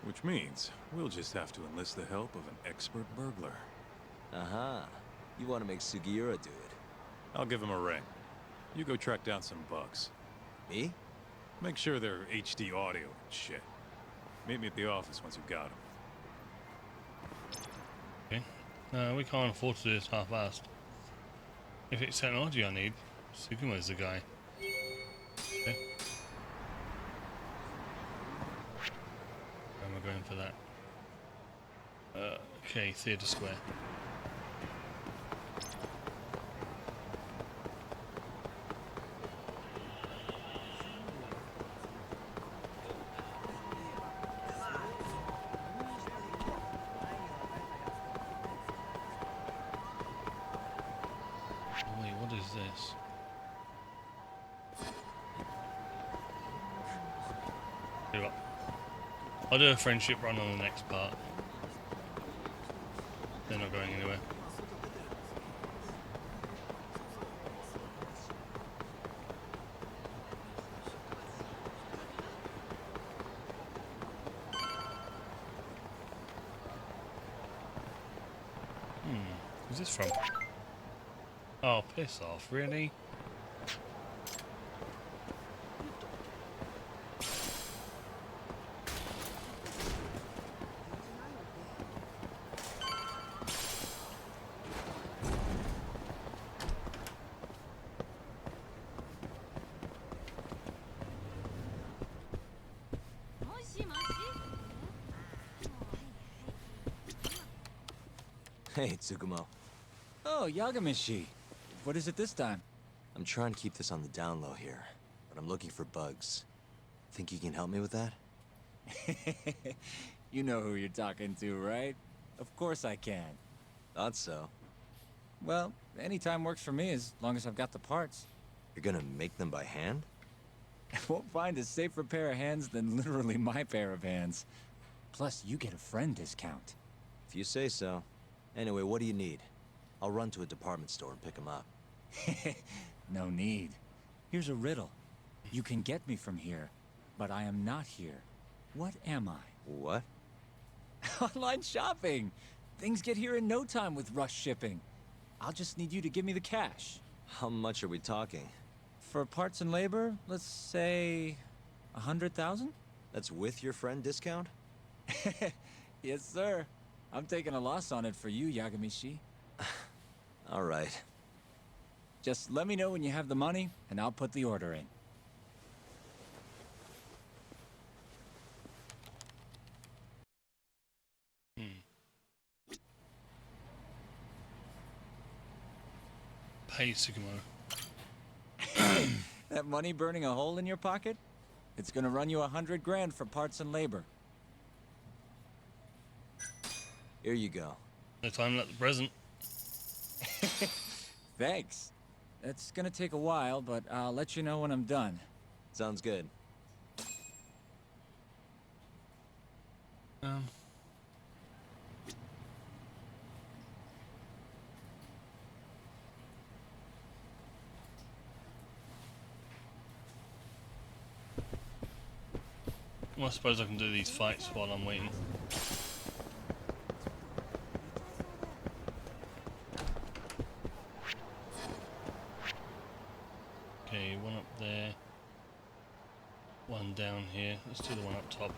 Which means we'll just have to enlist the help of an expert burglar. Aha. You want to make Sugiura do it. I'll give him a ring. You go track down some bugs. Me? Make sure they're HD audio and shit. Meet me at the office once you've got them. Okay. We can't afford to do this half-assed. If it's technology I need, Sukuma's the guy. Okay. Where am I going for that? Okay, Theatre Square. Wait, what is this? Tell you what, I'll do a friendship run on the next part. They're not going anywhere. Who's this from? Oh, piss off, really? Hey, Tsukumo. Oh, Yagamishi. What is it this time? I'm trying to keep this on the down low here, but I'm looking for bugs. Think you can help me with that? You know who you're talking to, right? Of course I can. Thought so. Well, anytime works for me as long as I've got the parts. You're gonna make them by hand? Won't find a safer pair of hands than literally my pair of hands. Plus, you get a friend discount. If you say so. Anyway, what do you need? I'll run to a department store and pick them up. No need. Here's a riddle. You can get me from here, but I am not here. What am I? What? Online shopping! Things get here in no time with rush shipping. I'll just need you to give me the cash. How much are we talking? For parts and labor, let's say 100,000? That's with your friend discount? Yes, sir. I'm taking a loss on it for you, Yagamishi. All right. Just let me know when you have the money, and I'll put the order in. Pay Sugimo. That money burning a hole in your pocket? It's gonna run you 100 grand for parts and labor. Here you go. No time like the present. Thanks. It's gonna take a while, but I'll let you know when I'm done. Sounds good. Well, I suppose I can do these fights while I'm waiting. Okay, one up there. One down here. Let's do the one up top.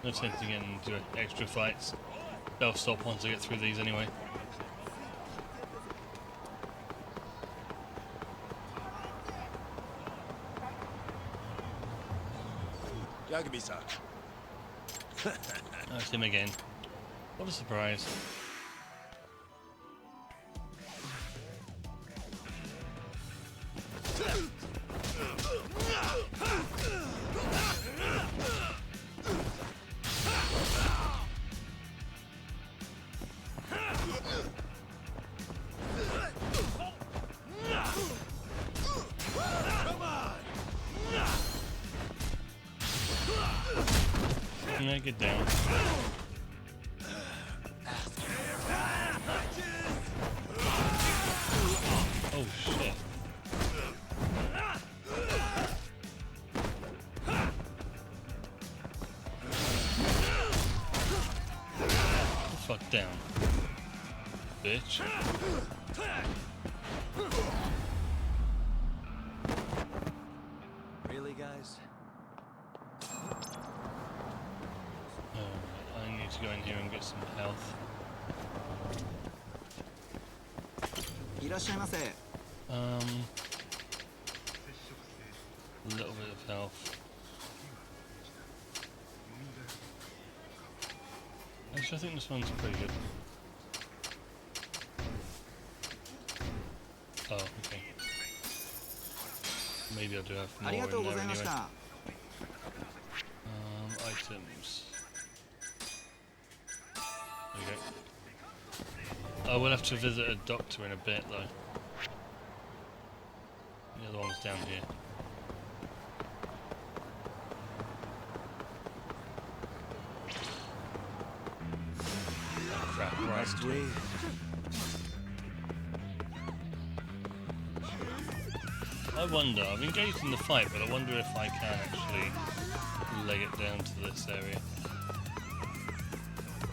No sense to get into extra fights. They'll stop once I get through these anyway. Yagami-san. That's him again. What a surprise. Yeah, get down. Oh shit. Fuck down, bitch. Really, guys? I need to go in here and get some health. A little bit of health. Actually, I think this one's pretty good. Oh, okay. Maybe I do have more in there anyway. Items. There we go. I will have to visit a doctor in a bit though. The other one's down here. Oh, crap, right. Must we? I wonder, I've engaged in the fight, but I wonder if I can actually leg it down to this area.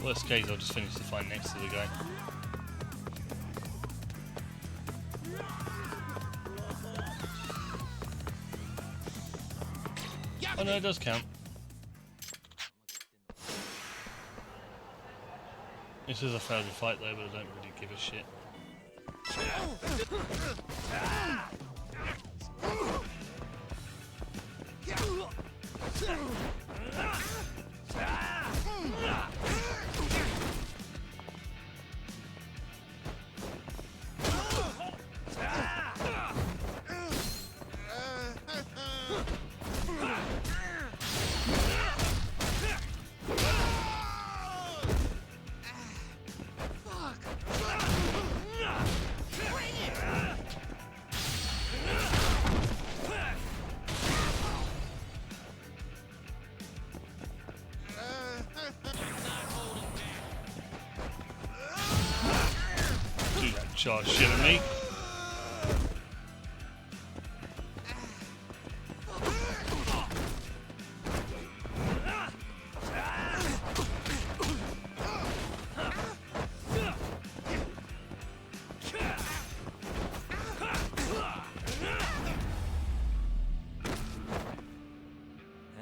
Worst case, I'll just finish the fight next to the guy. Oh no, it does count. This is a failed fight though, but I don't really give a shit. charge shit at me.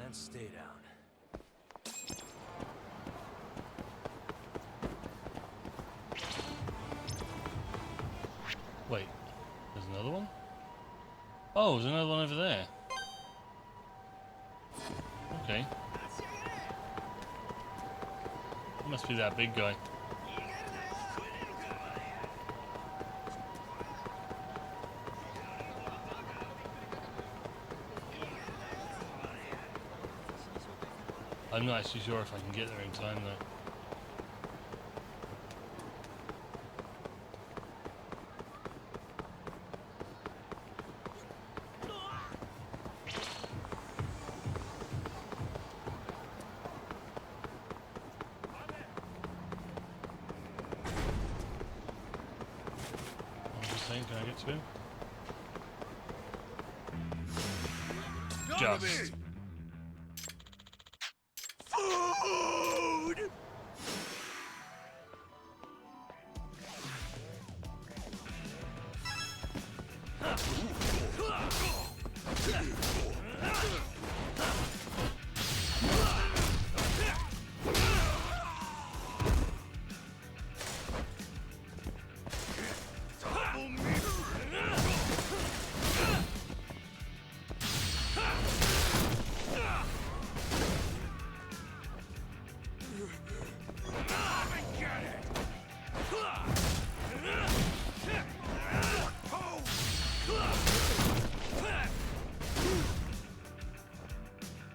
And stay down. Wait, there's another one? Oh, there's another one over there. Okay. Must be that big guy. I'm not actually sure if I can get there in time though. I'm just saying, can I get to him? Just. Food!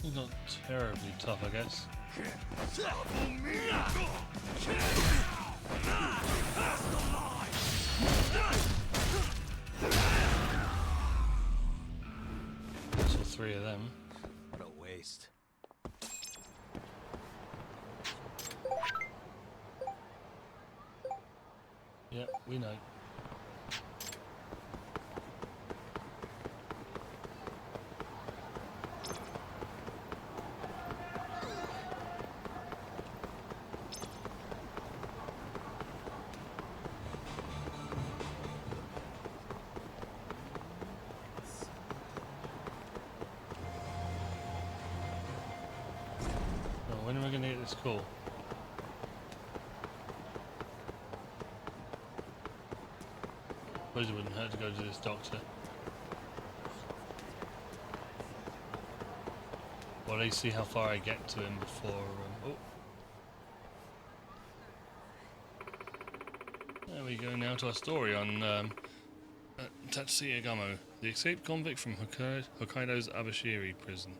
He's not terribly tough, I guess. That's all three of them. What a waste. Yeah, we know. Well, when am I going to get this call? Suppose it wouldn't hurt to go to this doctor. Well, at least see how far I get to him before. Oh. There we go now to our story on Tatsuya Gamo, the escaped convict from Hokkaido's Abashiri prison.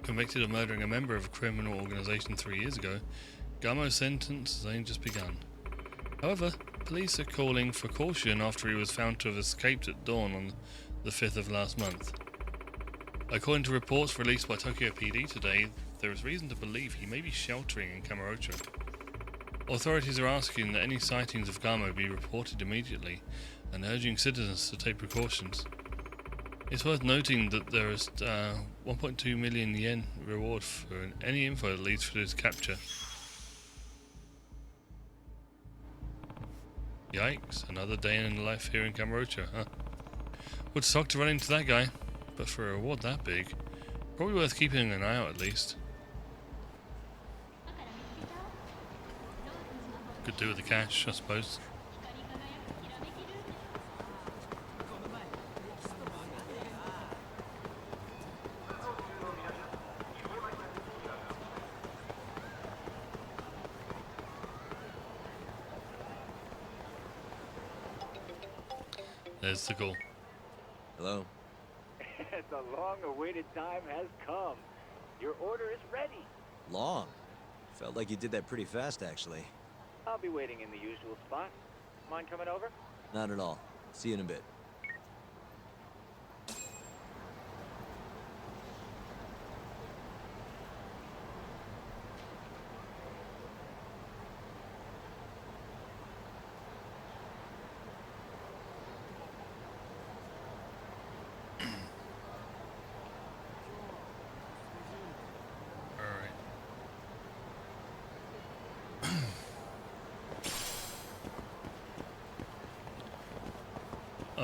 Convicted of murdering a member of a criminal organization 3 years ago, Gamo's sentence has only just begun. However, police are calling for caution after he was found to have escaped at dawn on the 5th of last month. According to reports released by Tokyo PD today, there is reason to believe he may be sheltering in Kamurocho. Authorities are asking that any sightings of Gamo be reported immediately and urging citizens to take precautions. It's worth noting that there is 1.2 million yen reward for any info that leads to his capture. Yikes, another day in life here in Kamurocho, huh? Would suck to run into that guy, but for a reward that big, probably worth keeping an eye out at least. Could do with the cash, I suppose. There's the call. Hello? The long-awaited time has come. Your order is ready. Long? Felt like you did that pretty fast, actually. I'll be waiting in the usual spot. Mind coming over? Not at all. See you in a bit.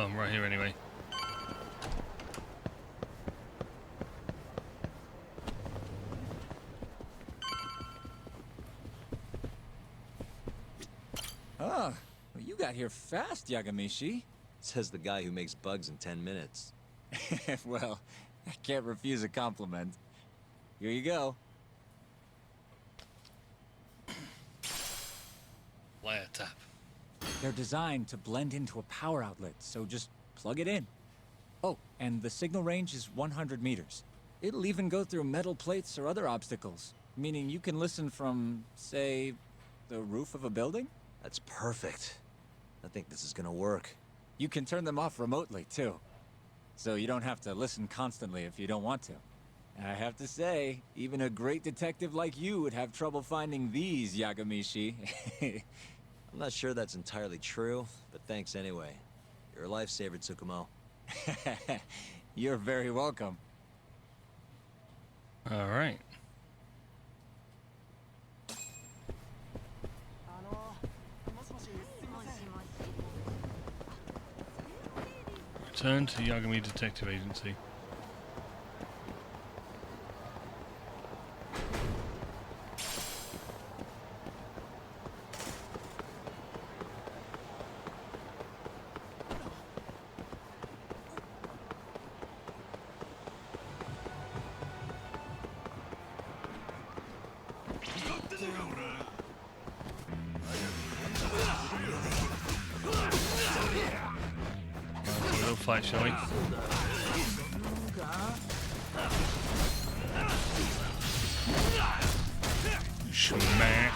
Oh, I'm right here anyway. Oh, well, you got here fast, Yagamishi. Says the guy who makes bugs in 10 minutes. Well, I can't refuse a compliment. Here you go. Layer tap. They're designed to blend into a power outlet, so just plug it in. Oh, and the signal range is 100 meters. It'll even go through metal plates or other obstacles, meaning you can listen from, say, the roof of a building? That's perfect. I think this is gonna work. You can turn them off remotely, too. So you don't have to listen constantly if you don't want to. And I have to say, even a great detective like you would have trouble finding these, Yagamishi. I'm not sure that's entirely true, but thanks anyway. You're a lifesaver, Tsukumo. You're very welcome. All right. Return to Yagami Detective Agency. Fight, shall we? Smack.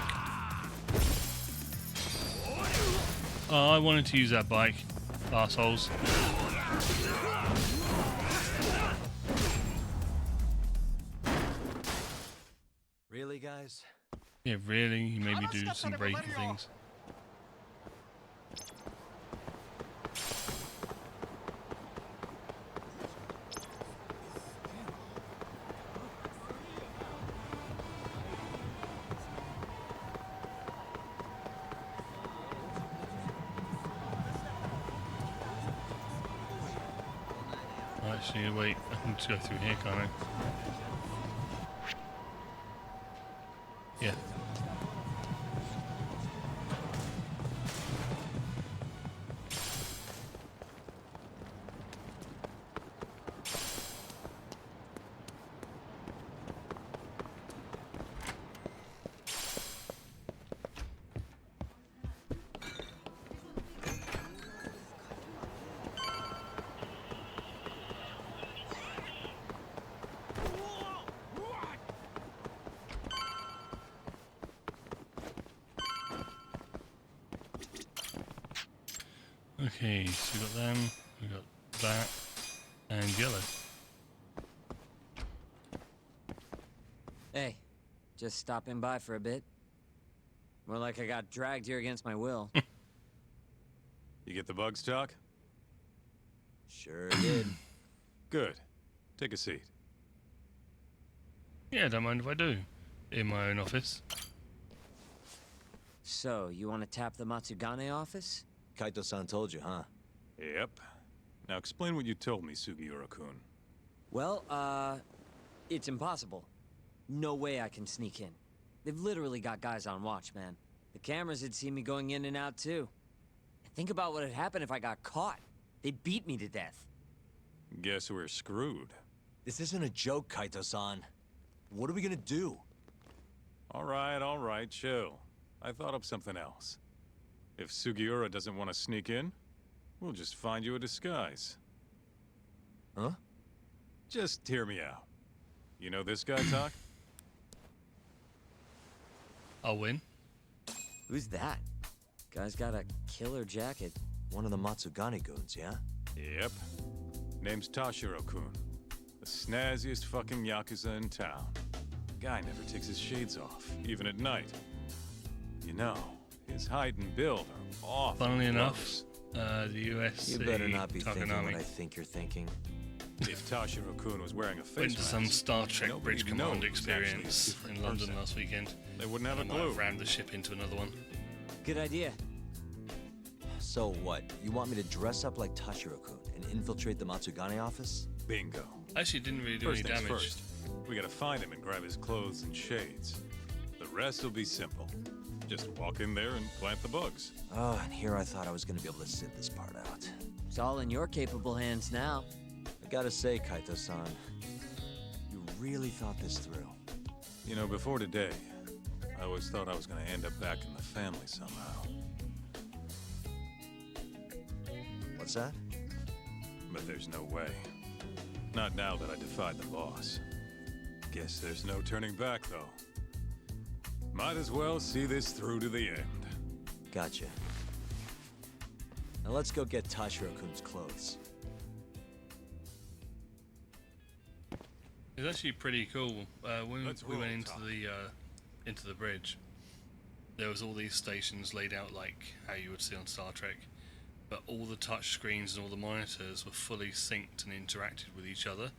Oh, I wanted to use that bike. Arseholes. Really, guys? Yeah, really? You made me do some breaking things. Actually, wait, I can just go through here, can't I? Yeah. Okay, so we got them, we got that, and yellow. Hey, just stopping by for a bit. More like I got dragged here against my will. You get the bugs talk? Sure did. Good. Take a seat. Yeah, don't mind if I do. In my own office. So, you want to tap the Matsugane office? Kaito-san told you, huh? Yep. Now explain what you told me, Sugiura-kun. Well, it's impossible. No way I can sneak in. They've literally got guys on watch, man. The cameras had seen me going in and out, too. And think about what had happened if I got caught. They'd beat me to death. Guess we're screwed. This isn't a joke, Kaito-san. What are we gonna do? All right, chill. I thought up something else. If Sugiura doesn't want to sneak in, we'll just find you a disguise. Huh? Just hear me out. You know this guy, Talk? I'll win. Who's that? Guy's got a killer jacket. One of the Matsugane goons, yeah? Yep. Name's Tashiro-kun. The snazziest fucking Yakuza in town. Guy never takes his shades off, even at night. You know, his height and build are awful. Funnily enough, the USC You better not be thinking Takanami what I think you're thinking. If Tashiro-kun was wearing a face went to mask, some Star Trek nobody Bridge would know Command he was actually a experience different in London person. last weekend. They wouldn't have I a might clue. have rammed the ship into another one. Good idea. So what? You want me to dress up like Tashiro-kun and infiltrate the Matsugane office? Bingo. Actually, didn't really do First any things damage. first. We gotta find him and grab his clothes and shades. The rest will be simple. Just walk in there and plant the bugs. Oh, and here I thought I was gonna be able to sit this part out. It's all in your capable hands now. I gotta say, Kaito-san, you really thought this through. You know, before today, I always thought I was gonna end up back in the family somehow. What's that? But there's no way. Not now that I defied the boss. Guess there's no turning back, though. Might as well see this through to the end. Gotcha. Now let's go get Tashiro-kun's clothes. It's actually pretty cool. When Let's we roll, went Tom. into the bridge, there was all these stations laid out like how you would see on Star Trek, but all the touch screens and all the monitors were fully synced and interacted with each other.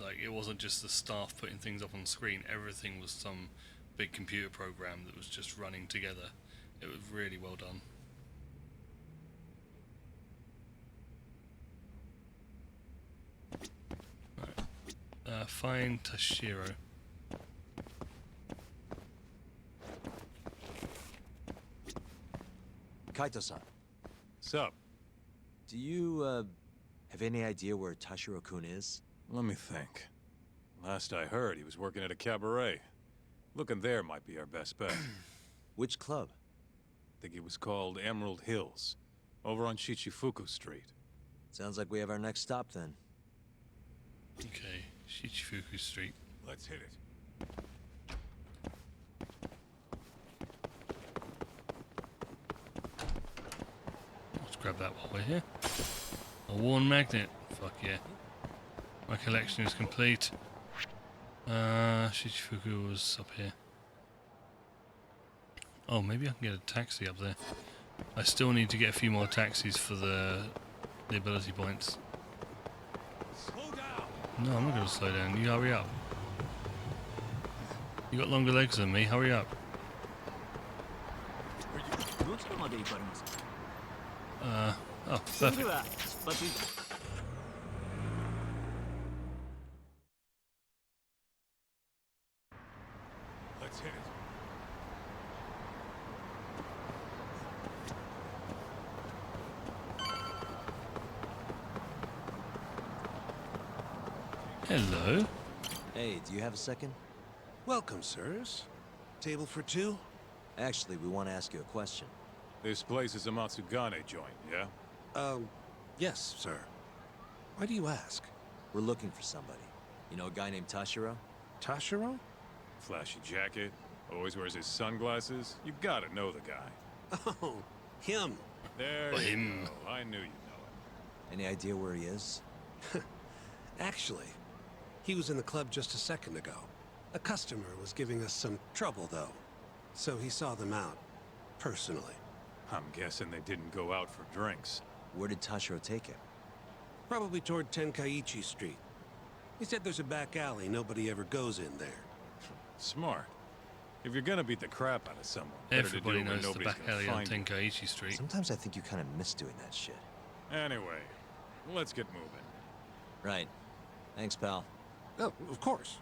Like, it wasn't just the staff putting things up on screen, everything was some big computer program that was just running together. It was really well done. Right. Find Tashiro. Kaito-san, Sup? do you, have any idea where Tashiro-kun is? Let me think. Last I heard, he was working at a cabaret. Looking there might be our best bet. Which club? I think it was called Emerald Hills, over on Shichifuku Street. Sounds like we have our next stop then. Okay, Shichifuku Street. Let's hit it. Let's grab that while we're here. A worn magnet. Fuck yeah. My collection is complete. Shichifuku was up here. Oh, maybe I can get a taxi up there. I still need to get a few more taxis for the ability points. Slow down. No, I'm not going to slow down. You hurry up. You got longer legs than me. Hurry up. どちらまで行かれますか？ Oh, それで perfect. は出発。 Let's hit it. Hello. Hey, do you have a second? Welcome, sirs. Table for two? Actually, we want to ask you a question. This place is a Matsugane joint, yeah? Yes, sir. Why do you ask? We're looking for somebody. You know a guy named Tashiro? Tashiro? Flashy jacket, always wears his sunglasses. You gotta know the guy. Oh, him. There Oh, you him. go. I knew you'd know Any idea where he is? Actually, he was in the club just a second ago. A customer was giving us some trouble, though. So he saw them out, personally. him. I'm guessing they didn't go out for drinks. Where did Tashiro take him? Probably toward Tenkaichi Street. He said there's a back alley nobody ever goes in there. Smart. If you're gonna beat the crap out of someone, better to do Everybody it when knows the nobody's back gonna alley on find you. Tenkaichi Street. Sometimes I think you kind of miss doing that shit. Anyway, let's get moving. Right. Thanks, pal. Oh, of course.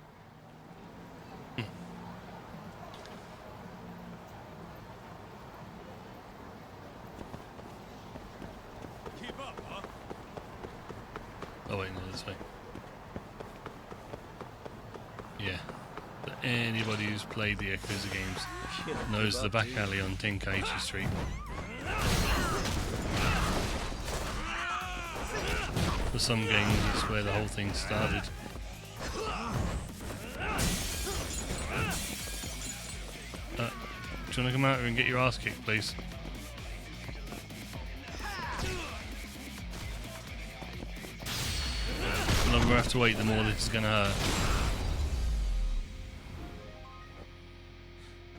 Keep up, huh? Oh wait, no, this way. Yeah. But anybody who's played the Yakuza games knows the back alley on Tenkaichi Street. For some games, it's where the whole thing started. Do you want to come out here and get your ass kicked, please? The longer I have to wait, the more this is gonna hurt.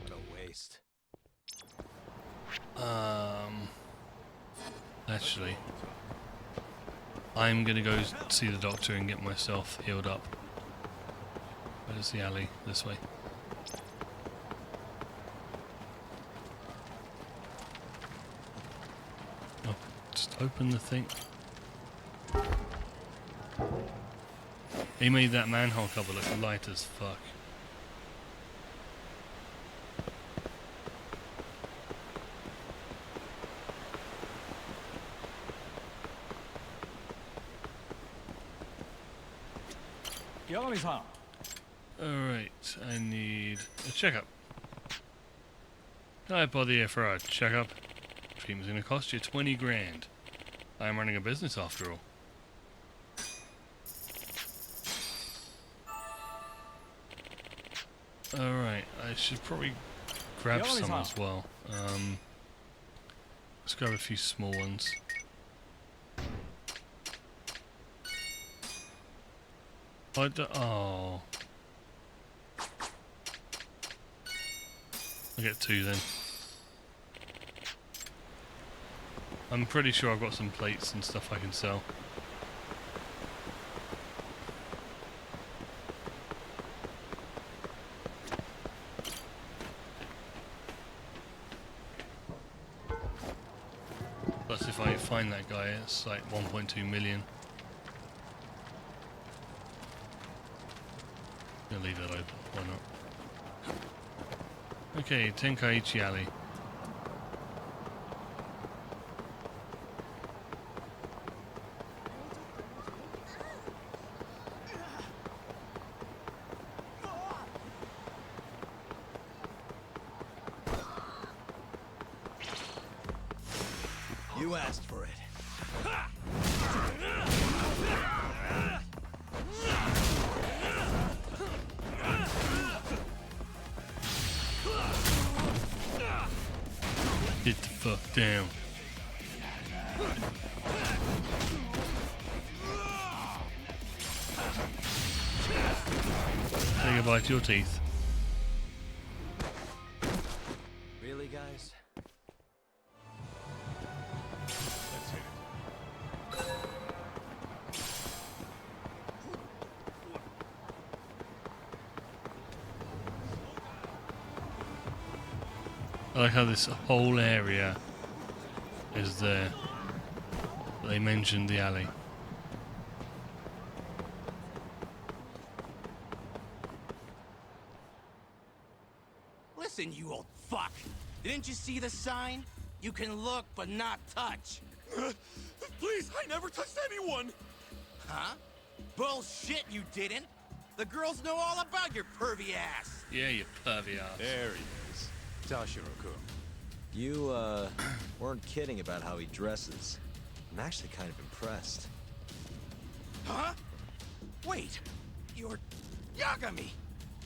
What a waste. Actually, I'm gonna go see the doctor and get myself healed up. Where's the alley? This way. Just open the thing. He made that manhole cover look light as fuck. Alright, I need a checkup. I bother you for a checkup. Treatment's gonna cost you 20 grand. I'm running a business after all. Alright, I should probably grab some as well. Let's grab a few small ones. Oh. I'll get two then. I'm pretty sure I've got some plates and stuff I can sell. Plus if I find that guy, it's like 1.2 million. I'll leave that open, why not? Okay, Tenkaichi Alley. You asked for it. Get the fuck down. Say goodbye to your teeth. Really, guys? Let's hit it. I like how this whole area is there. They mentioned the alley. Listen, you old fuck. Didn't you see the sign? You can look, but not touch. Please, I never touched anyone! Huh? Bullshit, you didn't. The girls know all about your pervy ass. Yeah, you pervy ass. There he is. Tashiro-kun. You, weren't kidding about how he dresses. I'm actually kind of impressed. Huh? Wait, you're Yagami.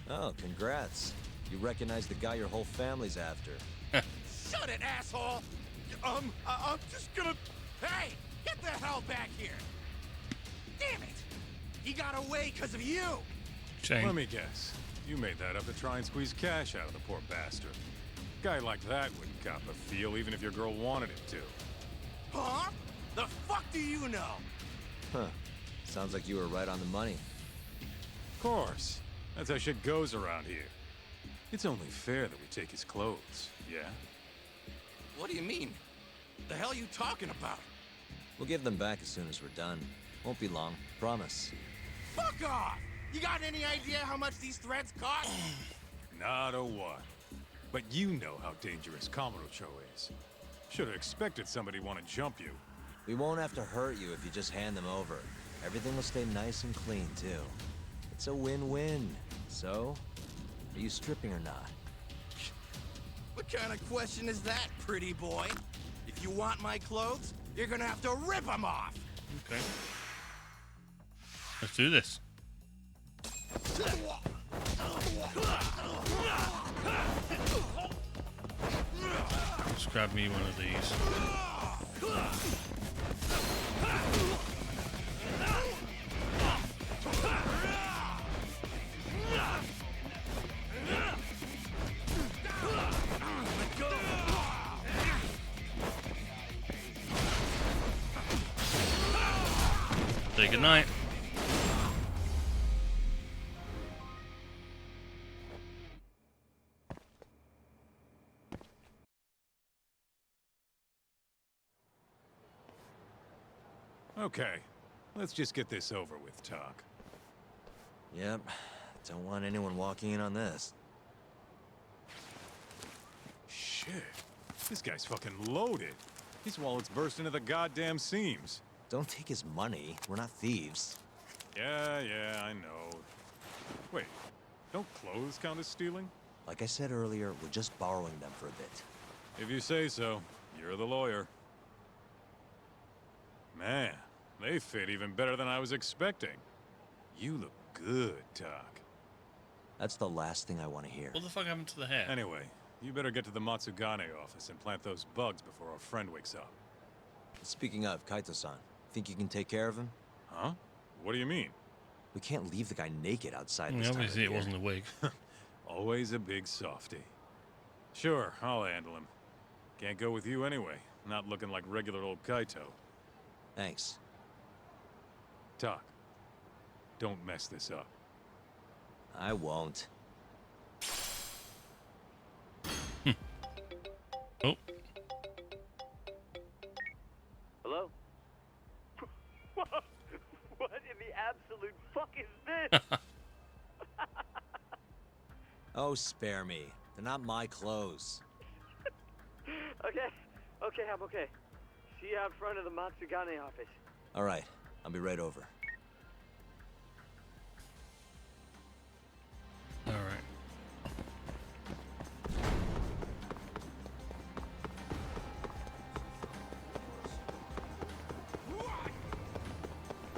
Oh, congrats. You recognize the guy your whole family's after. Shut it, asshole! I'm just gonna... Hey, get the hell back here! Damn it! He got away because of you! Shame. Let me guess. You made that up to try and squeeze cash out of the poor bastard. Guy like that wouldn't cop a feel even if your girl wanted him to. Huh? The fuck do you know? Huh. Sounds like you were right on the money. Of course. That's how shit goes around here. It's only fair that we take his clothes, yeah? What do you mean? The hell you talking about? We'll give them back as soon as we're done. Won't be long, promise. Fuck off! You got any idea how much these threads cost? Not a one. But you know how dangerous Kamurocho is. Should have expected somebody want to jump you. We won't have to hurt you if you just hand them over. Everything will stay nice and clean, too. It's a win-win. So, are you stripping or not? What kind of question is that, pretty boy? If you want my clothes, you're gonna have to rip them off! Okay. Let's do this. Just grab me one of these. Say goodnight. Okay, let's just get this over with, Talk. Yep. Don't want anyone walking in on this. Shit. This guy's fucking loaded. His wallet's burst into the goddamn seams. Don't take his money. We're not thieves. Yeah, I know. Wait, don't clothes count as stealing? Like I said earlier, we're just borrowing them for a bit. If you say so. You're the lawyer. Man, they fit even better than I was expecting. You look good, Doc. That's the last thing I want to hear. What the fuck happened to the hair? Anyway, you better get to the Matsugane office and plant those bugs before our friend wakes up. Speaking of, Kaito-san, think you can take care of him? Huh? What do you mean? We can't leave the guy naked outside this Obviously, time it of wasn't a wig. Always a big softy. Sure, I'll handle him. Can't go with you anyway. Not looking like regular old Kaito. Thanks. Doc, don't mess this up. I won't. Oh. Hello? What in the absolute fuck is this? Oh, spare me. They're not my clothes. Okay, I'm okay. See you out front of the Matsugane office. All right, I'll be right over. All right.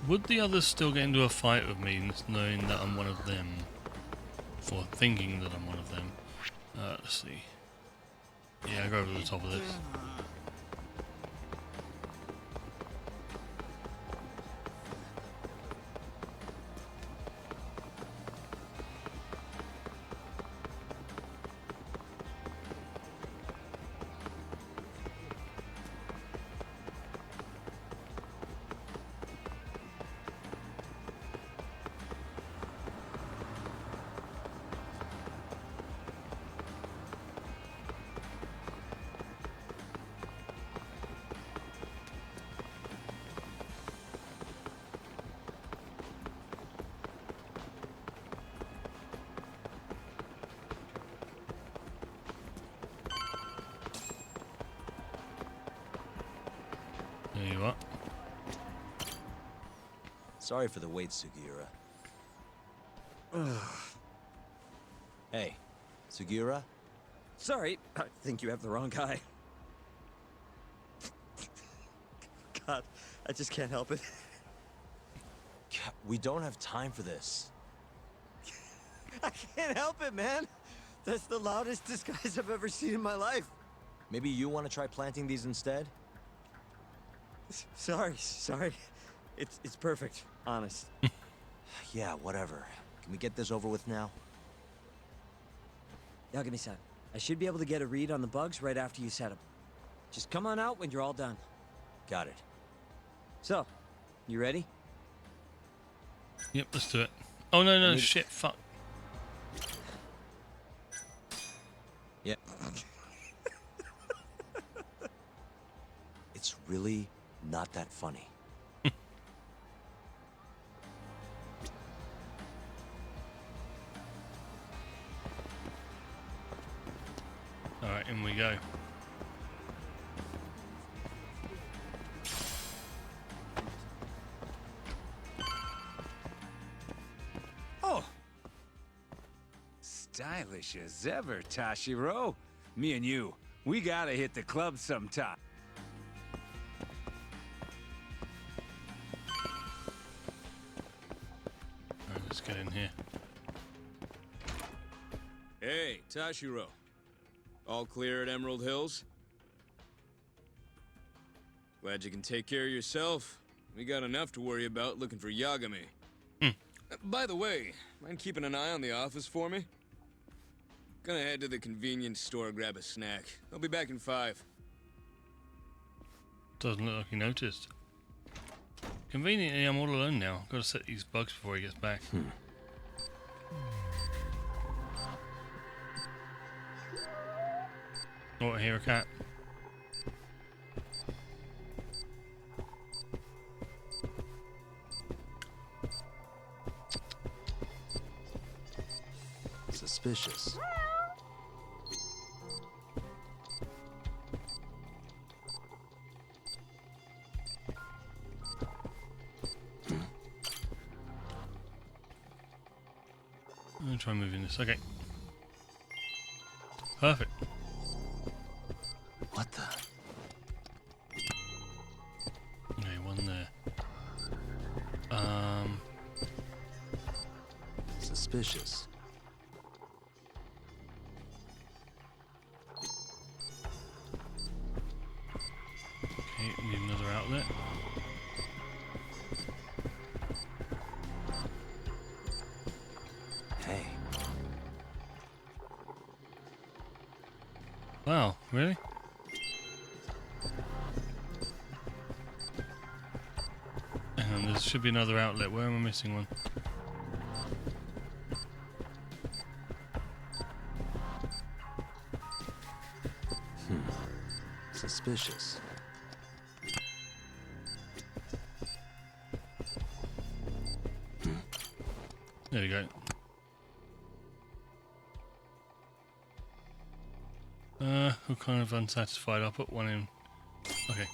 Would the others still get into a fight with me, knowing that I'm one of them? For thinking that I'm one of them? Let's see. Yeah, I go over the top of this. There you are. Sorry for the wait, Sugiura. Hey, Sugiura? Sorry, I think you have the wrong guy. God, I just can't help it. We don't have time for this. I can't help it, man. That's the loudest disguise I've ever seen in my life. Maybe you want to try planting these instead? Sorry. It's perfect, honest. Yeah, whatever. Can we get this over with now? Yagami-san, I should be able to get a read on the bugs right after you set them. Just come on out when you're all done. Got it. So, you ready? Yep, let's do it. Oh no, shit, fuck. Yep. It's really not that funny. Alright, in we go. Oh! Stylish as ever, Tashiro. Me and you, we gotta hit the club sometime. Alright, let's get in here. Hey, Tashiro. All clear at Emerald Hills? Glad you can take care of yourself. We got enough to worry about looking for Yagami. By the way, mind keeping an eye on the office for me? Gonna head to the convenience store, grab a snack. I'll be back in 5. Doesn't look like he noticed. Conveniently, I'm all alone now. Gotta set these bugs before he gets back. Oh, I hear a cat. Suspicious. I'm gonna try moving this. Okay. Perfect. What the? Okay, one there. Suspicious. Okay, we need another outlet. Hey. Wow, really? Hang on, there should be another outlet. Where am I missing one? Suspicious. There we go. We're kind of unsatisfied. I'll put one in. Okay.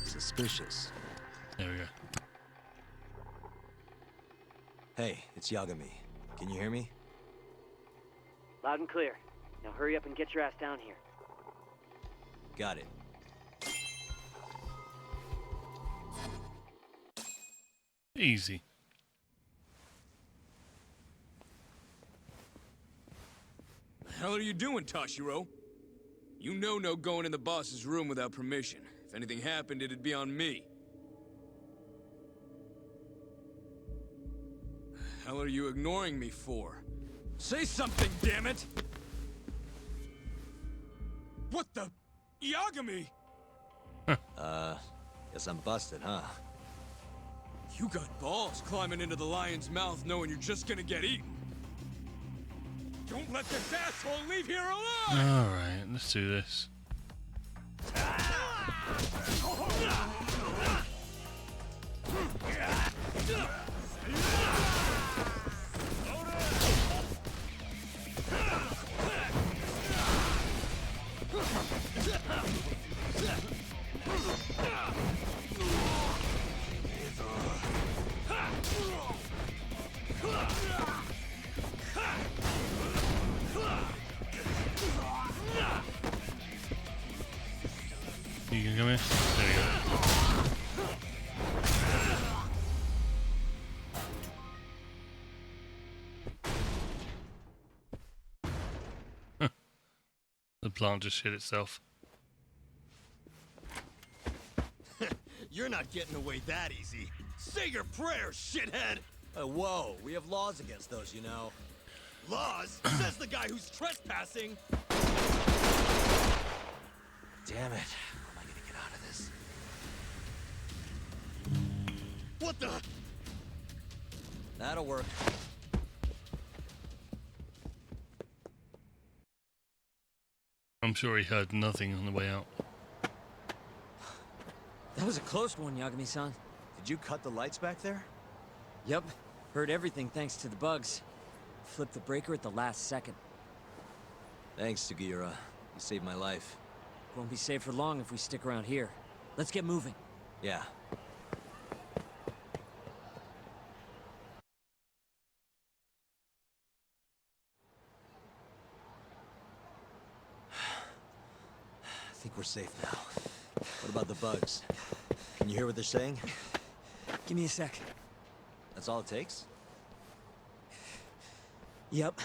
Suspicious. There we go. Hey, it's Yagami. Can you hear me? Loud and clear. Now hurry up and get your ass down here. Got it. Easy. The hell are you doing, Tashiro? You know no going in the boss's room without permission. If anything happened, it'd be on me. The hell are you ignoring me for? Say something, damn it! What the... Yagami! Guess I'm busted, huh? You got balls climbing into the lion's mouth knowing you're just gonna get eaten. Don't let this asshole leave here alive! Alright, let's do this. You can come in. There you go. The plant just shit itself. You're not getting away that easy. Say your prayers, shithead! Whoa, we have laws against those, you know. Laws? Says the guy who's trespassing! Damn it. How am I gonna get out of this? What the? That'll work. I'm sure he heard nothing on the way out. That was a close one, Yagami-san. Did you cut the lights back there? Yep. Heard everything thanks to the bugs. Flipped the breaker at the last second. Thanks, Sugiura. You saved my life. Won't be safe for long if we stick around here. Let's get moving. Yeah. I think we're safe now. What about the bugs? Can you hear what they're saying? Give me a sec. That's all it takes? Yep.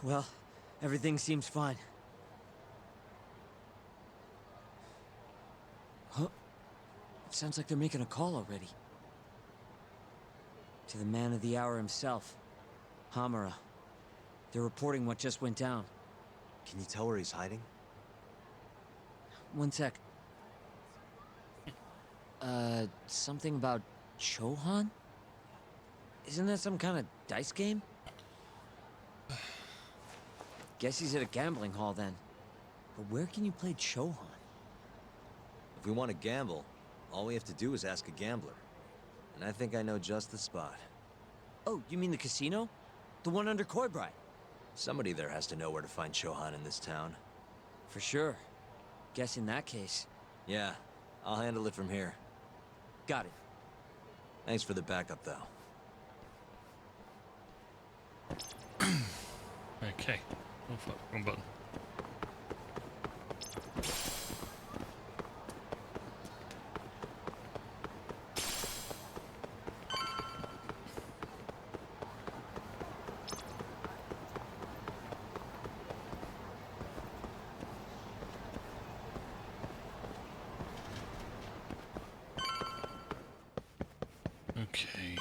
Well, everything seems fine. Huh? It sounds like they're making a call already. To the man of the hour himself, Hamura. They're reporting what just went down. Can you tell where he's hiding? One sec. Something about Chohan? Isn't that some kind of dice game? Guess he's at a gambling hall then. But where can you play Chohan? If we want to gamble, all we have to do is ask a gambler. And I think I know just the spot. Oh, you mean the casino? The one under Koibrai? Somebody there has to know where to find Chohan in this town. For sure. Guess in that case. Yeah, I'll handle it from here. Got it. Thanks for the backup, though. Okay. Oh fuck, wrong button. Okay.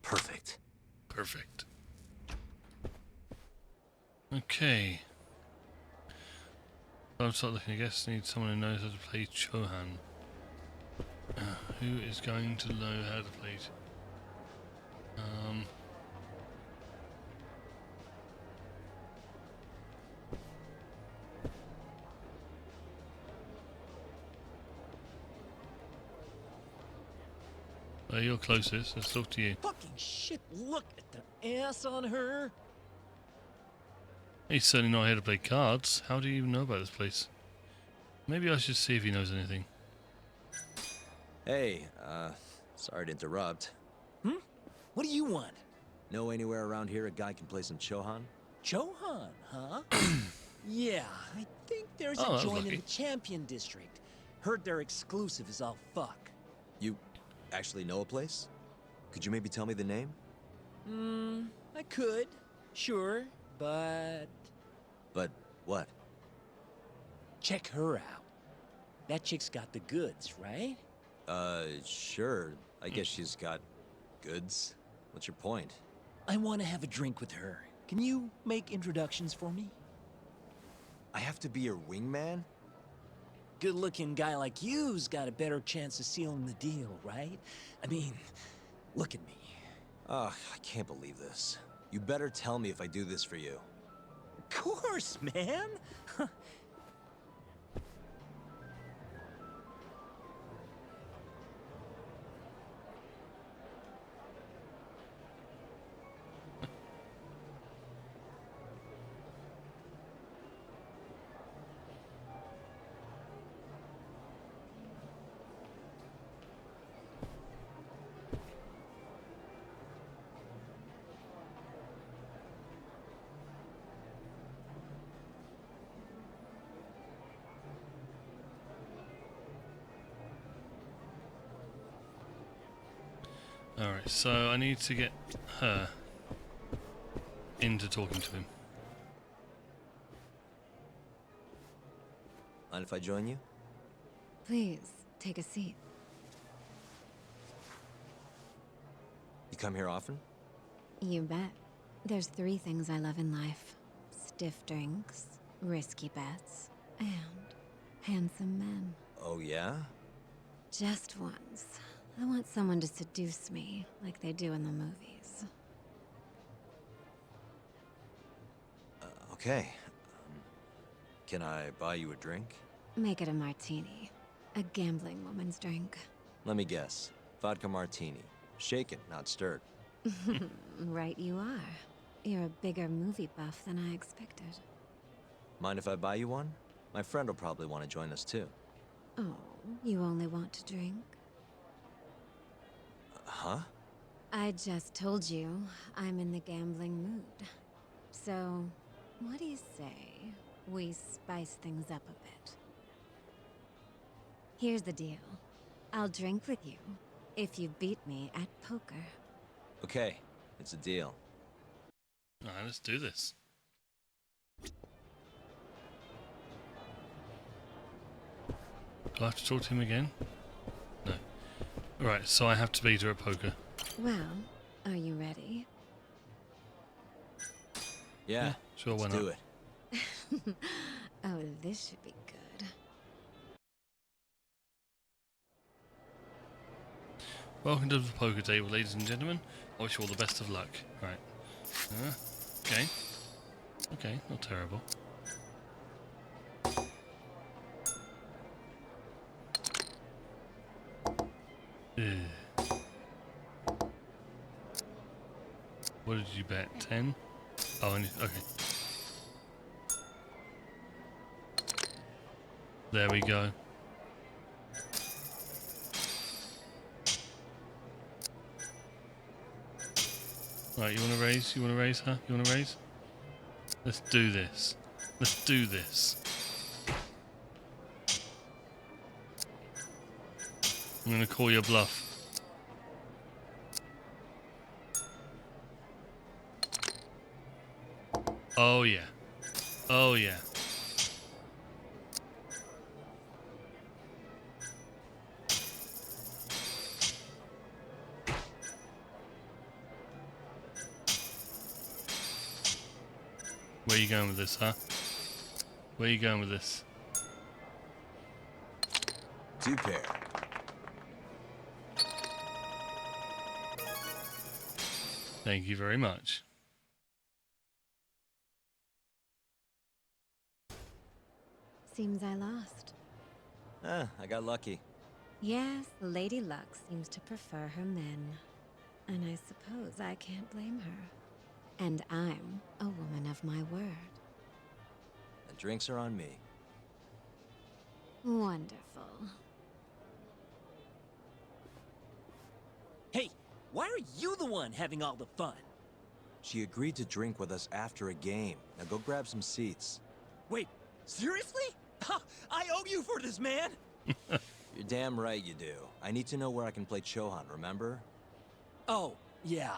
Perfect. Perfect. Okay. I'm start looking. I guess I need someone who knows how to play Chohan. Who is going to know how to play it? You're closest. Let's talk to you. Fucking shit, look at the ass on her. He's certainly not here to play cards. How do you even know about this place? Maybe I should see if he knows anything. Hey, sorry to interrupt. What do you want? Know anywhere around here a guy can play some Chohan? Chohan, huh? Yeah, I think there's Oh, a that was joint in lucky. the Champion District. Heard their exclusive is all fuck. You actually know a place? Could you maybe tell me the name? I could, sure, but... But what? Check her out. That chick's got the goods, right? Sure. I guess she's got goods. What's your point? I want to have a drink with her. Can you make introductions for me? I have to be your wingman? Good-looking guy like you's got a better chance of sealing the deal, right? I mean, look at me. Ugh, I can't believe this. You better tell me if I do this for you. Of course, man! Alright, so I need to get her into talking to him. Mind if I join you? Please, take a seat. You come here often? You bet. There's 3 things I love in life. Stiff drinks, risky bets, and handsome men. Oh, yeah? Just once. I want someone to seduce me, like they do in the movies. Okay. Can I buy you a drink? Make it a martini. A gambling woman's drink. Let me guess. Vodka martini. Shaken, not stirred. Right you are. You're a bigger movie buff than I expected. Mind if I buy you one? My friend will probably want to join us too. Oh, you only want to drink? Huh? I just told you I'm in the gambling mood. So, what do you say we spice things up a bit? Here's the deal. I'll drink with you if you beat me at poker. Okay, it's a deal. Alright, let's do this. Do I have to talk to him again? No. Alright, so I have to beat her at poker. Well, are you ready? Yeah, sure, why let's not? do it. Oh, this should be good. Welcome to the poker table, ladies and gentlemen. I wish you all the best of luck. Right. Okay. Okay, not terrible. What did you bet? 10? Oh, okay. There we go. Right, you want to raise? You want to raise, huh? You want to raise? Let's do this. Let's do this. I'm going to call your bluff. Oh yeah. Oh yeah. Where are you going with this, huh? Where are you going with this? 2 pair. Thank you very much. Seems I lost. I got lucky. Yes, Lady Luck seems to prefer her men. And I suppose I can't blame her. And I'm a woman of my word. The drinks are on me. Wonderful. Hey, why are you the one having all the fun? She agreed to drink with us after a game. Now go grab some seats. Wait, seriously? I owe you for this, man! You're damn right you do. I need to know where I can play Chohan, remember? Oh, yeah.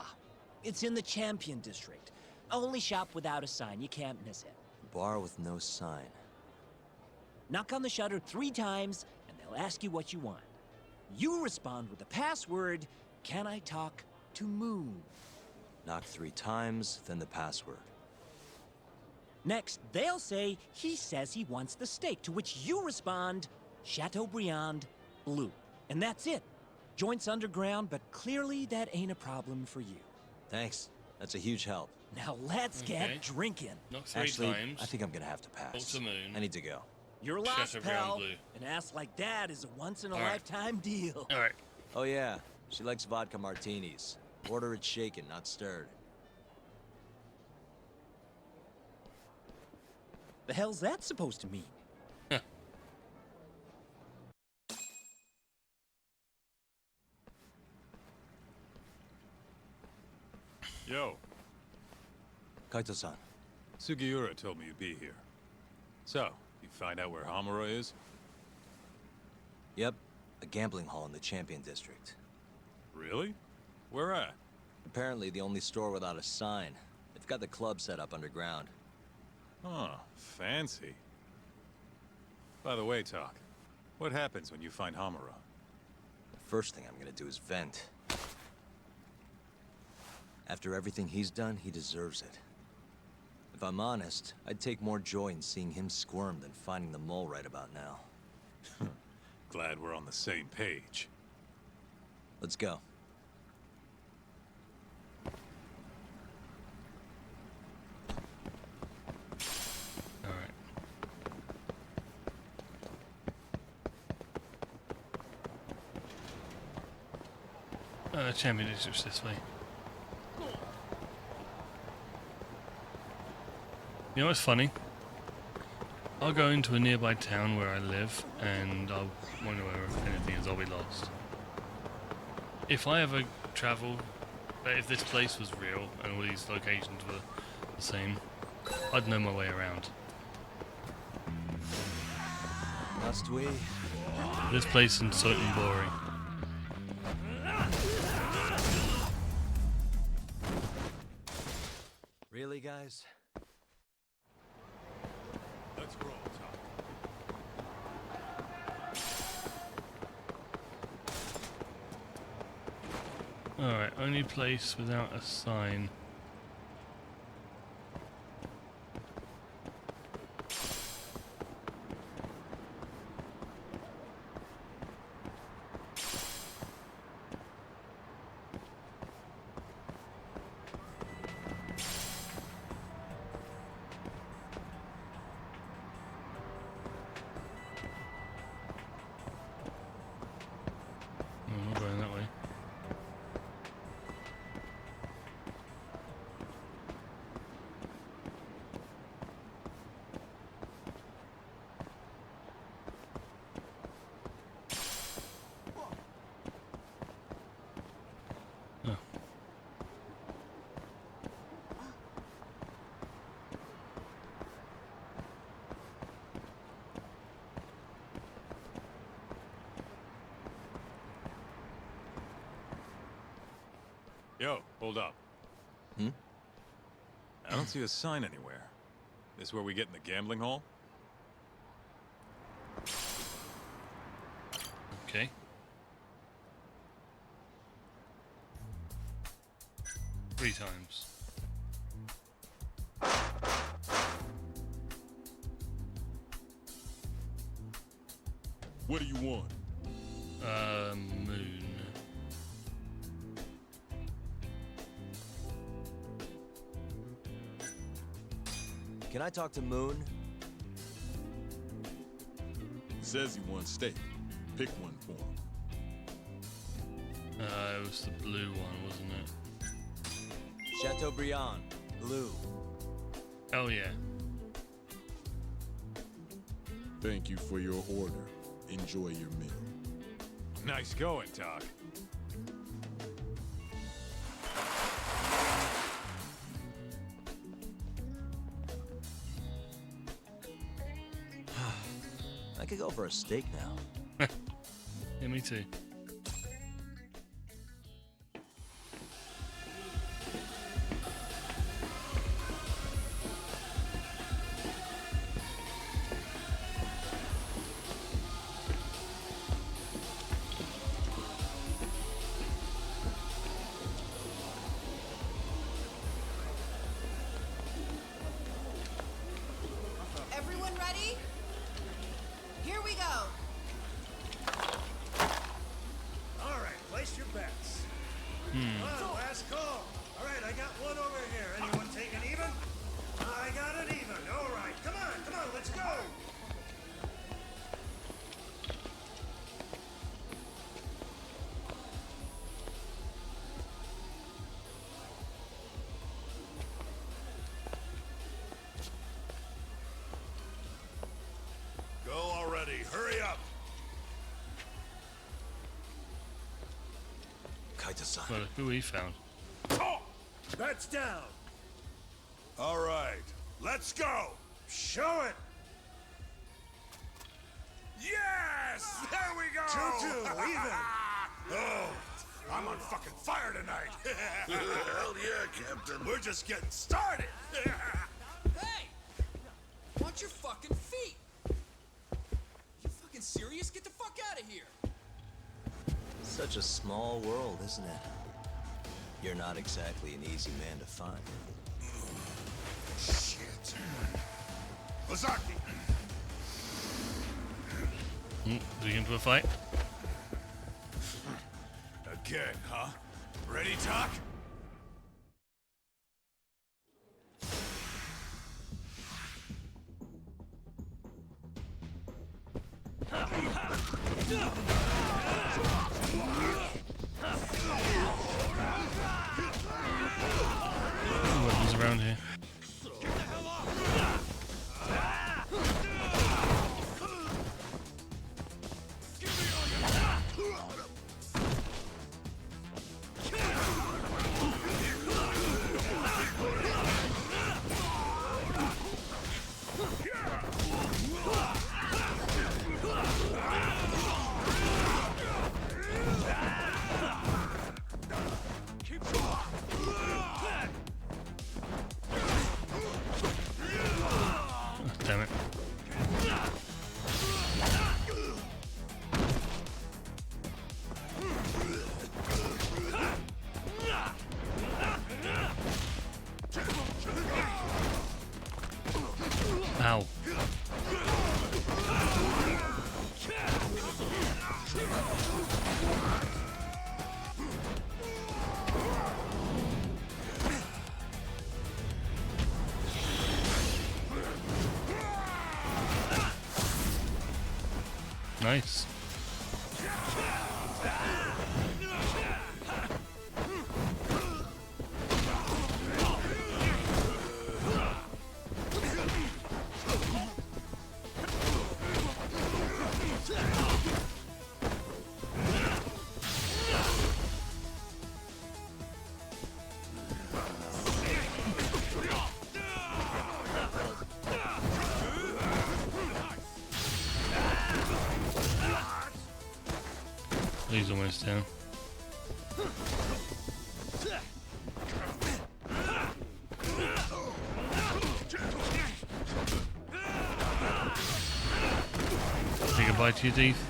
It's in the Champion District. Only shop without a sign, you can't miss it. Bar with no sign. Knock on the shutter 3 times, and they'll ask you what you want. You respond with the password, "Can I talk to Moon?" Knock 3 times, then the password. Next, they'll say, "He says he wants the steak," to which you respond, "Chateaubriand Blue." And that's it. Joint's underground, but clearly that ain't a problem for you. Thanks. That's a huge help. Now let's get drinking. Knock 3 Actually, times. I think I'm gonna have to pass. Talk to Moon. I need to go. You're lost, Chateaubriand pal. Blue. An ass like that is a once-in-a-lifetime Alright. deal. Alright. Oh yeah, she likes vodka martinis. Order it shaken, not stirred. The hell's that supposed to mean? Yo. Kaito-san. Sugiura told me you'd be here. So, you find out where Hamura is? Yep, a gambling hall in the Champion District. Really? Where at? Apparently the only store without a sign. They've got the club set up underground. Huh, fancy. By the way, Talk, what happens when you find Hamura? The first thing I'm gonna do is vent. After everything he's done, he deserves it. If I'm honest, I'd take more joy in seeing him squirm than finding the mole right about now. Glad we're on the same page. Let's go. Alright. Champion is just this way. You know what's funny? I'll go into a nearby town where I live and I'll wonder where if anything is, I'll be lost. If I ever travel, if this place was real and all these locations were the same, I'd know my way around. Must we? This place is certain boring. Really, guys? Let's roll, Talk. Alright, only place without a sign. Yo, hold up. Hmm? I don't see a sign anywhere. This where we get in the gambling hall? Okay. Three times. What do you want? Moon. Can I talk to Moon? Says he wants steak. Pick one for him. It was the blue one, wasn't it? Chateaubriand, blue. Oh yeah. Thank you for your order. Enjoy your meal. Nice going, Doc. I could go for a steak now. Yeah, me too. Everyone ready? Here we go. All right, place your bets. Hmm. Come on, last call. All right, I got one over here. Anyone taking even? I got it even. All right, come on, let's go. Go already. Hurry up. Kaita-san. Well, who we found. Bets down. All right, let's go. Show it. Yes! There we go! 2-2, even. Oh, I'm on fucking fire tonight. Hell yeah, Captain. We're just getting started. Hey! Watch your fucking feet! You fucking serious? Get the fuck out of here! Such a small world, isn't it? You're not exactly an easy man to find. Shit. Ozaki! Do we get into a fight? Again, huh? Ready, Doc? Weapons around here. Damn it. Ow. Nice. He's almost down. goodbye to your teeth.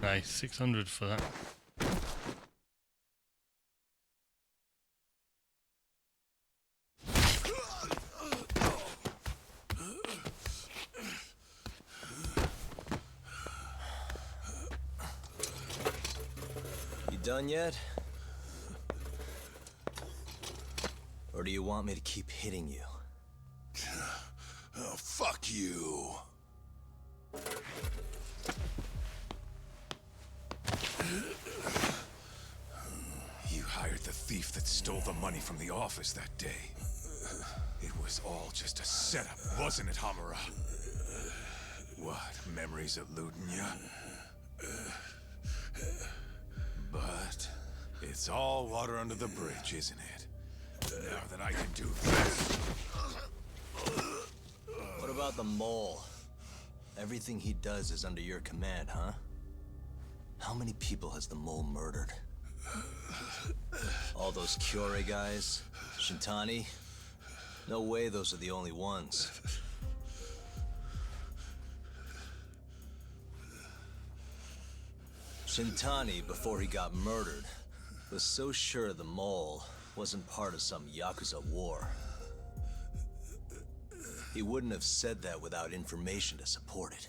Nice, 600 for that. You done yet? Or do you want me to keep hitting you? Oh, fuck you. You hired the thief that stole the money from the office that day. It was all just a setup, wasn't it, Hamura? What, memories eluding you? But it's all water under the bridge, isn't it? Now that I can do this... What about the mole? Everything he does is under your command, huh? How many people has the mole murdered? All those Kyorei guys? Shintani? No way those are the only ones. Shintani, before he got murdered, was so sure the mole wasn't part of some Yakuza war. He wouldn't have said that without information to support it.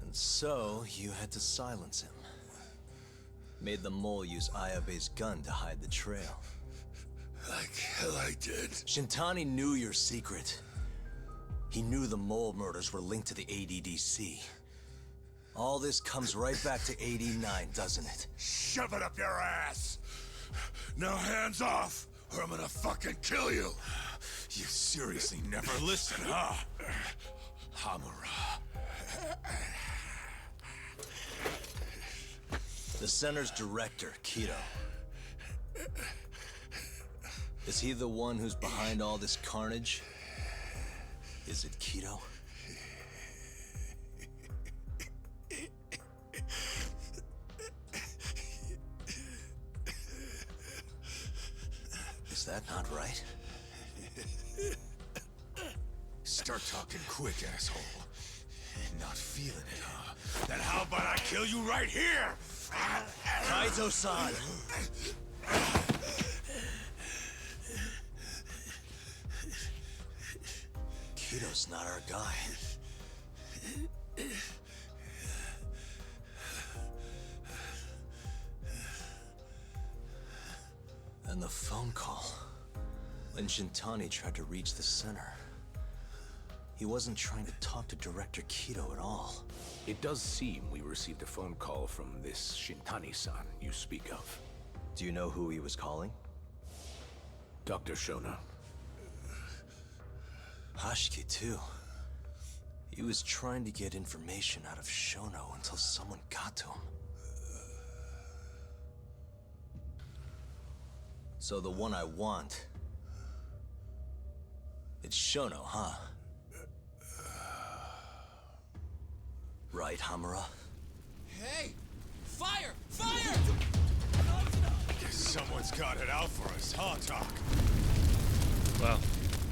And so, you had to silence him. Made the mole use Ayabe's gun to hide the trail. Like hell I did. Shintani knew your secret. He knew the mole murders were linked to the ADDC. All this comes right back to 89, doesn't it? Shove it up your ass! Now hands off, or I'm gonna fucking kill you! You seriously never listen, huh? Hamura. The center's director, Kido. Is he the one who's behind all this carnage? Is it Kido? Is that not right? Start talking quick, asshole. Not feeling it, huh? Then how about I kill you right here? Kaizo-san! Kido's not our guy. And the phone call. When Shintani tried to reach the center. He wasn't trying to talk to Director Kido at all. It does seem we received a phone call from this Shintani-san you speak of. Do you know who he was calling? Dr. Shona. Hashiki, too. He was trying to get information out of Shono until someone got to him. So the one I want... It's Shono, huh? Right, Hamura? Hey! Fire! Fire! Guess someone's got it out for us, huh, Doc? Wow.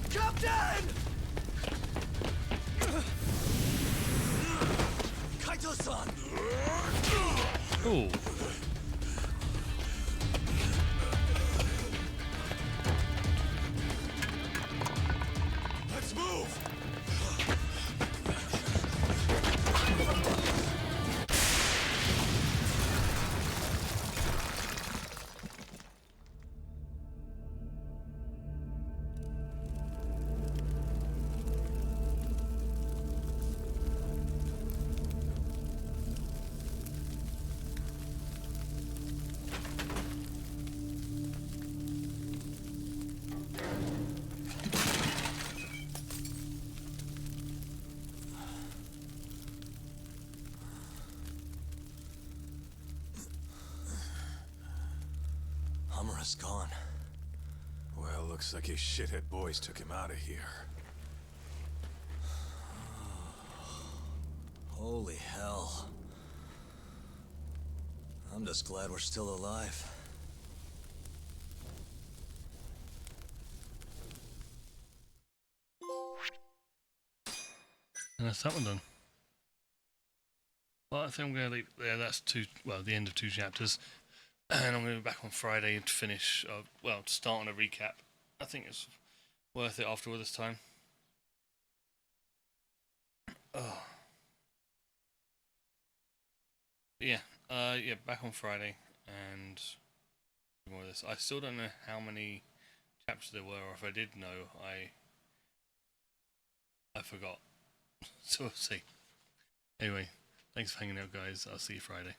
Captain! Kaito-san! Ooh. Let's move! Hamura's gone. Well, looks like his shithead boys took him out of here. Holy hell. I'm just glad we're still alive. And that's that one done. Well, I think I'm going to leave it there. That's the end of 2 chapters. And I'm going to be back on Friday to finish, to start on a recap. I think it's worth it after all this time. Oh. But yeah, back on Friday and more of this. I still don't know how many chapters there were, or if I did know, I forgot. So we'll see. Anyway, thanks for hanging out, guys. I'll see you Friday.